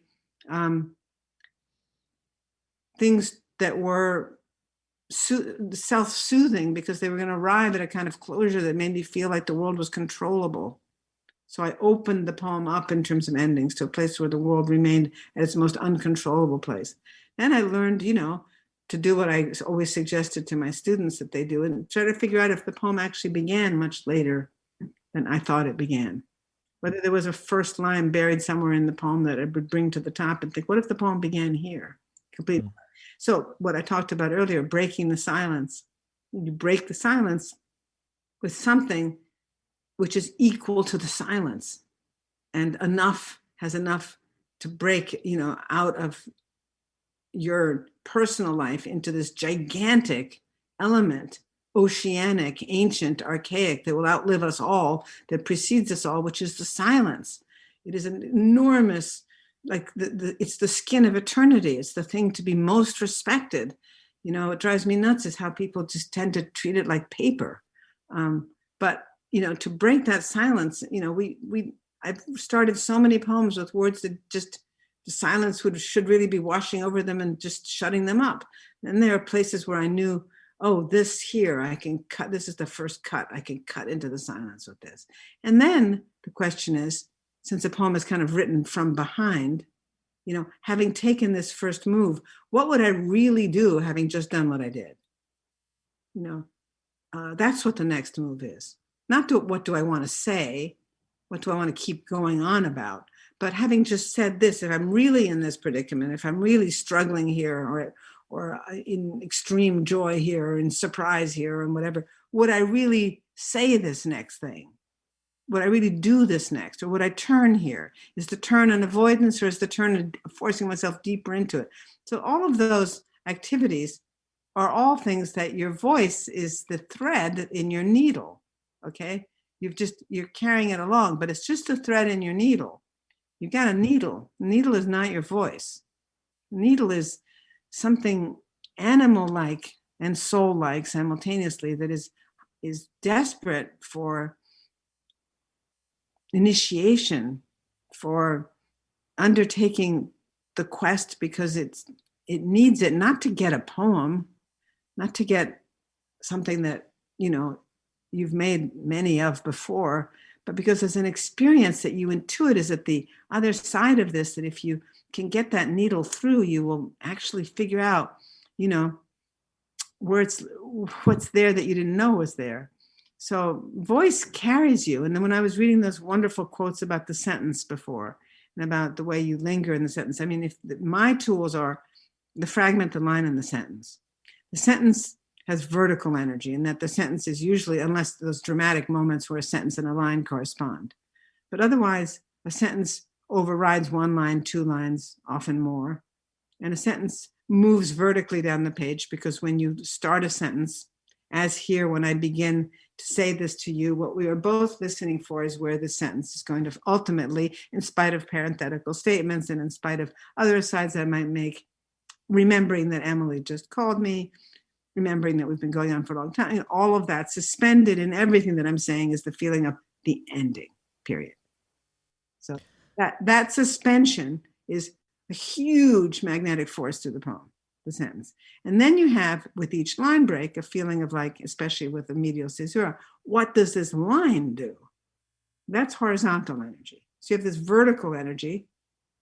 things that were self-soothing, because they were going to arrive at a kind of closure that made me feel like the world was controllable. So I opened the poem up in terms of endings to a place where the world remained at its most uncontrollable place. Then I learned, to do what I always suggested to my students that they do, and try to figure out if the poem actually began much later than I thought it began. Whether there was a first line buried somewhere in the poem that I would bring to the top and think, what if the poem began here? Complete. So what I talked about earlier, breaking the silence. You break the silence with something which is equal to the silence, and has enough to break, out of your personal life into this gigantic element, oceanic, ancient, archaic, that will outlive us all, that precedes us all, which is the silence. It is an enormous, like it's the skin of eternity. It's the thing to be most respected. What drives me nuts is how people just tend to treat it like paper. But to break that silence, I've started so many poems with words that just the silence should really be washing over them and just shutting them up. And there are places where I knew, oh, this here, I can cut. This is the first cut. I can cut into the silence with this. And then the question is, since a poem is kind of written from behind, having taken this first move, what would I really do having just done what I did? That's what the next move is. Not what do I want to say, what do I want to keep going on about, but having just said this, if I'm really in this predicament, if I'm really struggling here, or in extreme joy here, or in surprise here, and whatever, would I really say this next thing? Would I really do this next? Or would I turn here? Is the turn an avoidance, or is the turn forcing myself deeper into it? So all of those activities are all things that your voice is the thread in your needle, okay? You're carrying it along, but it's just a thread in your needle. You've got a needle. The needle is not your voice. The needle is something animal-like and soul-like simultaneously, that is desperate for initiation, for undertaking the quest, because it needs it, not to get a poem, not to get something that you've made many of before, but because it's an experience that you intuit is at the other side of this, that if you can get that needle through, you will actually figure out what's there that you didn't know was there. So voice carries you. And then when I was reading those wonderful quotes about the sentence before, and about the way you linger in the sentence, I mean, if my tools are the fragment, the line, and the sentence. The sentence has vertical energy, in that the sentence is usually, unless those dramatic moments where a sentence and a line correspond, but otherwise a sentence overrides one line, two lines, often more. And a sentence moves vertically down the page, because when you start a sentence, as here, when I begin to say this to you, what we are both listening for is where the sentence is going to ultimately, in spite of parenthetical statements and in spite of other asides I might make, remembering that Emily just called me, remembering that we've been going on for a long time, all of that suspended in everything that I'm saying is the feeling of the ending, period. So that suspension is a huge magnetic force through the poem, the sentence. And then you have, with each line break, a feeling of, like, especially with the medial caesura, what does this line do? That's horizontal energy. So you have this vertical energy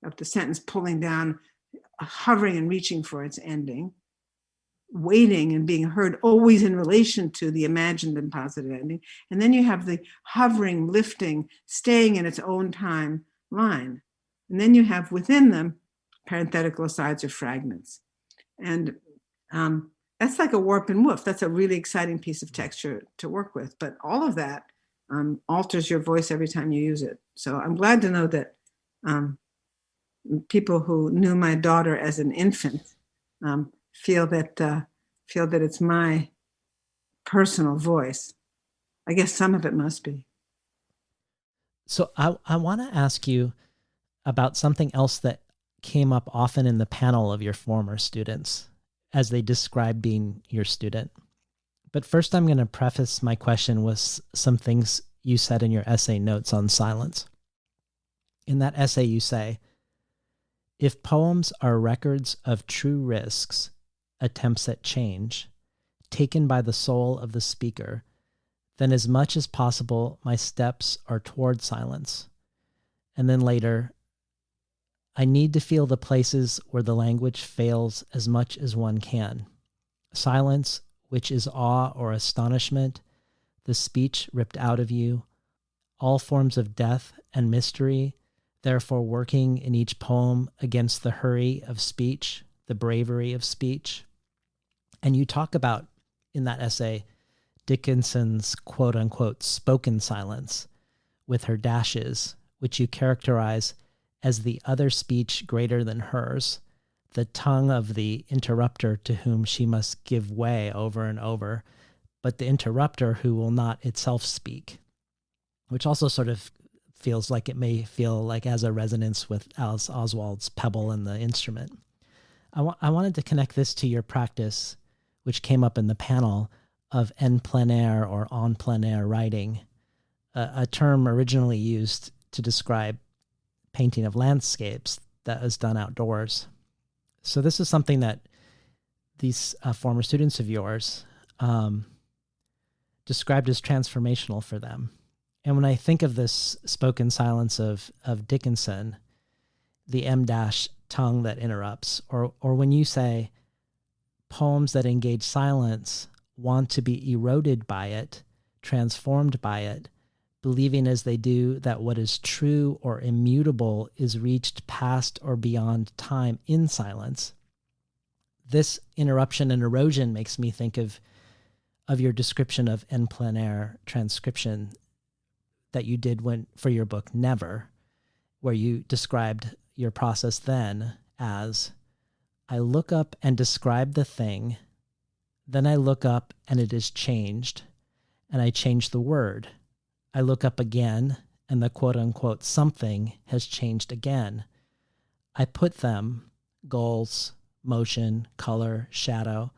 of the sentence pulling down, hovering and reaching for its ending, waiting and being heard always in relation to the imagined and positive ending. And then you have the hovering, lifting, staying in its own time line. And then you have within them parenthetical asides or fragments. And that's like a warp and woof. That's a really exciting piece of texture to work with. But all of that alters your voice every time you use it. So I'm glad to know that people who knew my daughter as an infant feel that it's my personal voice. I guess some of it must be. So I want to ask you about something else that came up often in the panel of your former students as they described being your student. But first, I'm going to preface my question with some things you said in your essay notes on silence. In that essay, you say, if poems are records of true risks, attempts at change, taken by the soul of the speaker, then as much as possible, my steps are toward silence. And then later, I need to feel the places where the language fails as much as one can. Silence, which is awe or astonishment, the speech ripped out of you, all forms of death and mystery, therefore working in each poem against the hurry of speech, the bravery of speech. And you talk about, in that essay, Dickinson's quote-unquote spoken silence with her dashes, which you characterize as the other speech greater than hers, the tongue of the interrupter to whom she must give way over and over, but the interrupter who will not itself speak, which also sort of feels like it may feel like as a resonance with Alice Oswald's pebble and the instrument. I wanted to connect this to your practice, which came up in the panel, of en plein air or en plein air writing, a term originally used to describe painting of landscapes that is done outdoors. So this is something that these former students of yours described as transformational for them. And when I think of this spoken silence of Dickinson, the M dash tongue that interrupts, or when you say poems that engage silence want to be eroded by it, transformed by it, believing as they do that what is true or immutable is reached past or beyond time in silence. This interruption and erosion makes me think of your description of en plein air transcription that you did for your book Never, where you described your process then as, I look up and describe the thing, then I look up and it is changed, and I change the word. I look up again, and the quote-unquote something has changed again. I put them, goals, motion, color, shadow,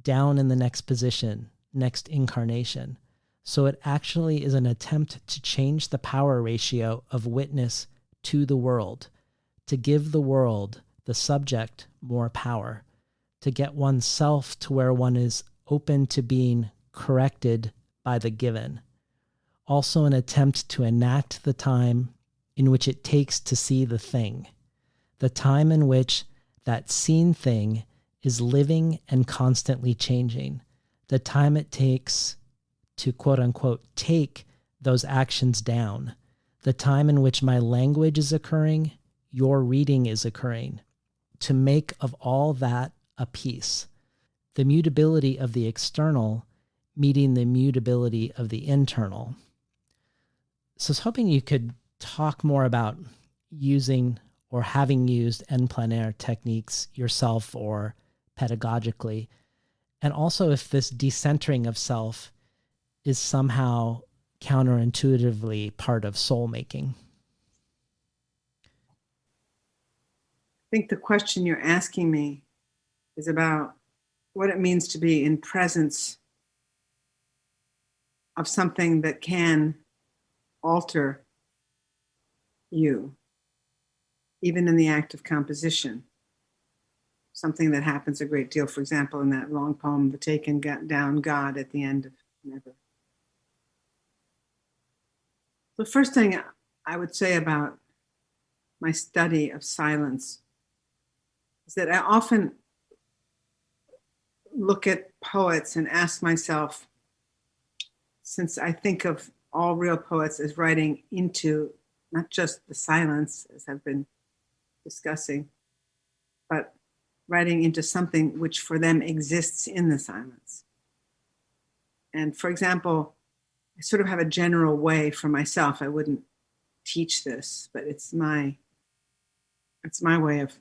down in the next position, next incarnation. So it actually is an attempt to change the power ratio of witness to the world, to give the world, the subject, more power, to get oneself to where one is open to being corrected by the given. Also an attempt to enact the time in which it takes to see the thing, the time in which that seen thing is living and constantly changing, the time it takes to quote-unquote take those actions down, the time in which my language is occurring, your reading is occurring, to make of all that a piece, the mutability of the external meeting the mutability of the internal. So I was hoping you could talk more about using or having used en plein air techniques yourself or pedagogically, and also if this decentering of self is somehow counterintuitively part of soul making. I think the question you're asking me is about what it means to be in presence of something that can alter you, even in the act of composition. Something that happens a great deal, for example, in that long poem, The Taken Down God at the end of Never. The first thing I would say about my study of silence is that I often look at poets and ask myself, since I think of all real poets as writing into not just the silence, as I've been discussing, but writing into something which for them exists in the silence. And for example, I sort of have a general way for myself. I wouldn't teach this, but it's my way of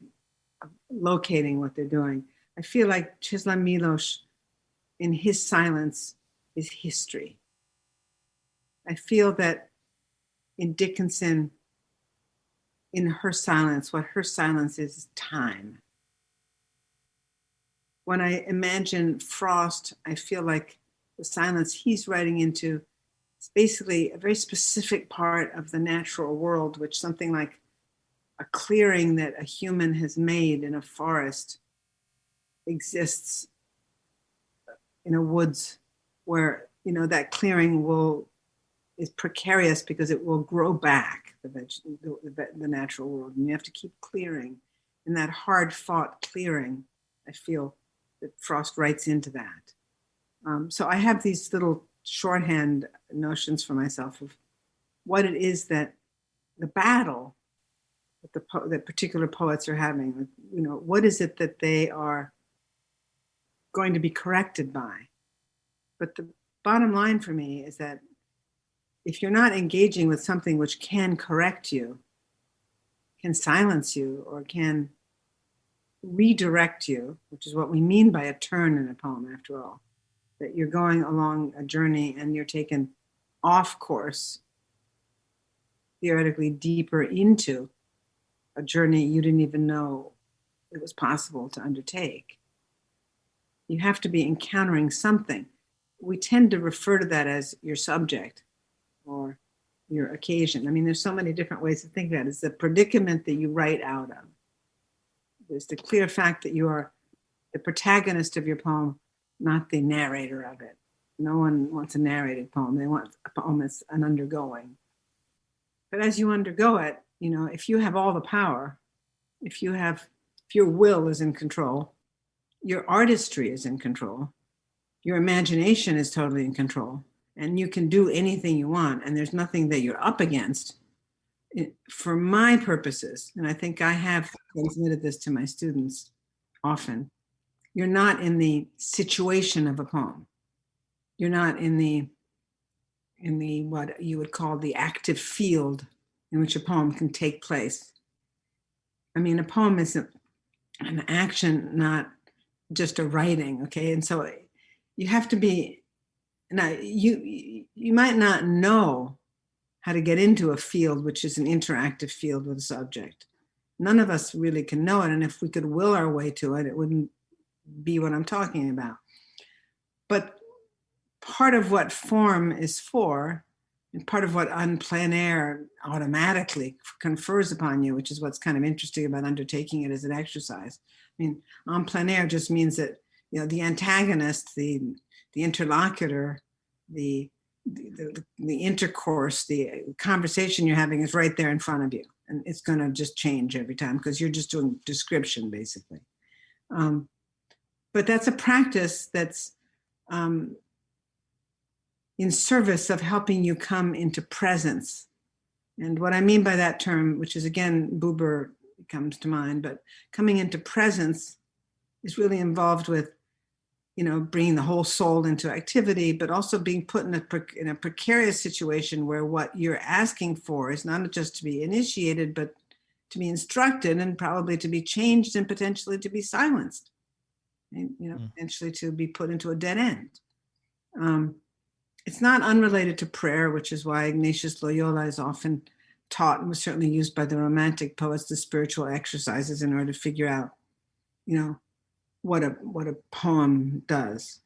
locating what they're doing. I feel like Chisholm Miloš, in his silence, is history. I feel that in Dickinson, in her silence, what her silence is time. When I imagine Frost, I feel like the silence he's writing into is basically a very specific part of the natural world, which something like a clearing that a human has made in a forest exists in a woods where, that clearing is precarious because it will grow back the natural world. And you have to keep clearing. And that hard fought clearing, I feel that Frost writes into that. So I have these little shorthand notions for myself of what it is that the battle that particular poets are having. What is it that they are going to be corrected by? But the bottom line for me is that if you're not engaging with something which can correct you, can silence you, or can redirect you, which is what we mean by a turn in a poem, after all, that you're going along a journey and you're taken off course, theoretically deeper into a journey you didn't even know it was possible to undertake. You have to be encountering something. We tend to refer to that as your subject or your occasion. I mean, there's so many different ways to think of that. It's the predicament that you write out of. There's the clear fact that you are the protagonist of your poem, not the narrator of it. No one wants a narrated poem. They want a poem that's an undergoing. But as you undergo it, if you have all the power, if your will is in control, your artistry is in control, your imagination is totally in control, and you can do anything you want, and there's nothing that you're up against. For my purposes, and I think I have transmitted this to my students often, you're not in the situation of a poem. You're not in the what you would call the active field in which a poem can take place. I mean, a poem is an action, not just a writing, okay? And so you have to be, now you might not know how to get into a field which is an interactive field with a subject. None of us really can know it, and if we could will our way to it, it wouldn't be what I'm talking about. But part of what form is for, and part of what en plein air automatically confers upon you, which is what's kind of interesting about undertaking it as an exercise. I mean, en plein air just means that the antagonist, the interlocutor, the intercourse, the conversation you're having is right there in front of you, and it's going to just change every time because you're just doing description basically. But that's a practice that's in service of helping you come into presence. And what I mean by that term, which is again, Buber comes to mind, but coming into presence is really involved with, bringing the whole soul into activity, but also being put in a precarious situation where what you're asking for is not just to be initiated, but to be instructed and probably to be changed and potentially to be silenced, and, potentially to be put into a dead end. It's not unrelated to prayer, which is why Ignatius Loyola is often taught and was certainly used by the Romantic poets, the spiritual exercises in order to figure out, what a poem does.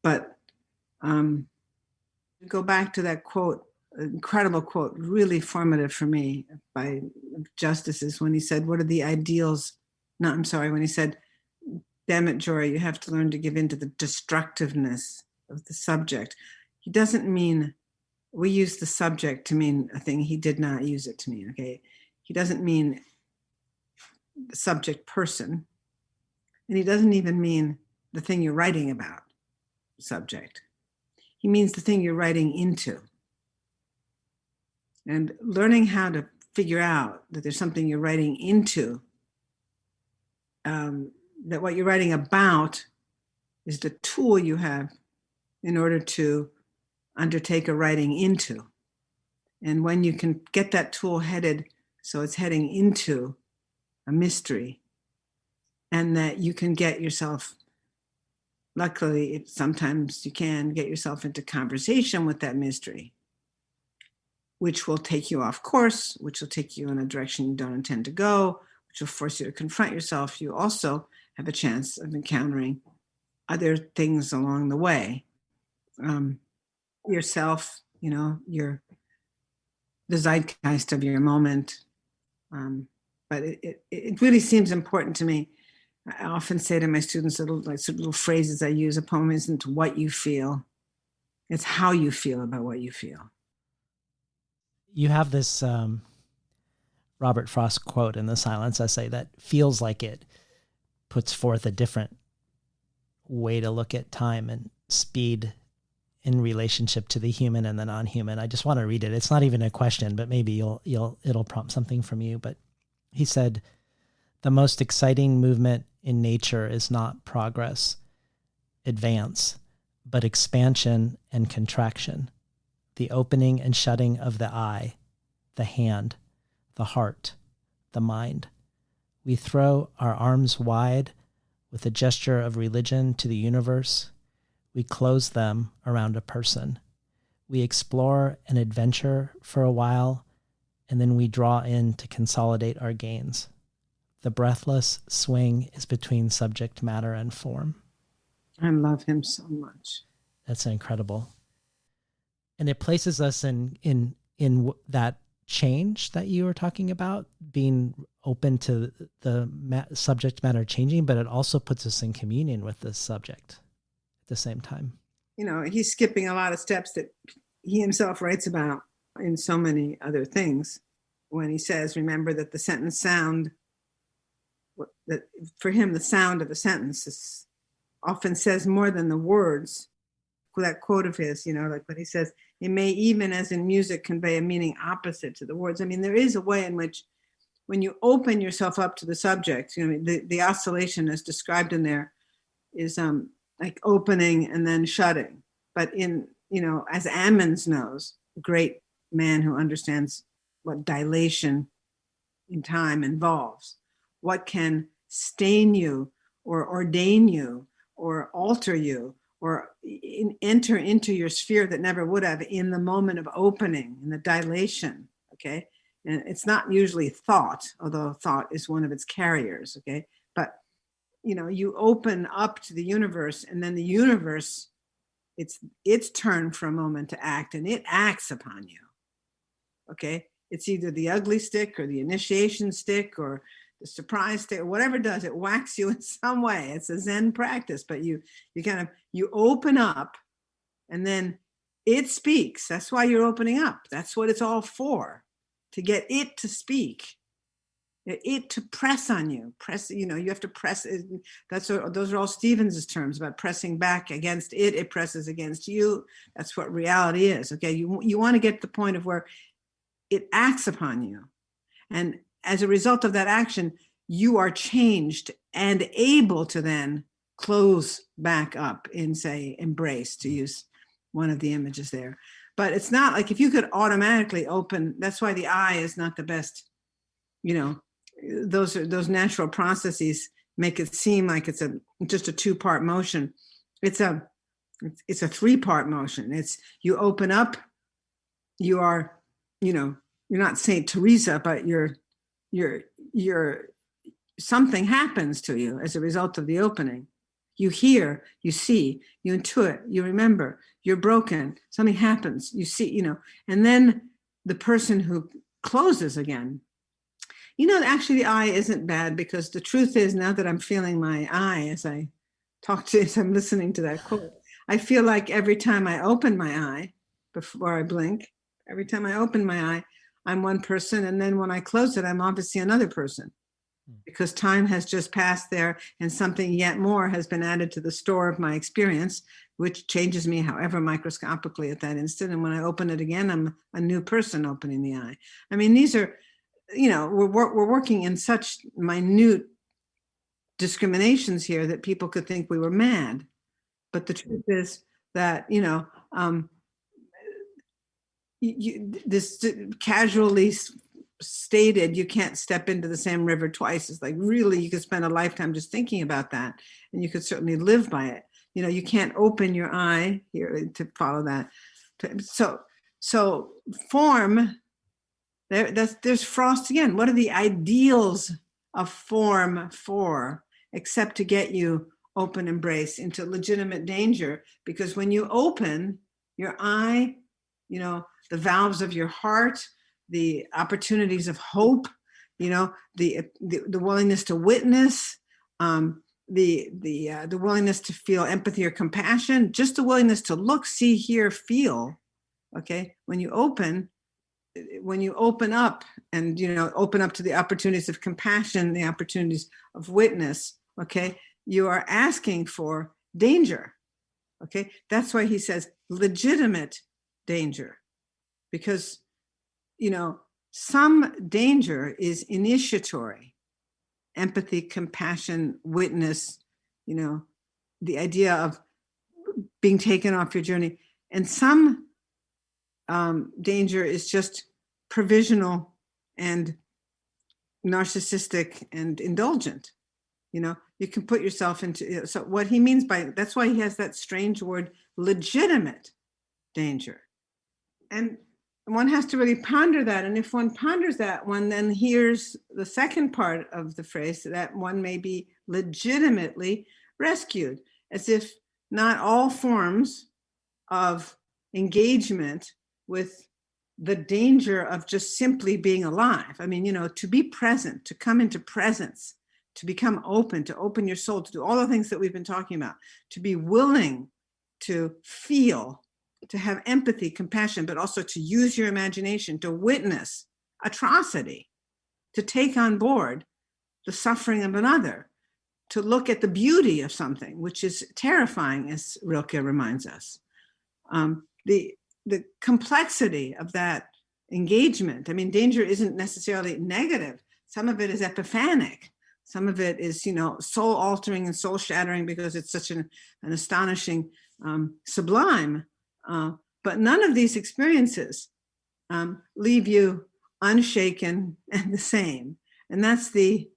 But go back to that quote, incredible quote, really formative for me by Justices when he said, what are the ideals? When he said, damn it, Jorie, you have to learn to give in to the destructiveness of the subject. He doesn't mean, we use the subject to mean a thing. He did not use it to mean, okay? He doesn't mean the subject person. And he doesn't even mean the thing you're writing about, subject. He means the thing you're writing into. And learning how to figure out that there's something you're writing into, that what you're writing about is the tool you have in order to undertake a writing into. And when you can get that tool headed so it's heading into a mystery, and that you can get yourself, luckily, sometimes you can get yourself into conversation with that mystery, which will take you off course, which will take you in a direction you don't intend to go, which will force you to confront yourself. You also have a chance of encountering other things along the way. Yourself, the zeitgeist of your moment. But it really seems important to me. I often say to my students, little phrases I use: a poem isn't what you feel, it's how you feel about what you feel. You have this Robert Frost quote in the Silence essay that feels like it puts forth a different way to look at time and speed in relationship to the human and the non-human. I just want to read it. It's not even a question, but maybe it'll prompt something from you. But he said, "The most exciting movement in nature is not progress, advance, but expansion and contraction, the opening and shutting of the eye, the hand, the heart, the mind. We throw our arms wide with a gesture of religion to the universe. We close them around a person. We explore and adventure for a while, and then we draw in to consolidate our gains. The breathless swing is between subject matter and form." I love him so much. That's incredible. And it places us in that change that you were talking about, being open to the subject matter changing, but it also puts us in communion with the subject at the same time. He's skipping a lot of steps that he himself writes about in so many other things when he says, remember that the sentence sound, that for him, the sound of a sentence often says more than the words. That quote of his, like when he says, it may even as in music convey a meaning opposite to the words. I mean, there is a way in which when you open yourself up to the subject, the oscillation as described in there is like opening and then shutting. But as Ammons knows, a great man who understands what dilation in time involves, what can stain you or ordain you or alter you or enter into your sphere that never would have in the moment of opening, in the dilation, okay? And it's not usually thought, although thought is one of its carriers, okay? But, you open up to the universe, and then the universe, it's its turn for a moment to act, and it acts upon you, okay? It's either the ugly stick or the initiation stick or the surprise stick, or whatever it does, it whacks you in some way. It's a Zen practice, but you open up, and then it speaks. That's why you're opening up. That's what it's all for, to get it to speak, it to press on you. You have to press. Those are all Stevens's terms about pressing back against it. It presses against you. That's what reality is. Okay, you want to get to the point of where it acts upon you, and as a result of that action, you are changed and able to then close back up in, say, embrace, to use one of the images there. But it's not like if you could automatically open, that's why the eye is not the best, those natural processes make it seem like it's just a two-part motion. It's a three-part motion. It's you open up, you are, you're not Saint Teresa, but you're something happens to you as a result of the opening. You hear, you see, you intuit, you remember, you're broken, something happens, you see, and then the person who closes again. Actually the eye isn't bad, because the truth is, now that I'm feeling my eye as I talk to you, as I'm listening to that quote, I feel like every time I open my eye, before I blink, every time I open my eye, I'm one person, and then when I close it, I'm obviously another person, because time has just passed there and something yet more has been added to the store of my experience, which changes me however microscopically at that instant. And when I open it again, I'm a new person opening the eye. I mean, these are, we're working in such minute discriminations here that people could think we were mad. But the truth is that, this casually stated, you can't step into the same river twice. It's like, really, you could spend a lifetime just thinking about that, and you could certainly live by it. You can't open your eye here, to follow that. So form, there's Frost again. What are the ideals of form for, except to get you open embrace into legitimate danger? Because when you open your eye, the valves of your heart, the opportunities of hope, the willingness to witness, the willingness to feel empathy or compassion, just the willingness to look, see, hear, feel. Okay, when you open up and open up to the opportunities of compassion, the opportunities of witness, okay, you are asking for danger. Okay, that's why he says legitimate danger, because some danger is initiatory, empathy, compassion, witness, the idea of being taken off your journey. And some danger is just provisional and narcissistic and indulgent. You can put yourself into, so what he means by, that's why he has that strange word, legitimate danger. And one has to really ponder that. And if one ponders that, one then hears the second part of the phrase, that one may be legitimately rescued, as if not all forms of engagement with the danger of just simply being alive. I mean, to be present, to come into presence, to become open, to open your soul, to do all the things that we've been talking about, to be willing to feel, to have empathy, compassion, but also to use your imagination, to witness atrocity, to take on board the suffering of another, to look at the beauty of something, which is terrifying, as Rilke reminds us. The complexity of that engagement. I mean, danger isn't necessarily negative. Some of it is epiphanic. Some of it is, soul altering and soul shattering, because it's such an astonishing, sublime. But none of these experiences leave you unshaken and the same. And that's the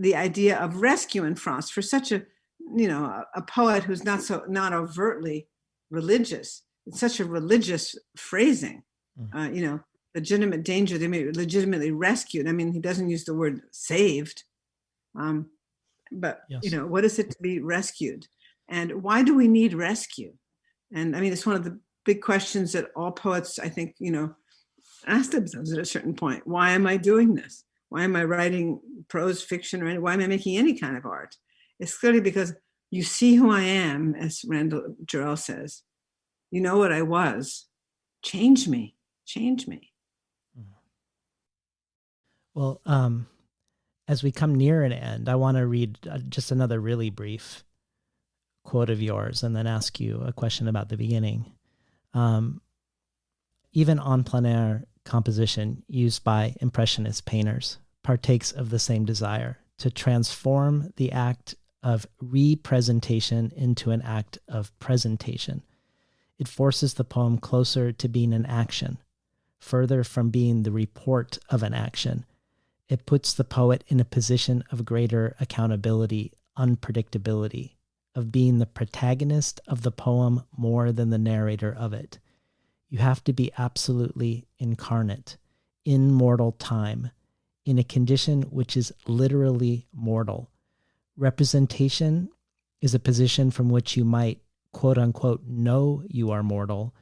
idea of rescue in Frost, for such a poet who's not overtly religious. It's such a religious phrasing. Legitimate danger, they may be legitimately rescued. I mean, he doesn't use the word saved, but yes. What is it to be rescued, and why do we need rescue? And I mean, it's one of the big questions that all poets, I think, ask themselves at a certain point. Why am I doing this? Why am I writing prose fiction, or why am I making any kind of art? It's clearly because you see who I am, as Randall Jarrell says. You know what I was. Change me. Well, as we come near an end, I want to read just another really brief quote of yours and then ask you a question about the beginning. Even en plein air composition used by Impressionist painters partakes of the same desire to transform the act of representation into an act of presentation. It forces the poem closer to being an action, further from being the report of an action. It puts the poet in a position of greater accountability, unpredictability, of being the protagonist of the poem more than the narrator of it. You have to be absolutely incarnate, in mortal time, in a condition which is literally mortal. Representation is a position from which you might, quote unquote, know you are mortal,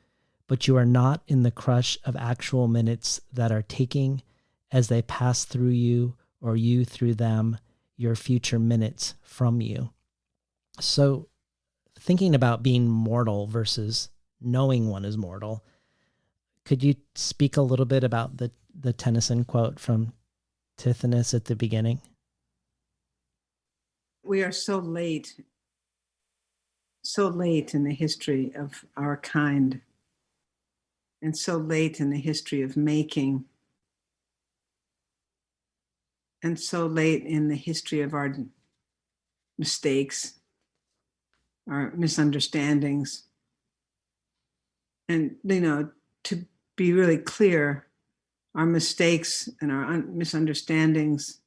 but you are not in the crush of actual minutes that are taking, as they pass through you or you through them, your future minutes from you. So thinking about being mortal versus knowing one is mortal, could you speak a little bit about the Tennyson quote from Tithonus at the beginning? We are so late in the history of our kind, and so late in the history of making, and so late in the history of our mistakes, our misunderstandings. And, to be really clear, our mistakes and our misunderstandings,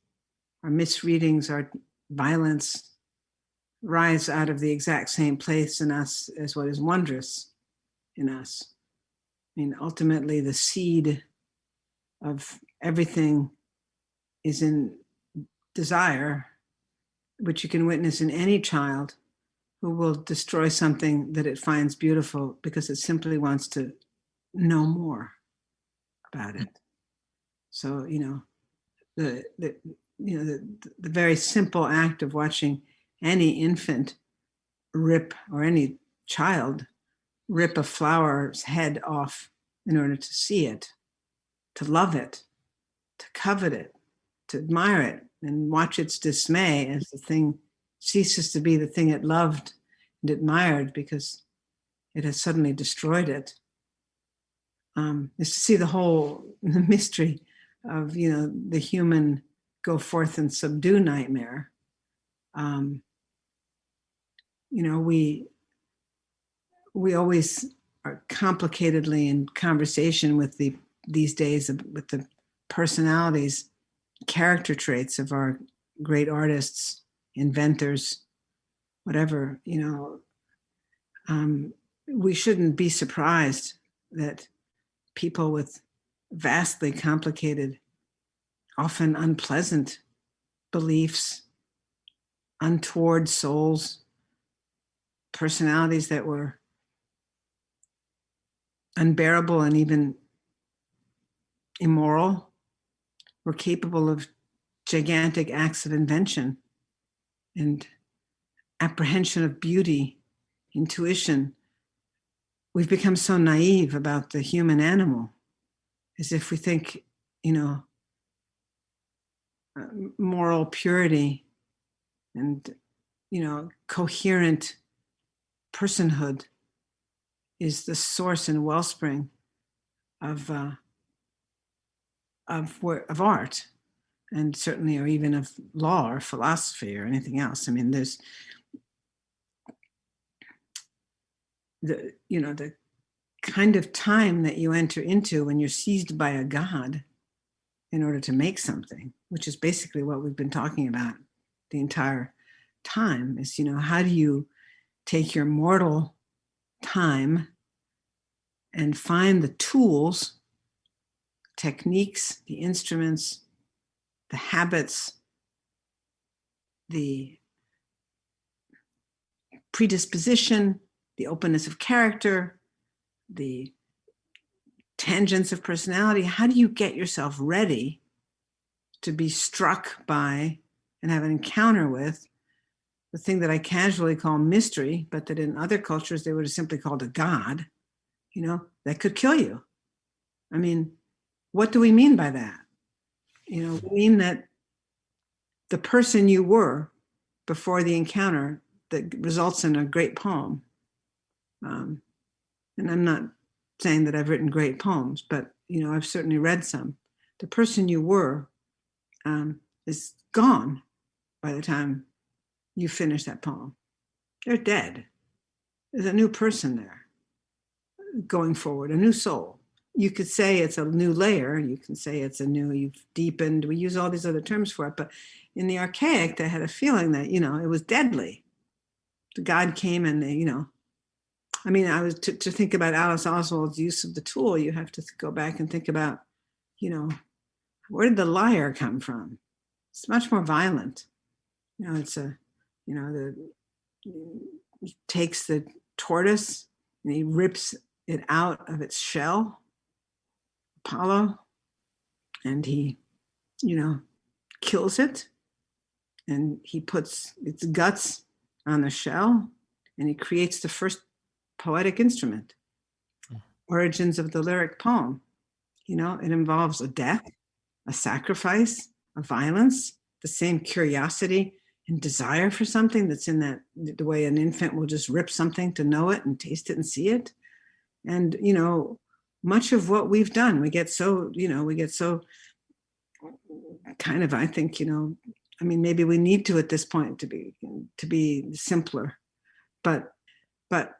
our misreadings, our violence rise out of the exact same place in us as what is wondrous in us. mean, ultimately, the seed of everything is in desire, which you can witness in any child who will destroy something that it finds beautiful because it simply wants to know more about it. So, the very simple act of watching any infant rip, or any child rip a flower's head off in order to see it, to love it, to covet it, to admire it, and watch its dismay as the thing ceases to be the thing it loved and admired because it has suddenly destroyed it. Is to see the whole mystery of, the human go forth and subdue nightmare. We always are complicatedly in conversation with these days with the personalities, character traits of our great artists, inventors, whatever. We shouldn't be surprised that people with vastly complicated, often unpleasant beliefs, untoward souls, personalities that were unbearable and even immoral, were capable of gigantic acts of invention and apprehension of beauty, intuition. We've become so naive about the human animal, as if we think, moral purity and, coherent personhood is the source and wellspring of art, and certainly, or even of law or philosophy or anything else. I mean, there's the kind of time that you enter into when you're seized by a god in order to make something, which is basically what we've been talking about the entire time, is, how do you take your mortal time and find the tools, techniques, the instruments, the habits, the predisposition, the openness of character, the tangents of personality. How do you get yourself ready to be struck by and have an encounter with the thing that I casually call mystery, but that in other cultures they would have simply called a god, that could kill you? I mean, what do we mean by that? We mean that the person you were before the encounter that results in a great poem. And I'm not saying that I've written great poems, but, I've certainly read some. The person you were is gone by the time you finish that poem. They're dead. There's a new person there going forward, a new soul. You could say it's a new layer. You can say it's you've deepened. We use all these other terms for it. But in the archaic, they had a feeling that, it was deadly. The God came and, I was to think about Alice Oswald's use of the tool, you have to go back and think about, where did the lyre come from? It's much more violent. He takes the tortoise and he rips it out of its shell, Apollo, and he, kills it, and he puts its guts on the shell, and he creates the first poetic instrument, origins of the lyric poem. It involves a death, a sacrifice, a violence, the same curiosity and desire for something that's in that, the way an infant will just rip something to know it and taste it and see it. And, much of what we've done, we get so kind of, I think, maybe we need to at this point to be simpler, but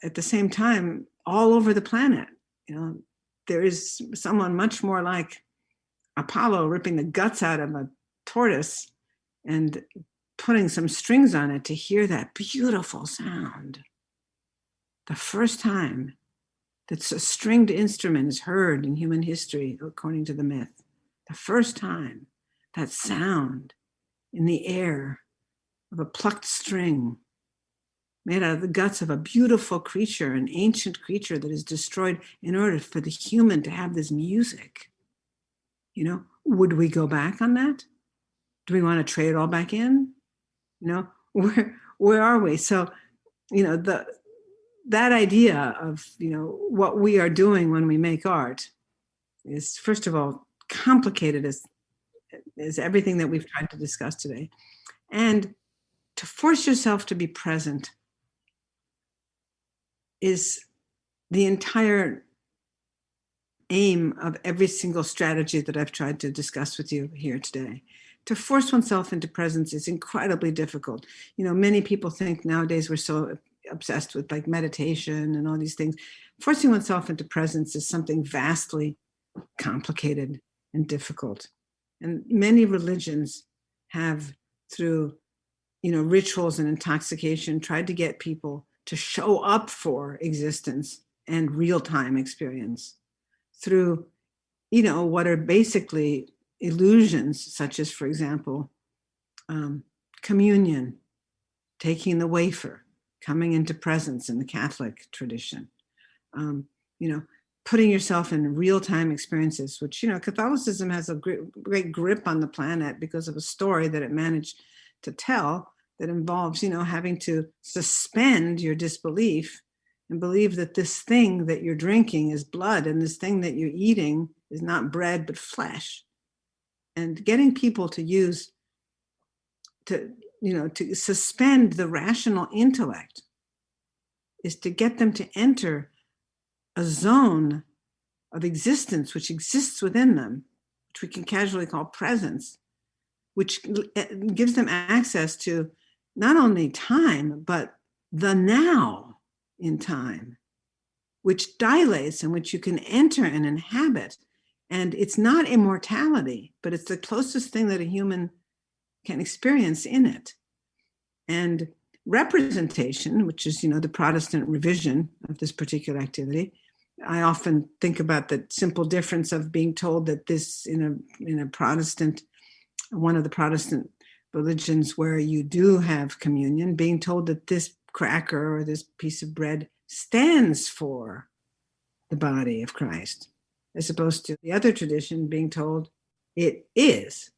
at the same time, all over the planet, there is someone much more like Apollo ripping the guts out of a tortoise and putting some strings on it to hear that beautiful sound the first time that a stringed instrument is heard in human history, according to the myth. The first time that sound in the air of a plucked string made out of the guts of a beautiful creature, an ancient creature that is destroyed in order for the human to have this music. Would we go back on that? Do we want to trade it all back in? Where are we? So, that idea of, what we are doing when we make art is, first of all, complicated as everything that we've tried to discuss today. And to force yourself to be present is the entire aim of every single strategy that I've tried to discuss with you here today. To force oneself into presence is incredibly difficult. Many people think nowadays we're so obsessed with like meditation and all these things. Forcing oneself into presence is something vastly complicated and difficult. And many religions have, through rituals and intoxication, tried to get people to show up for existence and real-time experience through, what are basically illusions, such as, for example, communion, taking the wafer, coming into presence in the Catholic tradition, putting yourself in real-time experiences, which, Catholicism has a great grip on the planet because of a story that it managed to tell that involves, having to suspend your disbelief and believe that this thing that you're drinking is blood and this thing that you're eating is not bread but flesh. And getting people to suspend the rational intellect is to get them to enter a zone of existence which exists within them, which we can casually call presence, which gives them access to not only time, but the now in time, which dilates and which you can enter and inhabit. And it's not immortality, but it's the closest thing that a human can experience in it. And representation, which is, the Protestant revision of this particular activity, I often think about the simple difference of being told that this in a Protestant, one of the Protestant religions where you do have communion, being told that this cracker or this piece of bread stands for the body of Christ, as opposed to the other tradition being told it is.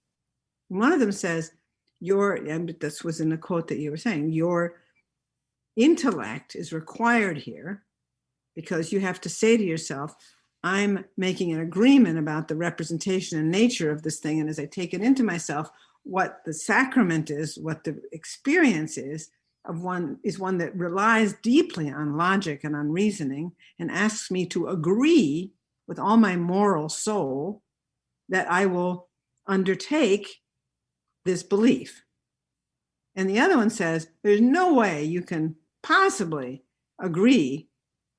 One of them says, and this was in the quote that you were saying, your intellect is required here because you have to say to yourself, I'm making an agreement about the representation and nature of this thing. And as I take it into myself, what the sacrament is, what the experience is one that relies deeply on logic and on reasoning and asks me to agree with all my moral soul that I will undertake this belief. And the other one says, there's no way you can possibly agree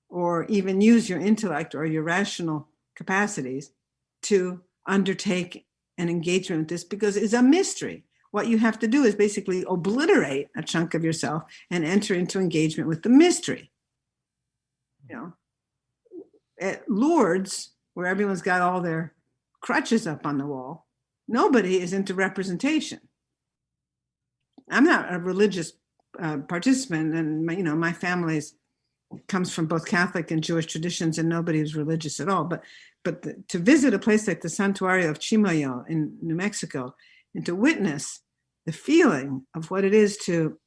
or even use your intellect or your rational capacities to undertake an engagement with this because it's a mystery. What you have to do is basically obliterate a chunk of yourself and enter into engagement with the mystery. At Lourdes, where everyone's got all their crutches up on the wall, nobody is into representation. I'm not a religious participant, and my family comes from both Catholic and Jewish traditions, and nobody is religious at all. But to visit a place like the Santuario of Chimoyo in New Mexico and to witness the feeling of what it is to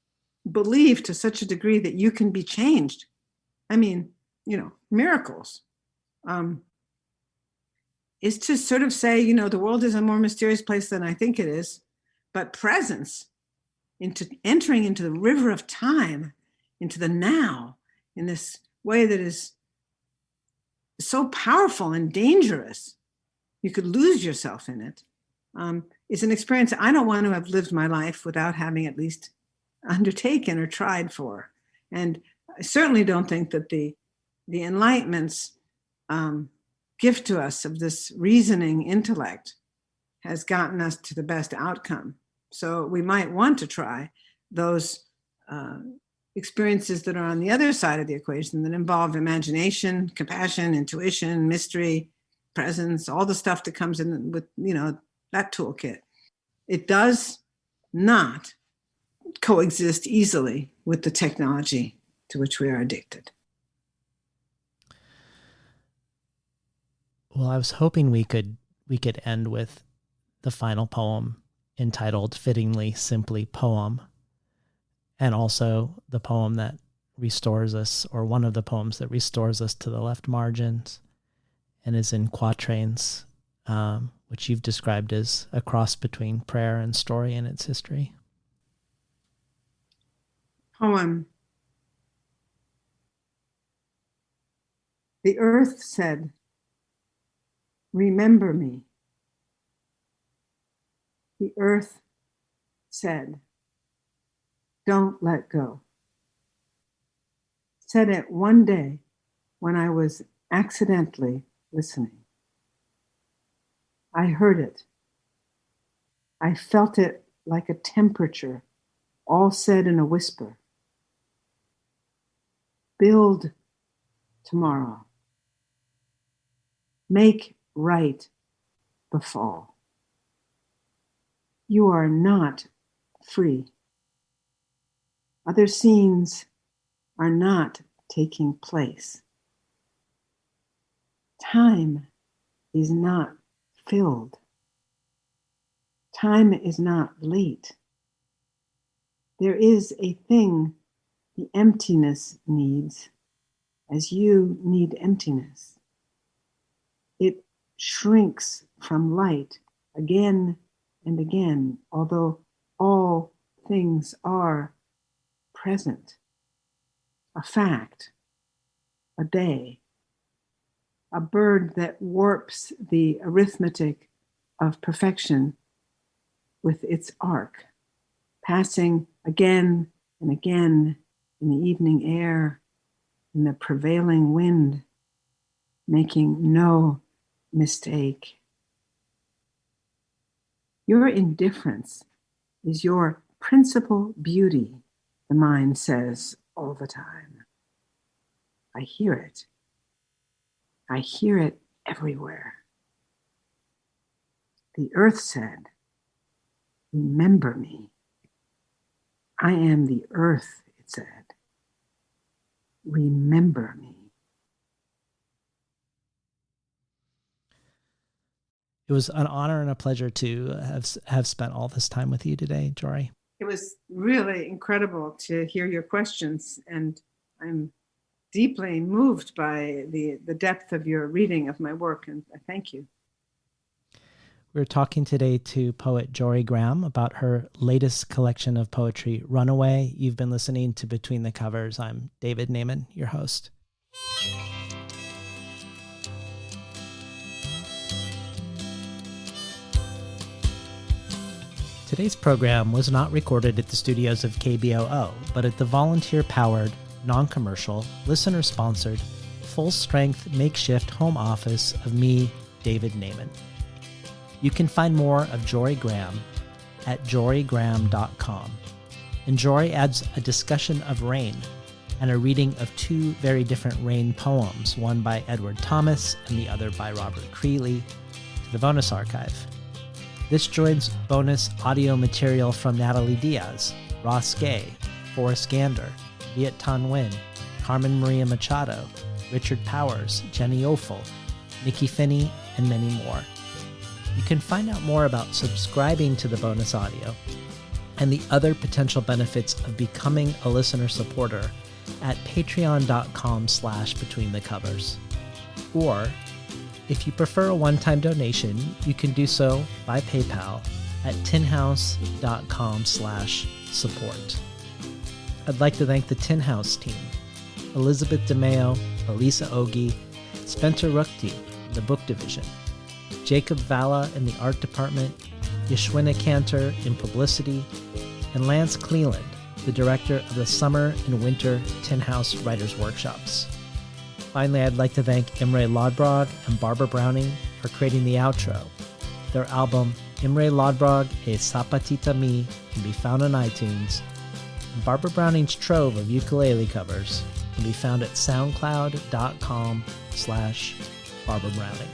believe to such a degree that you can be changed. I mean, miracles. Is to sort of say, the world is a more mysterious place than I think it is, but presence, into entering into the river of time, into the now, in this way that is so powerful and dangerous, you could lose yourself in it, is an experience I don't want to have lived my life without having at least undertaken or tried for. And I certainly don't think that the Enlightenment's gift to us of this reasoning intellect has gotten us to the best outcome. So we might want to try those experiences that are on the other side of the equation that involve imagination, compassion, intuition, mystery, presence, all the stuff that comes in with, that toolkit. It does not coexist easily with the technology to which we are addicted. Well, I was hoping we could end with the final poem entitled fittingly simply Poem, and also the poem that restores us, or one of the poems that restores us to the left margins and is in quatrains, which you've described as a cross between prayer and story in its history. Poem. The earth said, "Remember me." The earth said, "Don't let go." Said it one day when I was accidentally listening. I heard it. I felt it like a temperature, all said in a whisper. Build tomorrow. Make right befall. You are not free. Other scenes are not taking place. Time is not filled. Time is not late. There is a thing the emptiness needs, as you need emptiness. It shrinks from light again and again, although all things are present. A fact, a day, a bird that warps the arithmetic of perfection with its arc, passing again and again in the evening air, in the prevailing wind, making no mistake. Your indifference is your principal beauty, the mind says all the time. I hear it. I hear it everywhere. The earth said, "Remember me." I am the earth, it said. Remember me. It was an honor and a pleasure to have spent all this time with you today, Jorie. It was really incredible to hear your questions, and I'm deeply moved by the depth of your reading of my work, and I thank you. We're talking today to poet Jorie Graham about her latest collection of poetry, Runaway. You've been listening to Between the Covers. I'm David Naiman, your host. Today's program was not recorded at the studios of KBOO, but at the volunteer-powered, non-commercial, listener-sponsored, full-strength makeshift home office of me, David Naiman. You can find more of Jorie Graham at joriegraham.com. And Jorie adds a discussion of rain and a reading of two very different rain poems, one by Edward Thomas and the other by Robert Creeley, to the bonus archive. This joins bonus audio material from Natalie Diaz, Ross Gay, Forrest Gander, Viet Thanh Nguyen, Carmen Maria Machado, Richard Powers, Jenny Ophel, Nikki Finney, and many more. You can find out more about subscribing to the bonus audio and the other potential benefits of becoming a listener supporter at patreon.com/betweenthecovers. Or, if you prefer a one-time donation, you can do so by PayPal at tinhouse.com/support. I'd like to thank the Tin House team, Elizabeth DeMeo, Elisa Ogie, Spencer Ruchti, the book division, Jacob Valla in the art department, Yashwina Cantor in publicity, and Lance Cleland, the director of the summer and winter Tin House Writers Workshops. Finally, I'd like to thank Imre Lodbrog and Barbara Browning for creating the outro. Their album, Imre Lodbrog e Sapatita Mi, can be found on iTunes, Barbara Browning's trove of ukulele covers can be found at soundcloud.com/Barbara Browning.